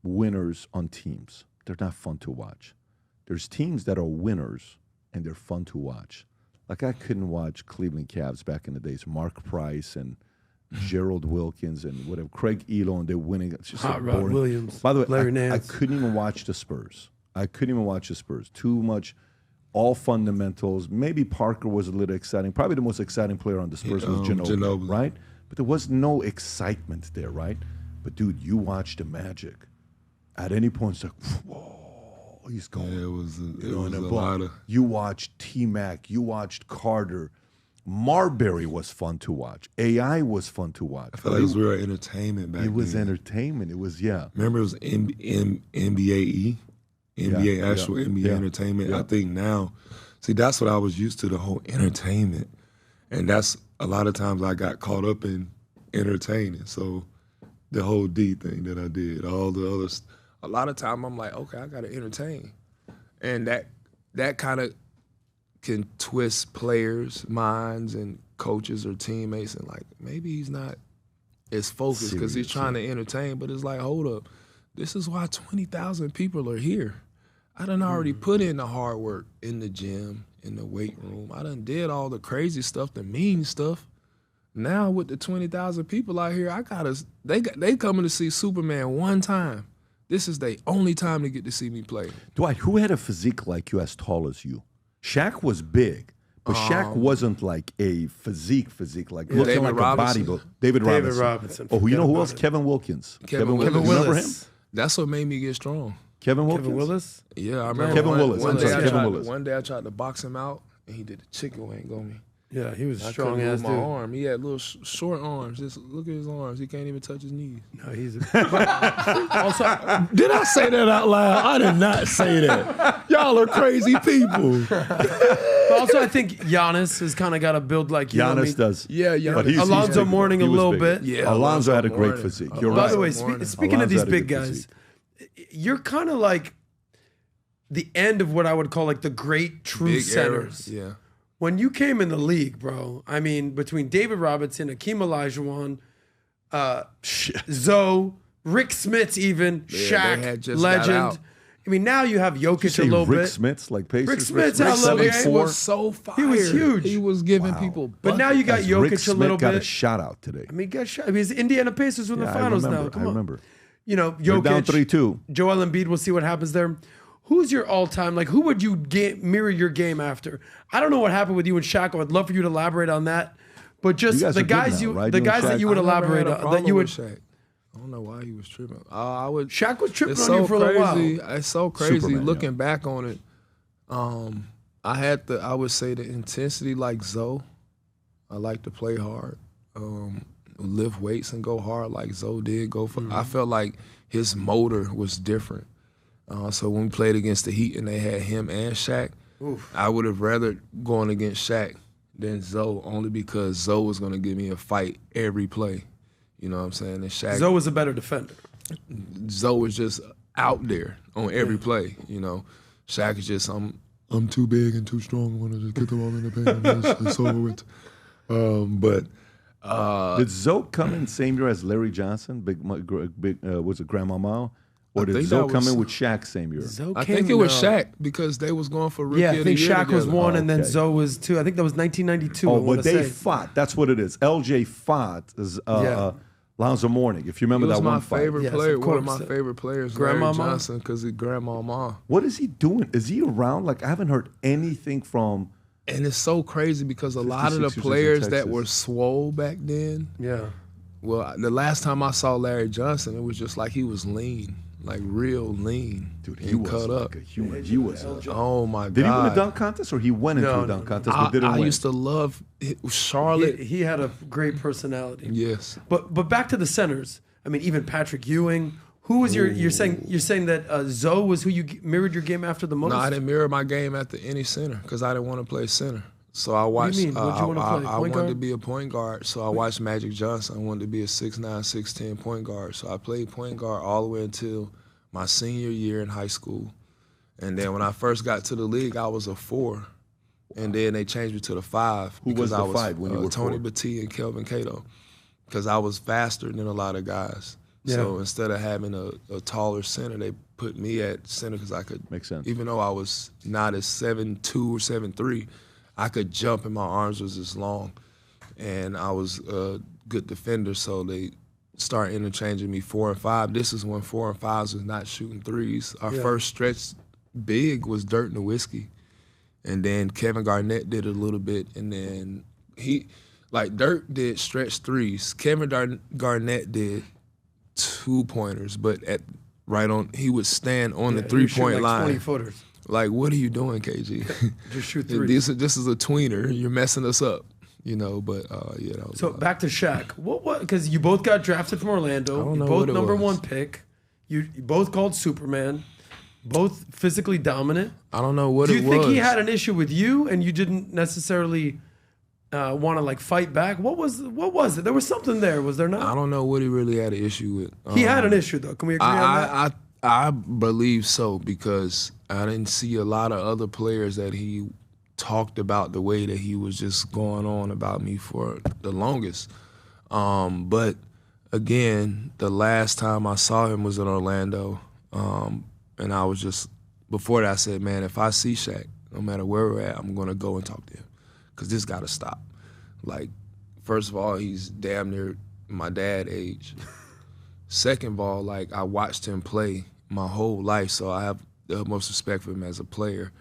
winners on teams. They're not fun to watch. There's teams that are winners and they're fun to watch. Like I couldn't watch Cleveland Cavs back in the days. Mark Price and Gerald Wilkins and whatever, Craig Elo, and they're winning. It's just Hot Rod Williams. By the way, Larry I Nance. couldn't even watch the Spurs. Too much, all fundamentals. Maybe Parker was a little exciting. Probably the most exciting player on the Spurs was Ginobili, right? But there was no excitement there, right? But dude, you watch the Magic. At any point, it's like, whoa, he's going. Yeah, it was a lot of. You watched T-Mac. You watched Carter. Marbury was fun to watch. AI was fun to watch. I felt like it was real entertainment back then. It was entertainment. It was, Remember, it was NBA entertainment. Yeah. I think now, see, that's what I was used to, the whole entertainment. And that's a lot of times I got caught up in entertaining. So the whole D thing that I did, all the others, a lot of time I'm like, okay, I got to entertain. And that kind of can twist players' minds and coaches or teammates, and like maybe he's not as focused because he's trying to entertain. But it's like, hold up, this is why 20,000 people are here. I done already put in the hard work in the gym, in the weight room. I done did all the crazy stuff, the mean stuff. Now with the 20,000 people out here, they coming to see Superman one time. This is the only time they get to see me play. Dwight, who had a physique like you as tall as you? Shaq was big, but Shaq wasn't like a physique like looking David like Robinson. a bodybuilder. David Robinson. Oh, you know who else? Kevin Wilkins. Kevin Willis. Remember him? That's what made me get strong. Kevin Wilkins. Kevin Willis? Yeah, I remember Kevin Willis. One day I tried to box him out, and he did the chicken wing on me. Yeah, he was a strong couldn't ass move dude. my arm. He had little short arms. Just look at his arms. He can't even touch his knees. No, he's Also, did I say that out loud? I did not say that. Y'all are crazy people. But also, I think Giannis has kind of got to build like you. Giannis does. Yeah, Giannis. Alonzo Mourning a little bit. Yeah, Alonzo had a great physique. You're By right. the way, speaking of these big good guys, physique. you're kind of like the end of what I would call like the great true Big centers. era. Yeah. When you came in the league, bro, I mean, between David Robinson, Hakeem Olajuwon, Zoe, Rick Smits even, Yeah, they had Shaq, just got out. legend. I mean, now you have Jokic Say a little Rick bit. Smits, like Pacers. Rick Smits had a little Rick game. Smits was so fire. He was huge. He was giving people But now you got Rick Jokic a Smith little got a bit. shout out today. I mean, got shot. I mean, it's Indiana Pacers in the finals now. Come I on. remember. You know, They're down Jokic, 3-2. Joel Embiid. We'll see what happens there. Who's your all-time, like, who would you mirror your game after? I don't know what happened with you and Shaq. I would love for you to elaborate on that. But just You guys the are good guys now, right? the You and guys that Shaq? you would I never elaborate had a on, that problem you would. with Shaq. I don't know why he was tripping. I would. Shaq was tripping It's on you so for a little while. crazy. It's so crazy Superman, looking back on it. I would say the intensity like Zoe. I like to play hard, lift weights and go hard like Zoe did. I felt like his motor was different. So when we played against the Heat and they had him and Shaq, I would have rather gone against Shaq than Zoe, only because Zoe was going to give me a fight every play. You know what I'm saying? And Shaq, Zoe was a better defender. Zoe was just out there on every play. You know, Shaq is just I'm too big and too strong. I want to just get the ball in the paint. It's over with. Did Zoe come in same year as Larry Johnson? Was it Grandma Mao? Or did Zoe come in with Shaq same year? I think it was Shaq because they was going for rookie Yeah, I of think the year Shaq was together. one, and then Okay. Zoe was two. I think that was 1992. I Oh, wanna but they say. fought. That's what it is. LJ fought Lonzo Mourning. If you remember He was that my one fight. favorite Yes, player. of One of course. my favorite players, Grandmama? Larry Johnson, because he Grandmama. What is he doing? Is he around? Like I haven't heard anything from. And it's so crazy because a lot of 56 the years in players that Texas. were swole back then, Yeah. well, the last time I saw Larry Johnson, it was just like he was lean, like real lean. Dude, and he was cut like up. a human. He was. Oh my God! Did he win a dunk contest or he went into a dunk contest but didn't I win? used to love Charlotte. He had a great personality. Yes. But back to the centers. I mean, even Patrick Ewing. Who was you're saying that Zoe was who you mirrored your game after the most? No, I didn't mirror my game after any center because I didn't want to play center. So I watched. What do you mean? What'd you wanna play? I Point wanted to guard? be a point guard. So I watched Magic Johnson. I wanted to be a 6'9", 6'10" point guard. So I played point guard all the way until my senior year in high school. And then when I first got to the league, I was a 4. And then they changed me to the 5. Who was because the 5 when you were Tony 4? Battie and Kelvin Cato. Because I was faster than a lot of guys. Yeah. So instead of having a taller center, they put me at center because I could. Makes sense. Even though I was not as 7'2" or 7'3", I could jump and my arms was as long. And I was a good defender, so they start interchanging me 4 and 5. This is when 4 and 5s was not shooting threes. Our first stretch big was Dirk Nowitzki. And then Kevin Garnett did it a little bit, and then Dirk did stretch threes. Kevin Garnett did 2-pointers, but he would stand on the 3-point line. 20 footers. Like, what are you doing, KG? Just shoot threes. This is a tweener. You're messing us up, you know. But So back to Shaq. What? Because you both got drafted from Orlando. I don't You know both what it number was. 1 pick. You both called Superman. Both physically dominant. I don't know what Do it you was. think he had an issue with you and you didn't necessarily want to like fight back? What was it? There was something there, was there not? I don't know what he really had an issue with. He had an issue though. Can we agree on that? I believe so because I didn't see a lot of other players that he talked about the way that he was just going on about me for the longest. But again, the last time I saw him was in Orlando, and I was just, before that I said, man, if I see Shaq, no matter where we're at, I'm gonna go and talk to him, because this gotta stop. Like, first of all, he's damn near my dad age. Second of all, like, I watched him play my whole life, so I have the utmost respect for him as a player,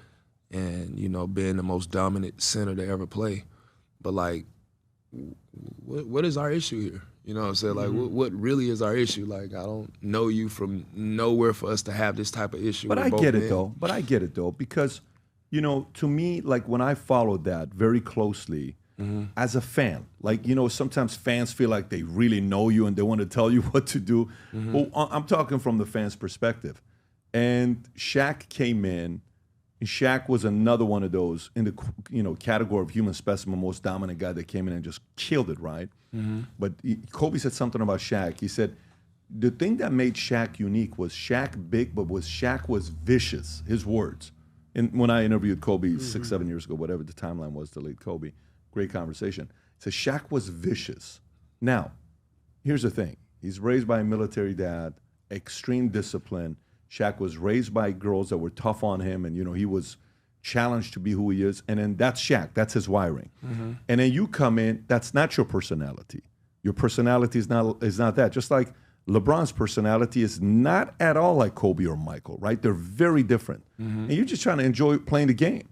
and, you know, being the most dominant center to ever play. But, like, what is our issue here? You know what I'm saying? Like, what really is our issue? Like, I don't know you from nowhere for us to have this type of issue. But I get it, though. But I get it, though, because, you know, to me, like, when I followed that very closely, as a fan, like, you know, sometimes fans feel like they really know you and they want to tell you what to do. Well, I'm talking from the fan's perspective. And Shaq came in, and Shaq was another one of those in the, you know, category of human specimen, most dominant guy that came in and just killed it, right? But Kobe said something about Shaq. He said, the thing that made Shaq unique was Shaq big, but Shaq was vicious, his words. And when I interviewed Kobe 6, 7 years ago, whatever the timeline was to lead Kobe, great conversation. So Shaq was vicious. Now, here's the thing. He's raised by a military dad, extreme discipline. Shaq was raised by girls that were tough on him, and, you know, he was challenged to be who he is. And then that's Shaq. That's his wiring. And then you come in, that's not your personality. Your personality is not that. Just like LeBron's personality is not at all like Kobe or Michael, right? They're very different. And you're just trying to enjoy playing the game.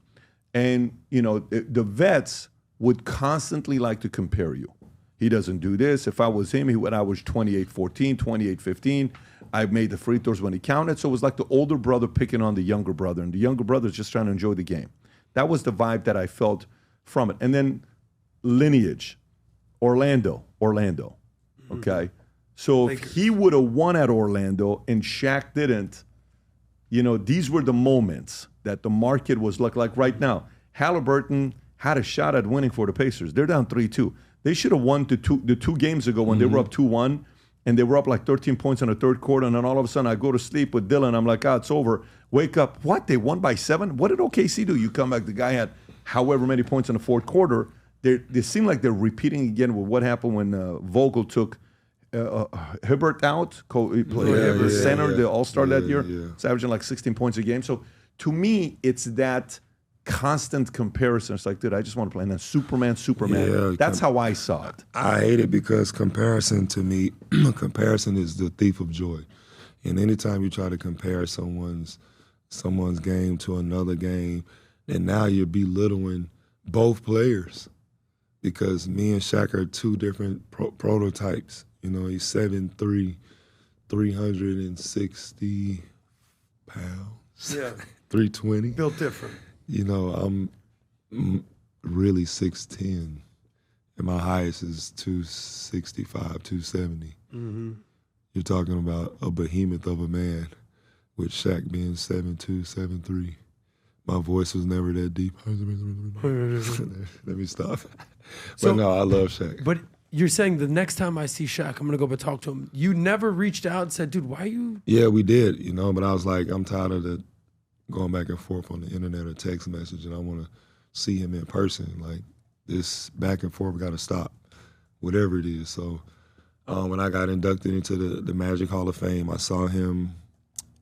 And, you know, the vets would constantly like to compare you. He doesn't do this. If I was him, he would average 28-14, 28-15. I made the free throws when he counted. So it was like the older brother picking on the younger brother, and the younger brother is just trying to enjoy the game. That was the vibe that I felt from it. And then lineage, Orlando, okay? So if he would have won at Orlando and Shaq didn't, you know, these were the moments that the market was like right now. Halliburton had a shot at winning for the Pacers. They're down 3-2. They should have won the two games ago when they were up 2-1, and they were up like 13 points in the third quarter, and then all of a sudden I go to sleep with Dylan. I'm like, it's over. Wake up. What? They won by 7? What did OKC do? You come back, the guy had however many points in the fourth quarter. They seem like they're repeating again with what happened when Vogel took Hibbert out, center, the All-Star that year. It's averaging like 16 points a game. So to me, it's that constant comparison. It's like, dude, I just want to play. And then Superman. Yeah, that's how I saw it. I hate it because comparison to me, comparison is the thief of joy. And anytime you try to compare someone's game to another game, then now you're belittling both players. Because me and Shaq are two different prototypes. You know, he's 7'3", 360 pounds. Yeah. 320. Built different. You know, I'm really 6'10", and my highest is 265, 270. You're talking about a behemoth of a man, with Shaq being 7'2", 7'3". My voice was never that deep. Let me stop. But no, I love Shaq. But you're saying the next time I see Shaq, I'm going to go but talk to him. You never reached out and said, dude, why are you? Yeah, we did, you know, but I was like, I'm tired of the going back and forth on the internet or text message, and I want to see him in person. Like, this back and forth got to stop, whatever it is. So when I got inducted into the Magic Hall of Fame, I saw him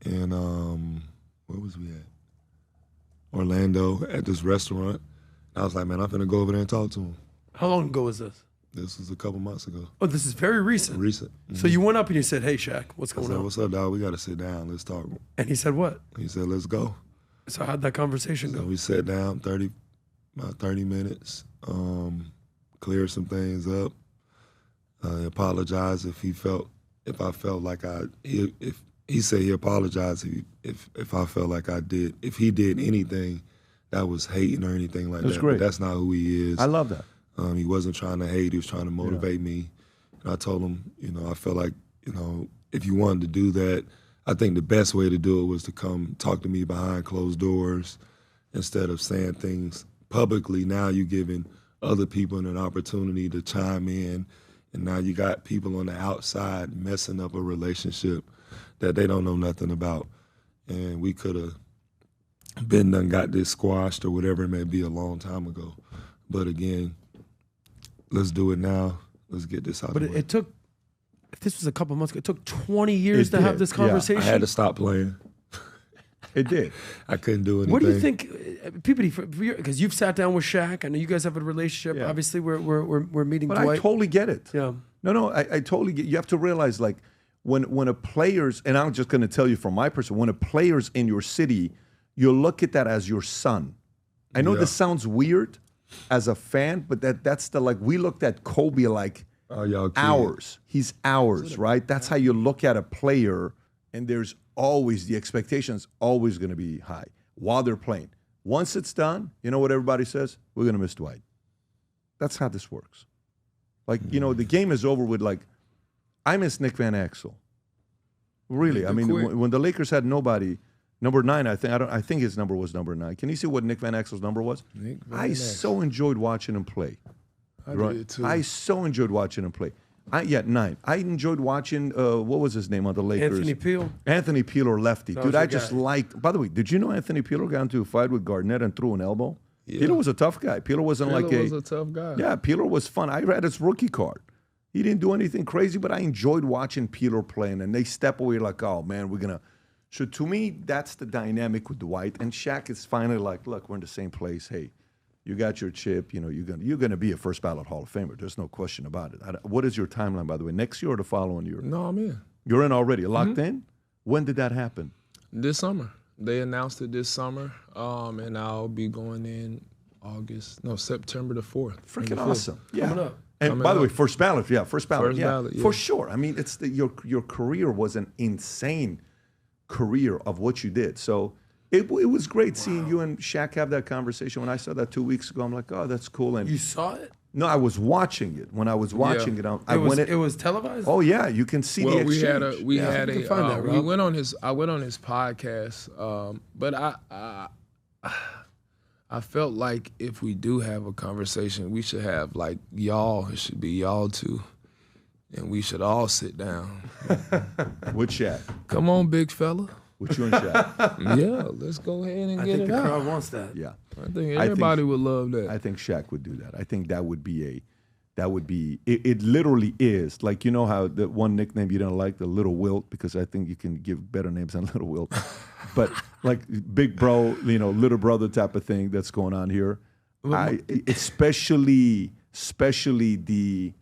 in, where was we at? Orlando, at this restaurant. I was like, man, I'm finna go over there and talk to him. How long ago was this? This was a couple months ago. Oh, this is very recent. Recent. So you went up and you said, hey, Shaq, what's going on? What's up, dog? We got to sit down. Let's talk. And he said what? He said, let's go. So how'd that conversation go? We sat down about 30 minutes, cleared some things up. Apologized if I felt like if he said he apologized if I felt like if he did anything that was hating or anything like that. That's great. But that's not who he is. I love that. He wasn't trying to hate. He was trying to motivate me. And I told him, you know, I felt like, you know, if you wanted to do that, I think the best way to do it was to come talk to me behind closed doors instead of saying things publicly. Now you're giving other people an opportunity to chime in, and now you got people on the outside messing up a relationship that they don't know nothing about. And we could have been done got this squashed or whatever it may be a long time ago. But again, let's do it now. Let's get this out But of the way. it took, if this was a couple months ago, it took 20 years to have this conversation. I had to stop playing. It did. I couldn't do anything. What do you think, Peabody, because you've sat down with Shaq, I know you guys have a relationship. Yeah. Obviously, we're meeting But Dwight. I totally get it. Yeah. No, I totally get. You have to realize, like, when a player's, and I'm just going to tell you from my perspective, when a player's in your city, you look at that as your son. I know this sounds weird as a fan, but that's the, like, we looked at Kobe like ours. He's ours, right? That's how you look at a player, and there's always, the expectation's always going to be high while they're playing. Once it's done, you know what everybody says? We're going to miss Dwight. That's how this works. Like, you know, the game is over with, like, I miss Nick Van Exel. Really. I mean, when the Lakers had nobody, number 9, I think his number was number 9. Can you see what Nick Van Exel's number was? I so enjoyed watching him play. I did too. I so enjoyed watching him play. 9. I enjoyed watching, what was his name on the Lakers? Anthony Peel. Anthony Peeler, lefty. That Dude, was I the just guy. liked, by the way, did you know Anthony Peeler got into a fight with Garnett and threw an elbow? Yeah. Peeler was a tough guy. Peeler wasn't Peeler like a... was a tough guy. Yeah, Peeler was fun. I read his rookie card. He didn't do anything crazy, but I enjoyed watching Peeler playing. And they step away like, oh, man, we're going to... So to me, that's the dynamic with Dwight. And Shaq is finally like, look, we're in the same place. Hey, you got your chip. You know, you're gonna be a first ballot Hall of Famer. There's no question about it. What is your timeline, by the way? Next year or the following year? No, I'm in. You're in already. Locked in? When did that happen? This summer. They announced it this summer, and I'll be going in September the 4th. Freaking awesome. Yeah. Coming up. And by the way, first ballot. Yeah, first ballot. First yeah, ballot, yeah. for sure. I mean, it's your career was an insane career of what you did. So it was great seeing you and Shaq have that conversation. When I saw that 2 weeks ago, I'm like, oh, that's cool. And You saw it? no, I was watching it. When I was watching it, It was televised? Oh yeah, you can see the exchange. I went on his podcast, but I felt like if we do have a conversation, we should have like y'all. It should be y'all two, and we should all sit down. With Shaq. Come on, big fella. With you and Shaq. Yeah, let's go ahead and I get think it the out. crowd wants that. Yeah. I think everybody would love that. I think Shaq would do that. I think that would be it literally is. Like, you know how the one nickname you don't like, the Little Wilt, because I think you can give better names than Little Wilt. But like big bro, you know, little brother type of thing that's going on here. Especially the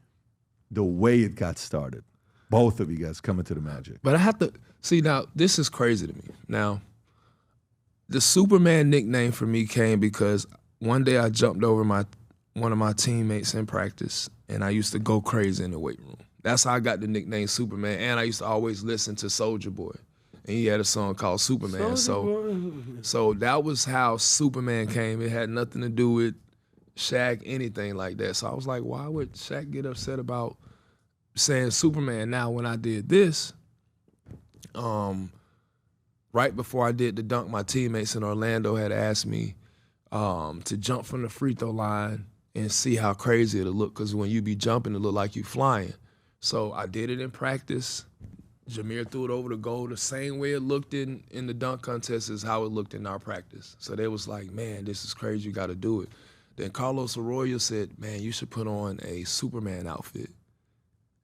way it got started. Both of you guys coming to the Magic. But I have to see now. This is crazy to me. Now, the Superman nickname for me came because one day I jumped over one of my teammates in practice, and I used to go crazy in the weight room. That's how I got the nickname Superman. And I used to always listen to Soulja Boy, and he had a song called Superman. So that was how Superman came. It had nothing to do with Shaq, anything like that. So I was like, why would Shaq get upset about saying Superman? Now, when I did this, right before I did the dunk, my teammates in Orlando had asked me to jump from the free throw line and see how crazy it'll look, because when you be jumping, it look like you flying. So I did it in practice. Jameer threw it over the goal the same way it looked in the dunk contest is how it looked in our practice. So they was like, man, this is crazy, you got to do it. Then Carlos Arroyo said, man, you should put on a Superman outfit.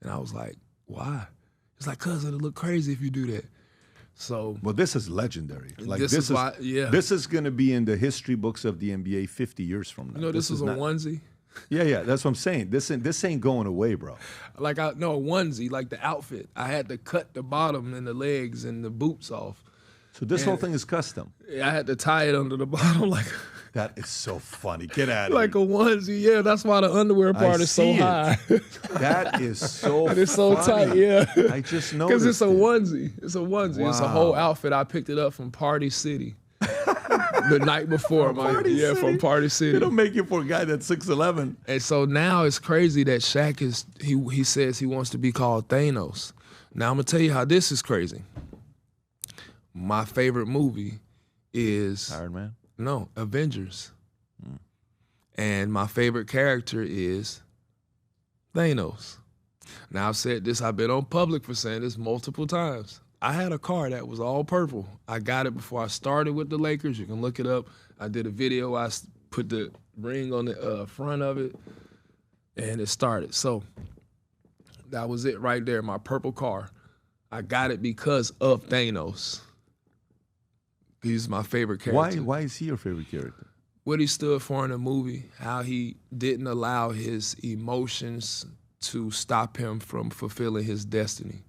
And I was like, why? It's like, cuz it'll look crazy if you do that. So, well, this is legendary. Like this is why, yeah. This is going to be in the history books of the NBA 50 years from now. You know, this is a onesie. Yeah, that's what I'm saying. This ain't going away, bro. Like a onesie, like the outfit. I had to cut the bottom and the legs and the boots off. So this whole thing is custom. I had to tie it under the bottom like. That is so funny. Get out of like here. a onesie, yeah. That's why the underwear part is so high. That is so and it's so funny. tight, yeah. I just noticed. Because it's a onesie. It's a onesie. Wow. It's a whole outfit. I picked it up from Party City. The night before, from Party City. It'll make you for a guy that's 6'11". And so now it's crazy that Shaq is, he says he wants to be called Thanos. Now I'm going to tell you how this is crazy. My favorite movie is... Iron Man? No, Avengers. And my favorite character is Thanos. Now I've said this, I've been on public for saying this multiple times. I had a car that was all purple. I got it before I started with the Lakers. You can look it up. I did a video. I put the ring on the front of it, and it started. So that was it right there, my purple car. I got it because of Thanos. He's my favorite character. Why is he your favorite character? What he stood for in the movie, how he didn't allow his emotions to stop him from fulfilling his destiny.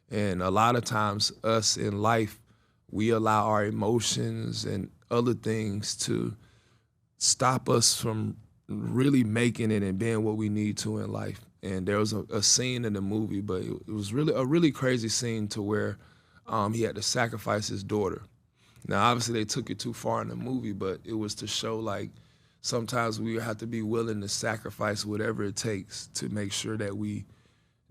And a lot of times us in life, we allow our emotions and other things to stop us from really making it and being what we need to in life. And there was a scene in the movie, but it was really a really crazy scene to where he had to sacrifice his daughter. Now, obviously, they took it too far in the movie, but it was to show, like, sometimes we have to be willing to sacrifice whatever it takes to make sure that we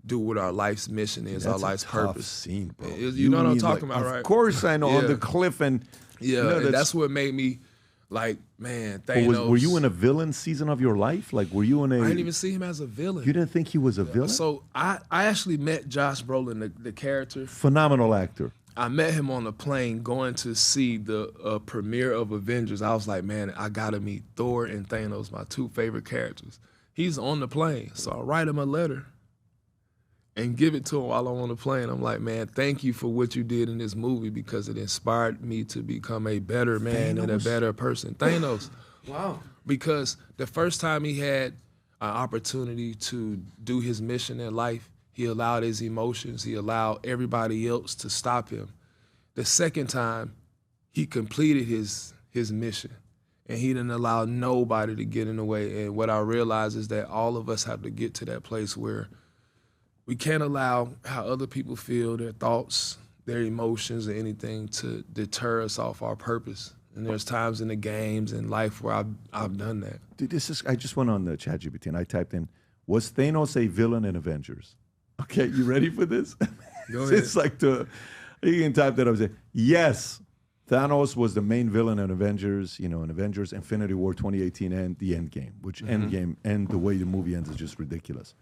do what our life's mission is, our life's purpose. Scene, bro. You know what I'm talking about, right? Of course I know, on the cliff. And and that's what made me, like, man, Thanos. Were you in a villain season of your life? Like, were you in a... I didn't even see him as a villain. You didn't think he was a villain? So I actually met Josh Brolin, the character. Phenomenal actor. I met him on the plane going to see the premiere of Avengers. I was like, man, I got to meet Thor and Thanos, my two favorite characters. He's on the plane, so I write him a letter and give it to him while I'm on the plane. I'm like, man, thank you for what you did in this movie because it inspired me to become a better man and a better person. Thanos. Wow. Because the first time he had an opportunity to do his mission in life, he allowed his emotions, he allowed everybody else to stop him. The second time, he completed his mission, and he didn't allow nobody to get in the way. And what I realized is that all of us have to get to that place where we can't allow how other people feel, their thoughts, their emotions, or anything to deter us off our purpose. And there's times in the games and life where I've done that. Dude, I just went on the ChatGPT and I typed in, was Thanos a villain in Avengers? Okay, you ready for this? Go ahead. It's like you can type that up and say, yes, Thanos was the main villain in Avengers, in Avengers Infinity War 2018 and the Endgame, which Endgame and the way the movie ends is just ridiculous.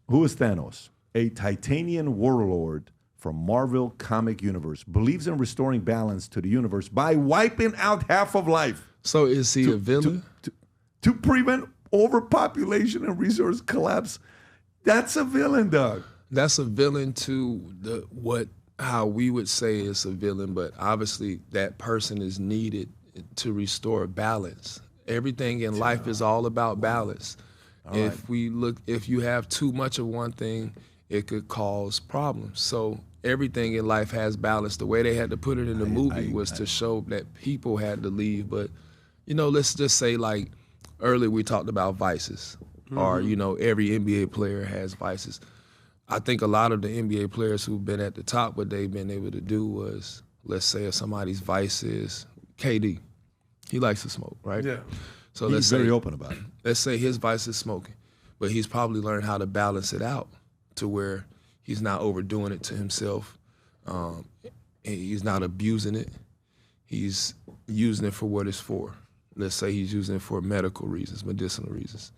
Who is Thanos? A Titanian warlord from Marvel Comic Universe, believes in restoring balance to the universe by wiping out half of life. So is he a villain? To prevent overpopulation and resource collapse. That's a villain, dog. That's a villain to how we would say it's a villain, but obviously that person is needed to restore balance. Everything in life is all about balance. If you have too much of one thing, it could cause problems. So everything in life has balance. The way they had to put it in the movie was to show that people had to leave. But, let's just say, like, earlier we talked about vices. Or, every NBA player has vices. I think a lot of the NBA players who've been at the top, what they've been able to do was, let's say if somebody's vice is KD. He likes to smoke, right? Yeah. So he's very open about it. Let's say his vice is smoking, but he's probably learned how to balance it out to where he's not overdoing it to himself. He's not abusing it. He's using it for what it's for. Let's say he's using it for medical reasons, medicinal reasons.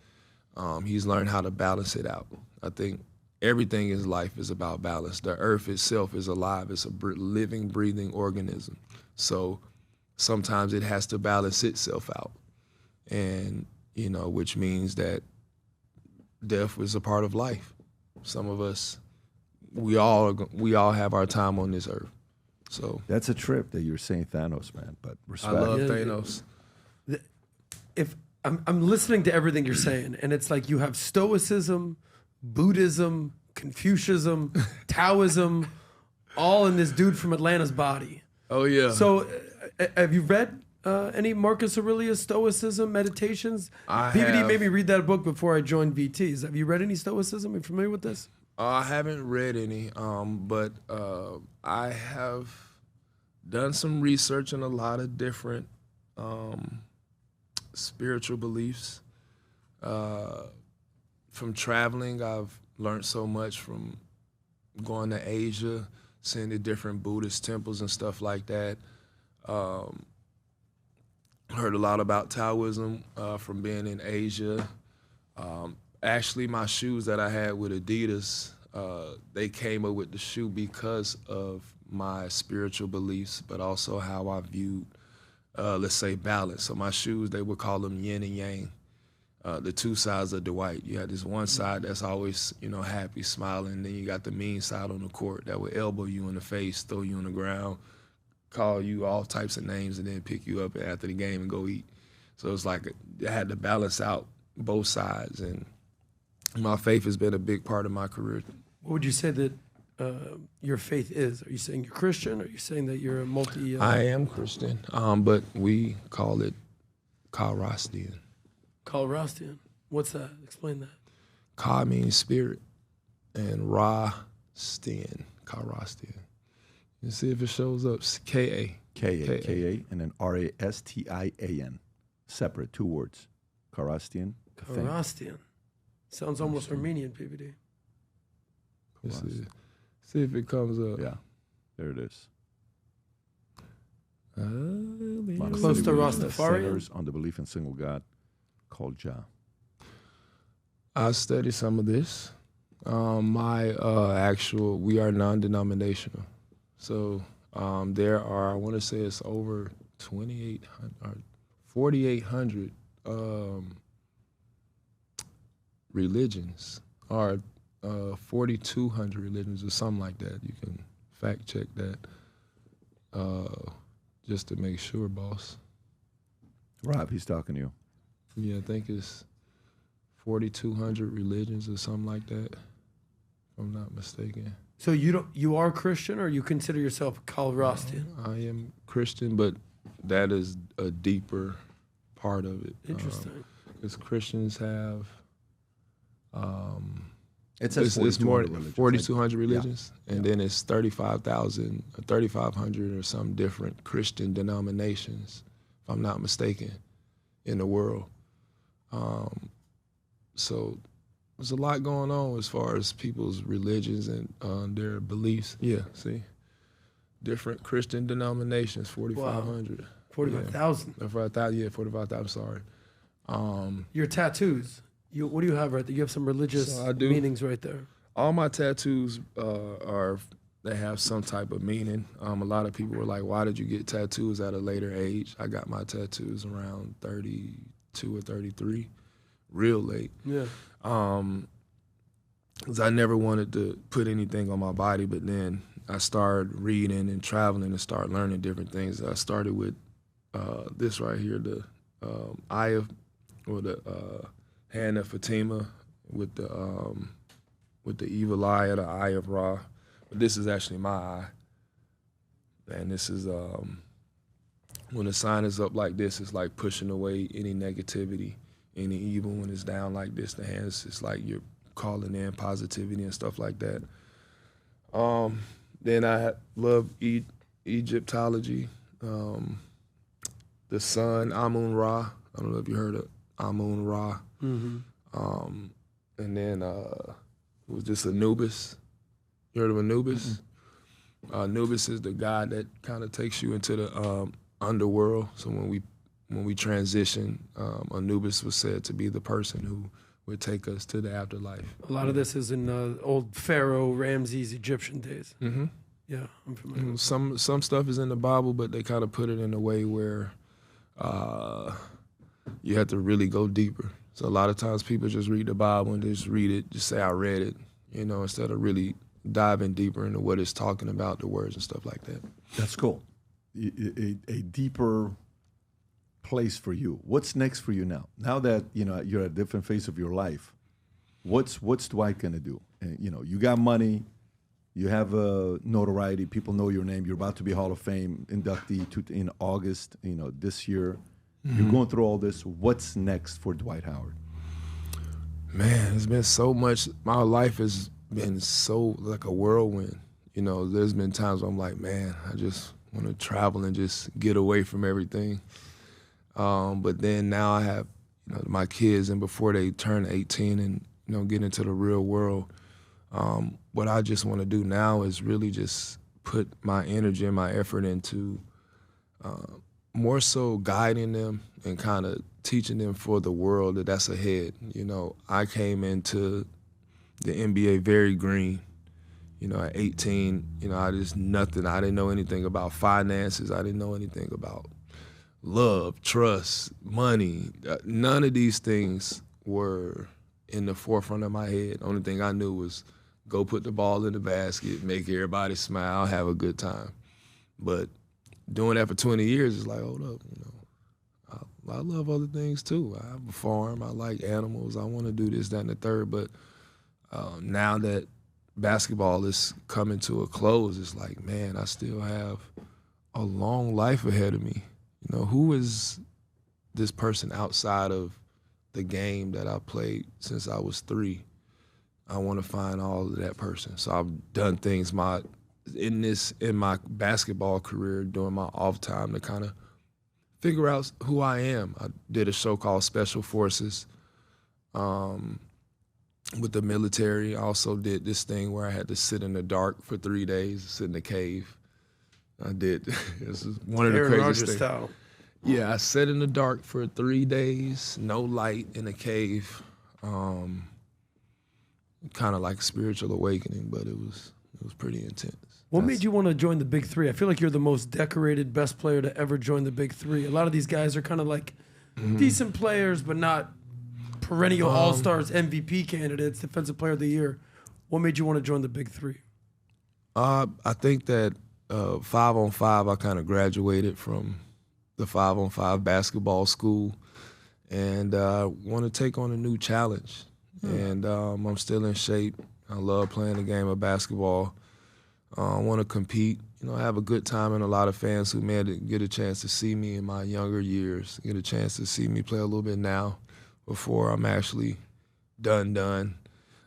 He's learned how to balance it out. I think everything in life is about balance. The earth itself is alive. It's a living, breathing organism. So sometimes it has to balance itself out. And, which means that death is a part of life. Some of us, we all have our time on this earth. So that's a trip that you're saying Thanos, man, but respect. I love Thanos. If I'm listening to everything you're saying, and it's like you have Stoicism, Buddhism, Confucianism, Taoism, all in this dude from Atlanta's body. Oh, yeah. So have you read any Marcus Aurelius Stoicism meditations? I PVD have. made me read that book before I joined VTs. Have you read any Stoicism? Are you familiar with this? I haven't read any, but I have done some research in a lot of different spiritual beliefs. From traveling, I've learned so much from going to Asia, seeing the different Buddhist temples and stuff like that. Heard a lot about Taoism from being in Asia. Actually, my shoes that I had with Adidas, they came up with the shoe because of my spiritual beliefs, but also how I viewed, let's say, balance. So my shoes, they would call them Yin and Yang, the two sides of Dwight. You had this one side that's always, happy, smiling, and then you got the mean side on the court that would elbow you in the face, throw you on the ground, call you all types of names, and then pick you up after the game and go eat. So it's like I had to balance out both sides, and my faith has been a big part of my career. What would you say that your faith is? Are you saying you're Christian? Or are you saying that you're a multi? I am Christian, but we call it Karastian. Karastian. What's that? Explain that. Ka means spirit, and Ra-stian, Karastian. You see if it shows up. K-A. K-A, and then R-A-S-T-I-A-N. Separate, 2 words. Karastian. Karastian. Sounds almost Armenian, PBD. See if it comes up. Yeah, there it is. Close to Rastafari. Centers on the belief in single God called Jah. I studied some of this. We are non-denominational. So there are, I want to say it's over 4,800 religions, or 4,200 religions or something like that. You can fact check that just to make sure, boss. Rob, he's talking to you. Yeah, I think it's 4,200 religions or something like that, if I'm not mistaken. So you are Christian, or you consider yourself Karastian? I am Christian, but that is a deeper part of it. Interesting. Because Christians have it says it's more 4,200 religions, and then it's 35,000, 3,500 or some different Christian denominations, if I'm not mistaken, in the world. So there's a lot going on as far as people's religions and their beliefs. Yeah, see, different Christian denominations, 4,500. 45,000. Yeah, 45,000. Sorry. Your tattoos. What do you have right there? You have some religious meanings right there. All my tattoos they have some type of meaning. A lot of people were like, why did you get tattoos at a later age? I got my tattoos around 32 or 33, real late. Yeah. Because I never wanted to put anything on my body, but then I started reading and traveling and started learning different things. I started with this right here, the eye of, or the hand of Fatima with the evil eye, or the eye of Ra. But this is actually my eye. And this is, when the sign is up like this, it's like pushing away any negativity, any evil. When it's down like this, the hands, it's like you're calling in positivity and stuff like that. Then I love Egyptology. The sun, Amun-Ra. I don't know if you heard of Amun-Ra. Mm-hmm. And then it was just Anubis. You heard of Anubis? Mm-hmm. Anubis is the god that kind of takes you into the underworld. So when we transition, Anubis was said to be the person who would take us to the afterlife. A lot of this is in old Pharaoh Ramses Egyptian days. Mm-hmm. Yeah, I'm familiar. Some stuff is in the Bible, but they kind of put it in a way where you have to really go deeper. So a lot of times people just read the Bible and just read it, just say I read it, instead of really diving deeper into what it's talking about, the words and stuff like that. That's cool. A deeper place for you. What's next for you now? Now that you're at a different phase of your life, what's Dwight gonna do? And you got money, you have notoriety, people know your name. You're about to be Hall of Fame inductee in August. This year. Mm-hmm. You're going through all this. What's next for Dwight Howard? Man, it's been so much. My life has been so like a whirlwind. There's been times where I'm like, man, I just want to travel and just get away from everything. But then now I have my kids, and before they turn 18 and get into the real world, what I just want to do now is really just put my energy and my effort into more so guiding them and kind of teaching them for the world that's ahead. I came into the NBA very green. You know, at 18, you know, I didn't know anything about finances. I didn't know anything about love, trust, money. None of these things were in the forefront of my head. The only thing I knew was go put the ball in the basket, make everybody smile, have a good time. But doing that for 20 years is like, hold up, you know, I love other things too. I have a farm, I like animals, I want to do this, that, and the third. But now that basketball is coming to a close, it's like, man, I still have a long life ahead of me. You know, who is this person outside of the game that I played since I was 3? I want to find all of that person. So I've done things in my basketball career during my off time to kind of figure out who I am. I did a show called Special Forces with the military. I also did this thing where I had to sit in the dark for 3 days, sit in a cave. I did. This is one of the craziest things. Style. Yeah, I sat in the dark for 3 days, no light, in a cave. Kind of like a spiritual awakening, but it was pretty intense. What made you want to join the Big Three? I feel like you're the most decorated, best player to ever join the Big Three. A lot of these guys are kind of like decent players, but not perennial all-stars, MVP candidates, Defensive Player of the Year. What made you want to join the Big Three? I think that 5-on-5, I kind of graduated from the 5-on-5 basketball school, and want to take on a new challenge. And I'm still in shape. I love playing the game of basketball. I want to compete. You know, I have a good time, and a lot of fans who may get a chance to see me in my younger years, get a chance to see me play a little bit now before I'm actually done.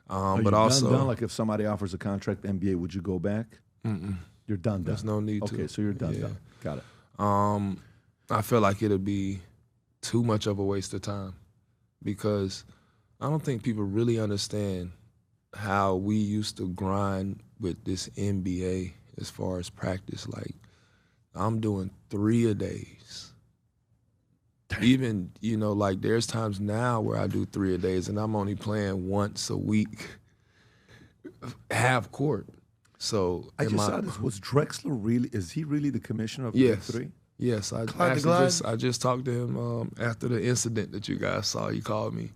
But also, done? Like if somebody offers a contract NBA, would you go back? You're done. There's no need to. Okay, so you're done. Yeah. Got it. I feel like it'll be too much of a waste of time because I don't think people really understand how we used to grind with this NBA as far as practice. Like, I'm doing 3-a-days. Even, you know, like there's times now where I do 3-a-days and I'm only playing once a week, half court. So I just saw this. Was Drexler really? Is he really the commissioner of the Big Three? Yes, I just talked to him after the incident that you guys saw. He called me.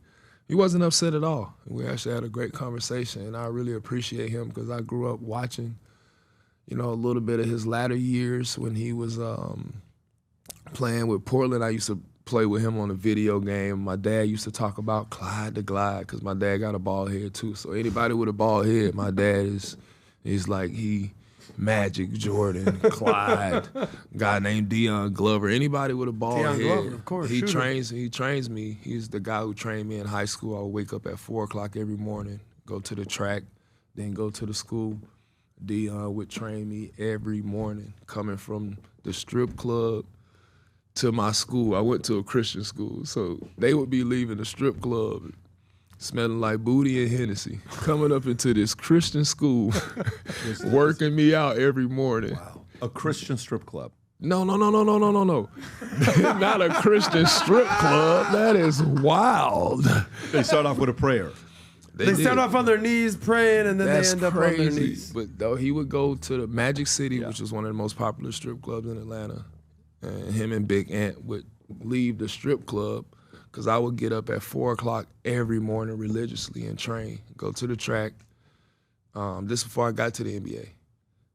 He wasn't upset at all. We actually had a great conversation, and I really appreciate him because I grew up watching, you know, a little bit of his latter years when he was playing with Portland. I used to play with him on a video game. My dad used to talk about Clyde the Glide because my dad got a bald head too. So anybody with a bald head, my dad is like Magic, Jordan, Clyde, guy named Deion Glover. Anybody with a bald head, Glover, of course. He trains me. He's the guy who trained me in high school. I would wake up at 4 o'clock every morning, go to the track, then go to the school. Deion would train me every morning, coming from the strip club to my school. I went to a Christian school, so they would be leaving the strip club smelling like booty and Hennessy, coming up into this Christian school, working me out every morning. Wow. A Christian strip club. No. Not a Christian strip club. That is wild. They start off with a prayer. They start off on their knees praying, and then they end up on their knees. But though he would go to the Magic City, which was one of the most popular strip clubs in Atlanta, and him and Big Ant would leave the strip club because I would get up at 4 o'clock every morning religiously and train, go to the track. This before I got to the NBA.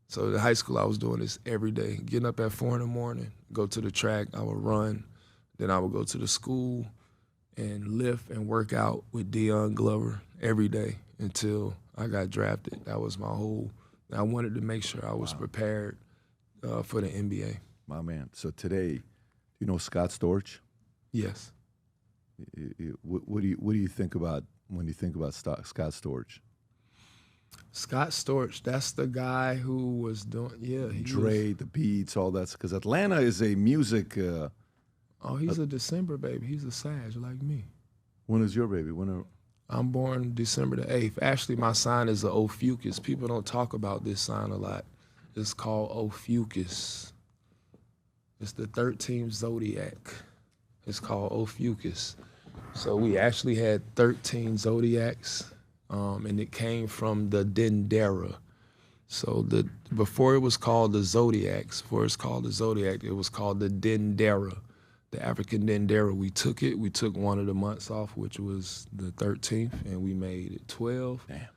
So in high school, I was doing this every day, getting up at 4 in the morning, go to the track, I would run, then I would go to the school and lift and work out with Deion Glover every day until I got drafted. That was my whole, I wanted to make sure I was prepared for the NBA. My man. So today, you know Scott Storch? Yes. What do you think about when you think about Scott Storch? Scott Storch, that's the guy who was doing, Dre, the beats, all that. Because Atlanta is a music. He's a December baby. He's a Sag like me. When is your baby? I'm born December the 8th. Actually, my sign is the Ophiuchus. People don't talk about this sign a lot. It's called Ophiuchus. It's the 13th zodiac. It's called Ophiuchus. So we actually had 13 zodiacs and it came from the Dendera. So before it was called the Zodiacs, it was called the Dendera, the African Dendera. We took one of the months off, which was the 13th, and we made it 12. Damn.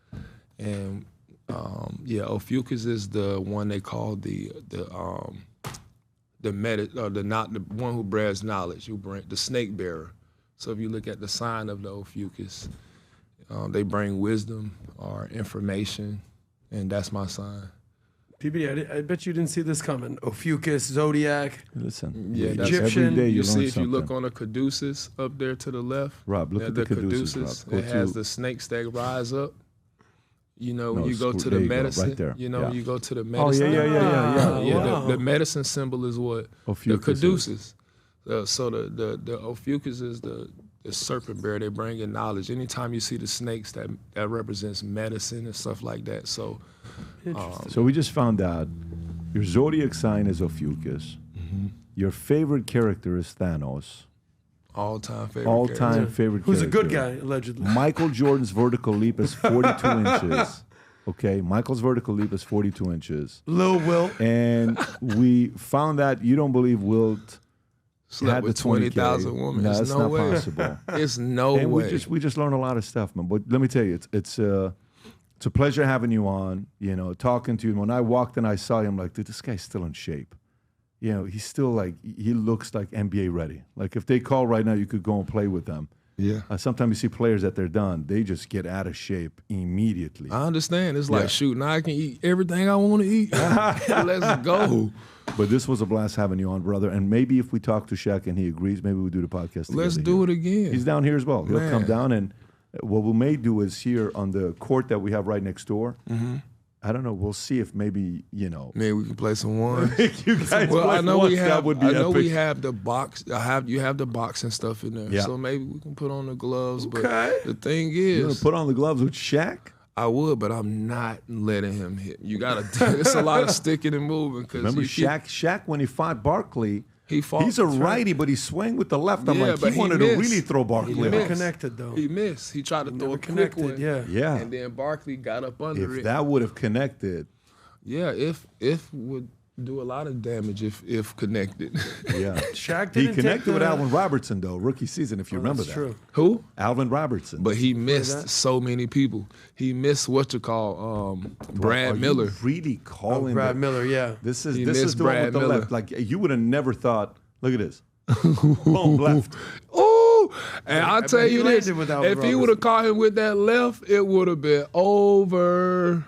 And Ophiuchus is the one they call the one who bears knowledge, the snake bearer. So if you look at the sign of the Ophiuchus, they bring wisdom or information, and that's my sign. PBD, I bet you didn't see this coming. Ophiuchus, Zodiac, Listen, Egyptian. Every day You you see, learn if you look something. on the caduceus up there to the left, Rob, look at the caduceus, Rob. It has the snakes that rise up. You know, when you go to the there you go, medicine, right there. you know, Yeah. you go to the Oh, medicine. yeah. Wow. The medicine symbol is what? Ophiuchus The caduceus. So the Ophiuchus is the serpent bearer. They bring in knowledge. Anytime you see the snakes, that represents medicine and stuff like that. So, So we just found out your zodiac sign is Ophiuchus. Mm-hmm. Your favorite character is Thanos. all-time favorite. All-time favorite Who's a character. good guy, allegedly. Michael Jordan's vertical leap is 42 inches. Okay, Michael's vertical leap is 42 inches. Lil Wilt. And we found out you don't believe Wilt Slept had with the 20K. 20,000 women. No, There's it's no not way. possible. It's no And way. we just learned a lot of stuff, man. But let me tell you, it's a pleasure having you on. You know, talking to you. And when I walked in, I saw you. I'm like, dude, this guy's still in shape. You know, he's still like, he looks like NBA ready. Like if they call right now, you could go and play with them. Yeah. Sometimes you see players that they're done, they just get out of shape immediately. I understand. It's like Yeah. shooting. I can eat everything I want to eat. Let's go. But this was a blast having you on, brother. And maybe if we talk to Shaq and he agrees, maybe we'll do the podcast together. Let's do here. it again. He's down here as well. He'll Man. come down, and what we may do is here on the court that we have right next door. Mm-hmm. I don't know. We'll see if maybe, you know. Maybe we can play some ones. You guys Well, play I know once, we that have. would be I know epic. we have the box. You have the boxing stuff in there. Yeah. So maybe we can put on the gloves. Okay. But the thing You want is, to put on the gloves with Shaq? I would, but I'm not letting him hit. You gotta. It's a lot of sticking and moving. Cause Remember you keep- Shaq when he fought Barkley, He fought. he's a that's right. righty, but he swung with the left. I'm Yeah, like, but he wanted to missed. really throw He Barkley Never missed. off. connected, though. He missed. He tried to throw Never a quick connected, one. yeah. Yeah. And then Barkley got up under If it. that would have connected, Yeah, if would do a lot of damage if connected. yeah. Shaq He didn't connected take with the- Alvin Robertson, though, rookie season, if you remember That's that. true. Who? Alvin Robertson. But he missed that? so many people. He missed what you call Are Brad you Miller. really calling Brad the- Miller, yeah. This is He the one missed with Brad the Miller. left. Like you would have never thought. Look at this. Boom, left. Oh, and I'll bet tell he you this: landed with Alvin if he would Robertson. have caught him with that left, it would have been over.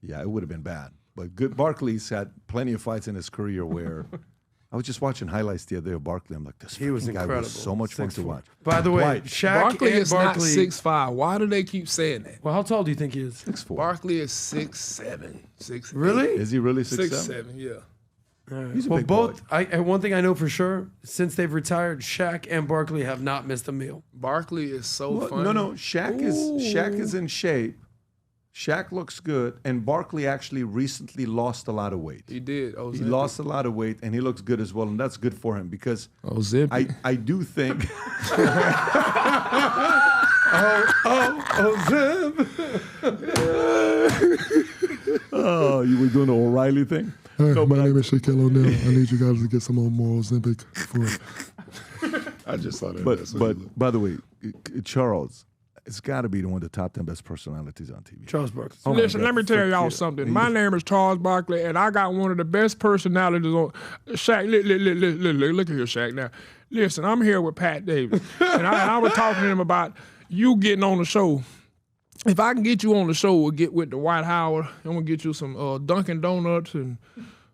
Yeah, it would have been bad. But good. Barkley's had plenty of fights in his career where I was just watching highlights the other day of Barkley. I'm like, this He was fucking guy incredible. was so much fun to 6'4". watch. By the way, Dwight, Shaq Barkley and is Barkley. not 6'5". Why do they keep saying that? Well, how tall do you think he is? 6'4". Barkley is 6'7", 6'8". Really? Is he really 6'7"? 6'7", yeah. All right. He's a well, big both. And one thing I know for sure, since they've retired, Shaq and Barkley have not missed a meal. Barkley is so Well, funny. no. Shaq is in shape. Shaq looks good, and Barkley actually recently lost a lot of weight. He did. He lost a lot of weight, and he looks good as well, and that's good for him because Ozempic. I do think. Oh, you were doing the O'Reilly thing? Hi, my name is Shaquille O'Neal. I need you guys to get some more Ozempic for. I just saw that. But by the way, Charles, it's got to be one of the top 10 best personalities on TV. Charles Barkley. Oh my Listen, God, let me tell y'all forget- something. My name is Charles Barkley, and I got one of the best personalities on. Shaq, look at here, Shaq. Now, listen, I'm here with Pat Davis, and I was talking to him about you getting on the show. If I can get you on the show, we'll get with Dwight Howard, and we'll get you some Dunkin' Donuts, and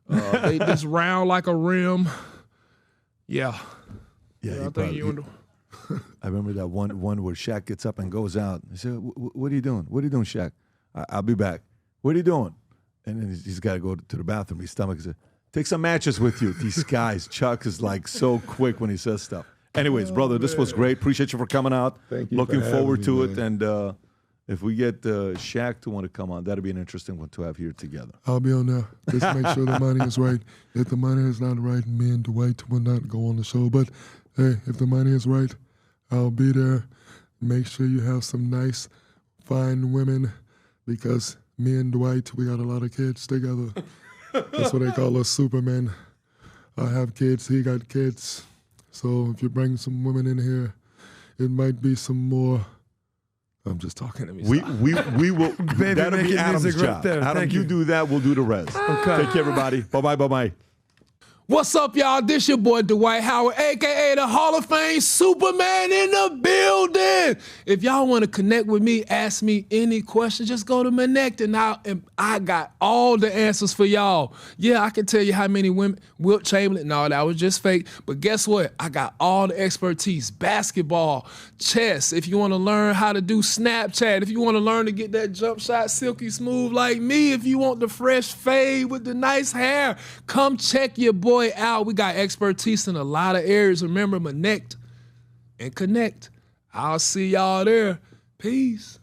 they just round like a rim. Yeah. Yeah, I think you. I remember that one where Shaq gets up and goes out. He said, "What are you doing? What are you doing, Shaq? I'll be back. What are you doing?" And then he's got to go to the bathroom. His stomach said, "Take some matches with you." These guys, Chuck is like so quick when he says stuff. Anyways, brother, this was great. Appreciate you for coming out. Thank you Looking for having forward me, to it. man. And if we get Shaq to want to come on, that'd be an interesting one to have here together. I'll be on there. Just make sure the money is right. If the money is not right, me and Dwight will not go on the show. But hey, if the money is right, I'll be there. Make sure you have some nice find women because me and Dwight, we got a lot of kids together. That's what they call us, supermen. I have kids, he got kids. So if you bring some women in here, it might be some more. I'm just talking to me. We will. Baby, that'll be Adam's music job. right there. Adam, Thank you you. do that. We'll do the rest. Okay. Take care, everybody. Bye-bye. What's up, y'all? This your boy Dwight Howard, a.k.a. the Hall of Fame Superman in the building. If y'all want to connect with me, ask me any question, just go to Connect now, and I got all the answers for y'all. Yeah, I can tell you how many women, Wilt Chamberlain, no, that was just fake. But guess what? I got all the expertise, basketball, chess. If you want to learn how to do Snapchat, if you want to learn to get that jump shot silky smooth like me, if you want the fresh fade with the nice hair, come check your boy out. We got expertise in a lot of areas. Remember, Connect and Connect. I'll see y'all there. Peace.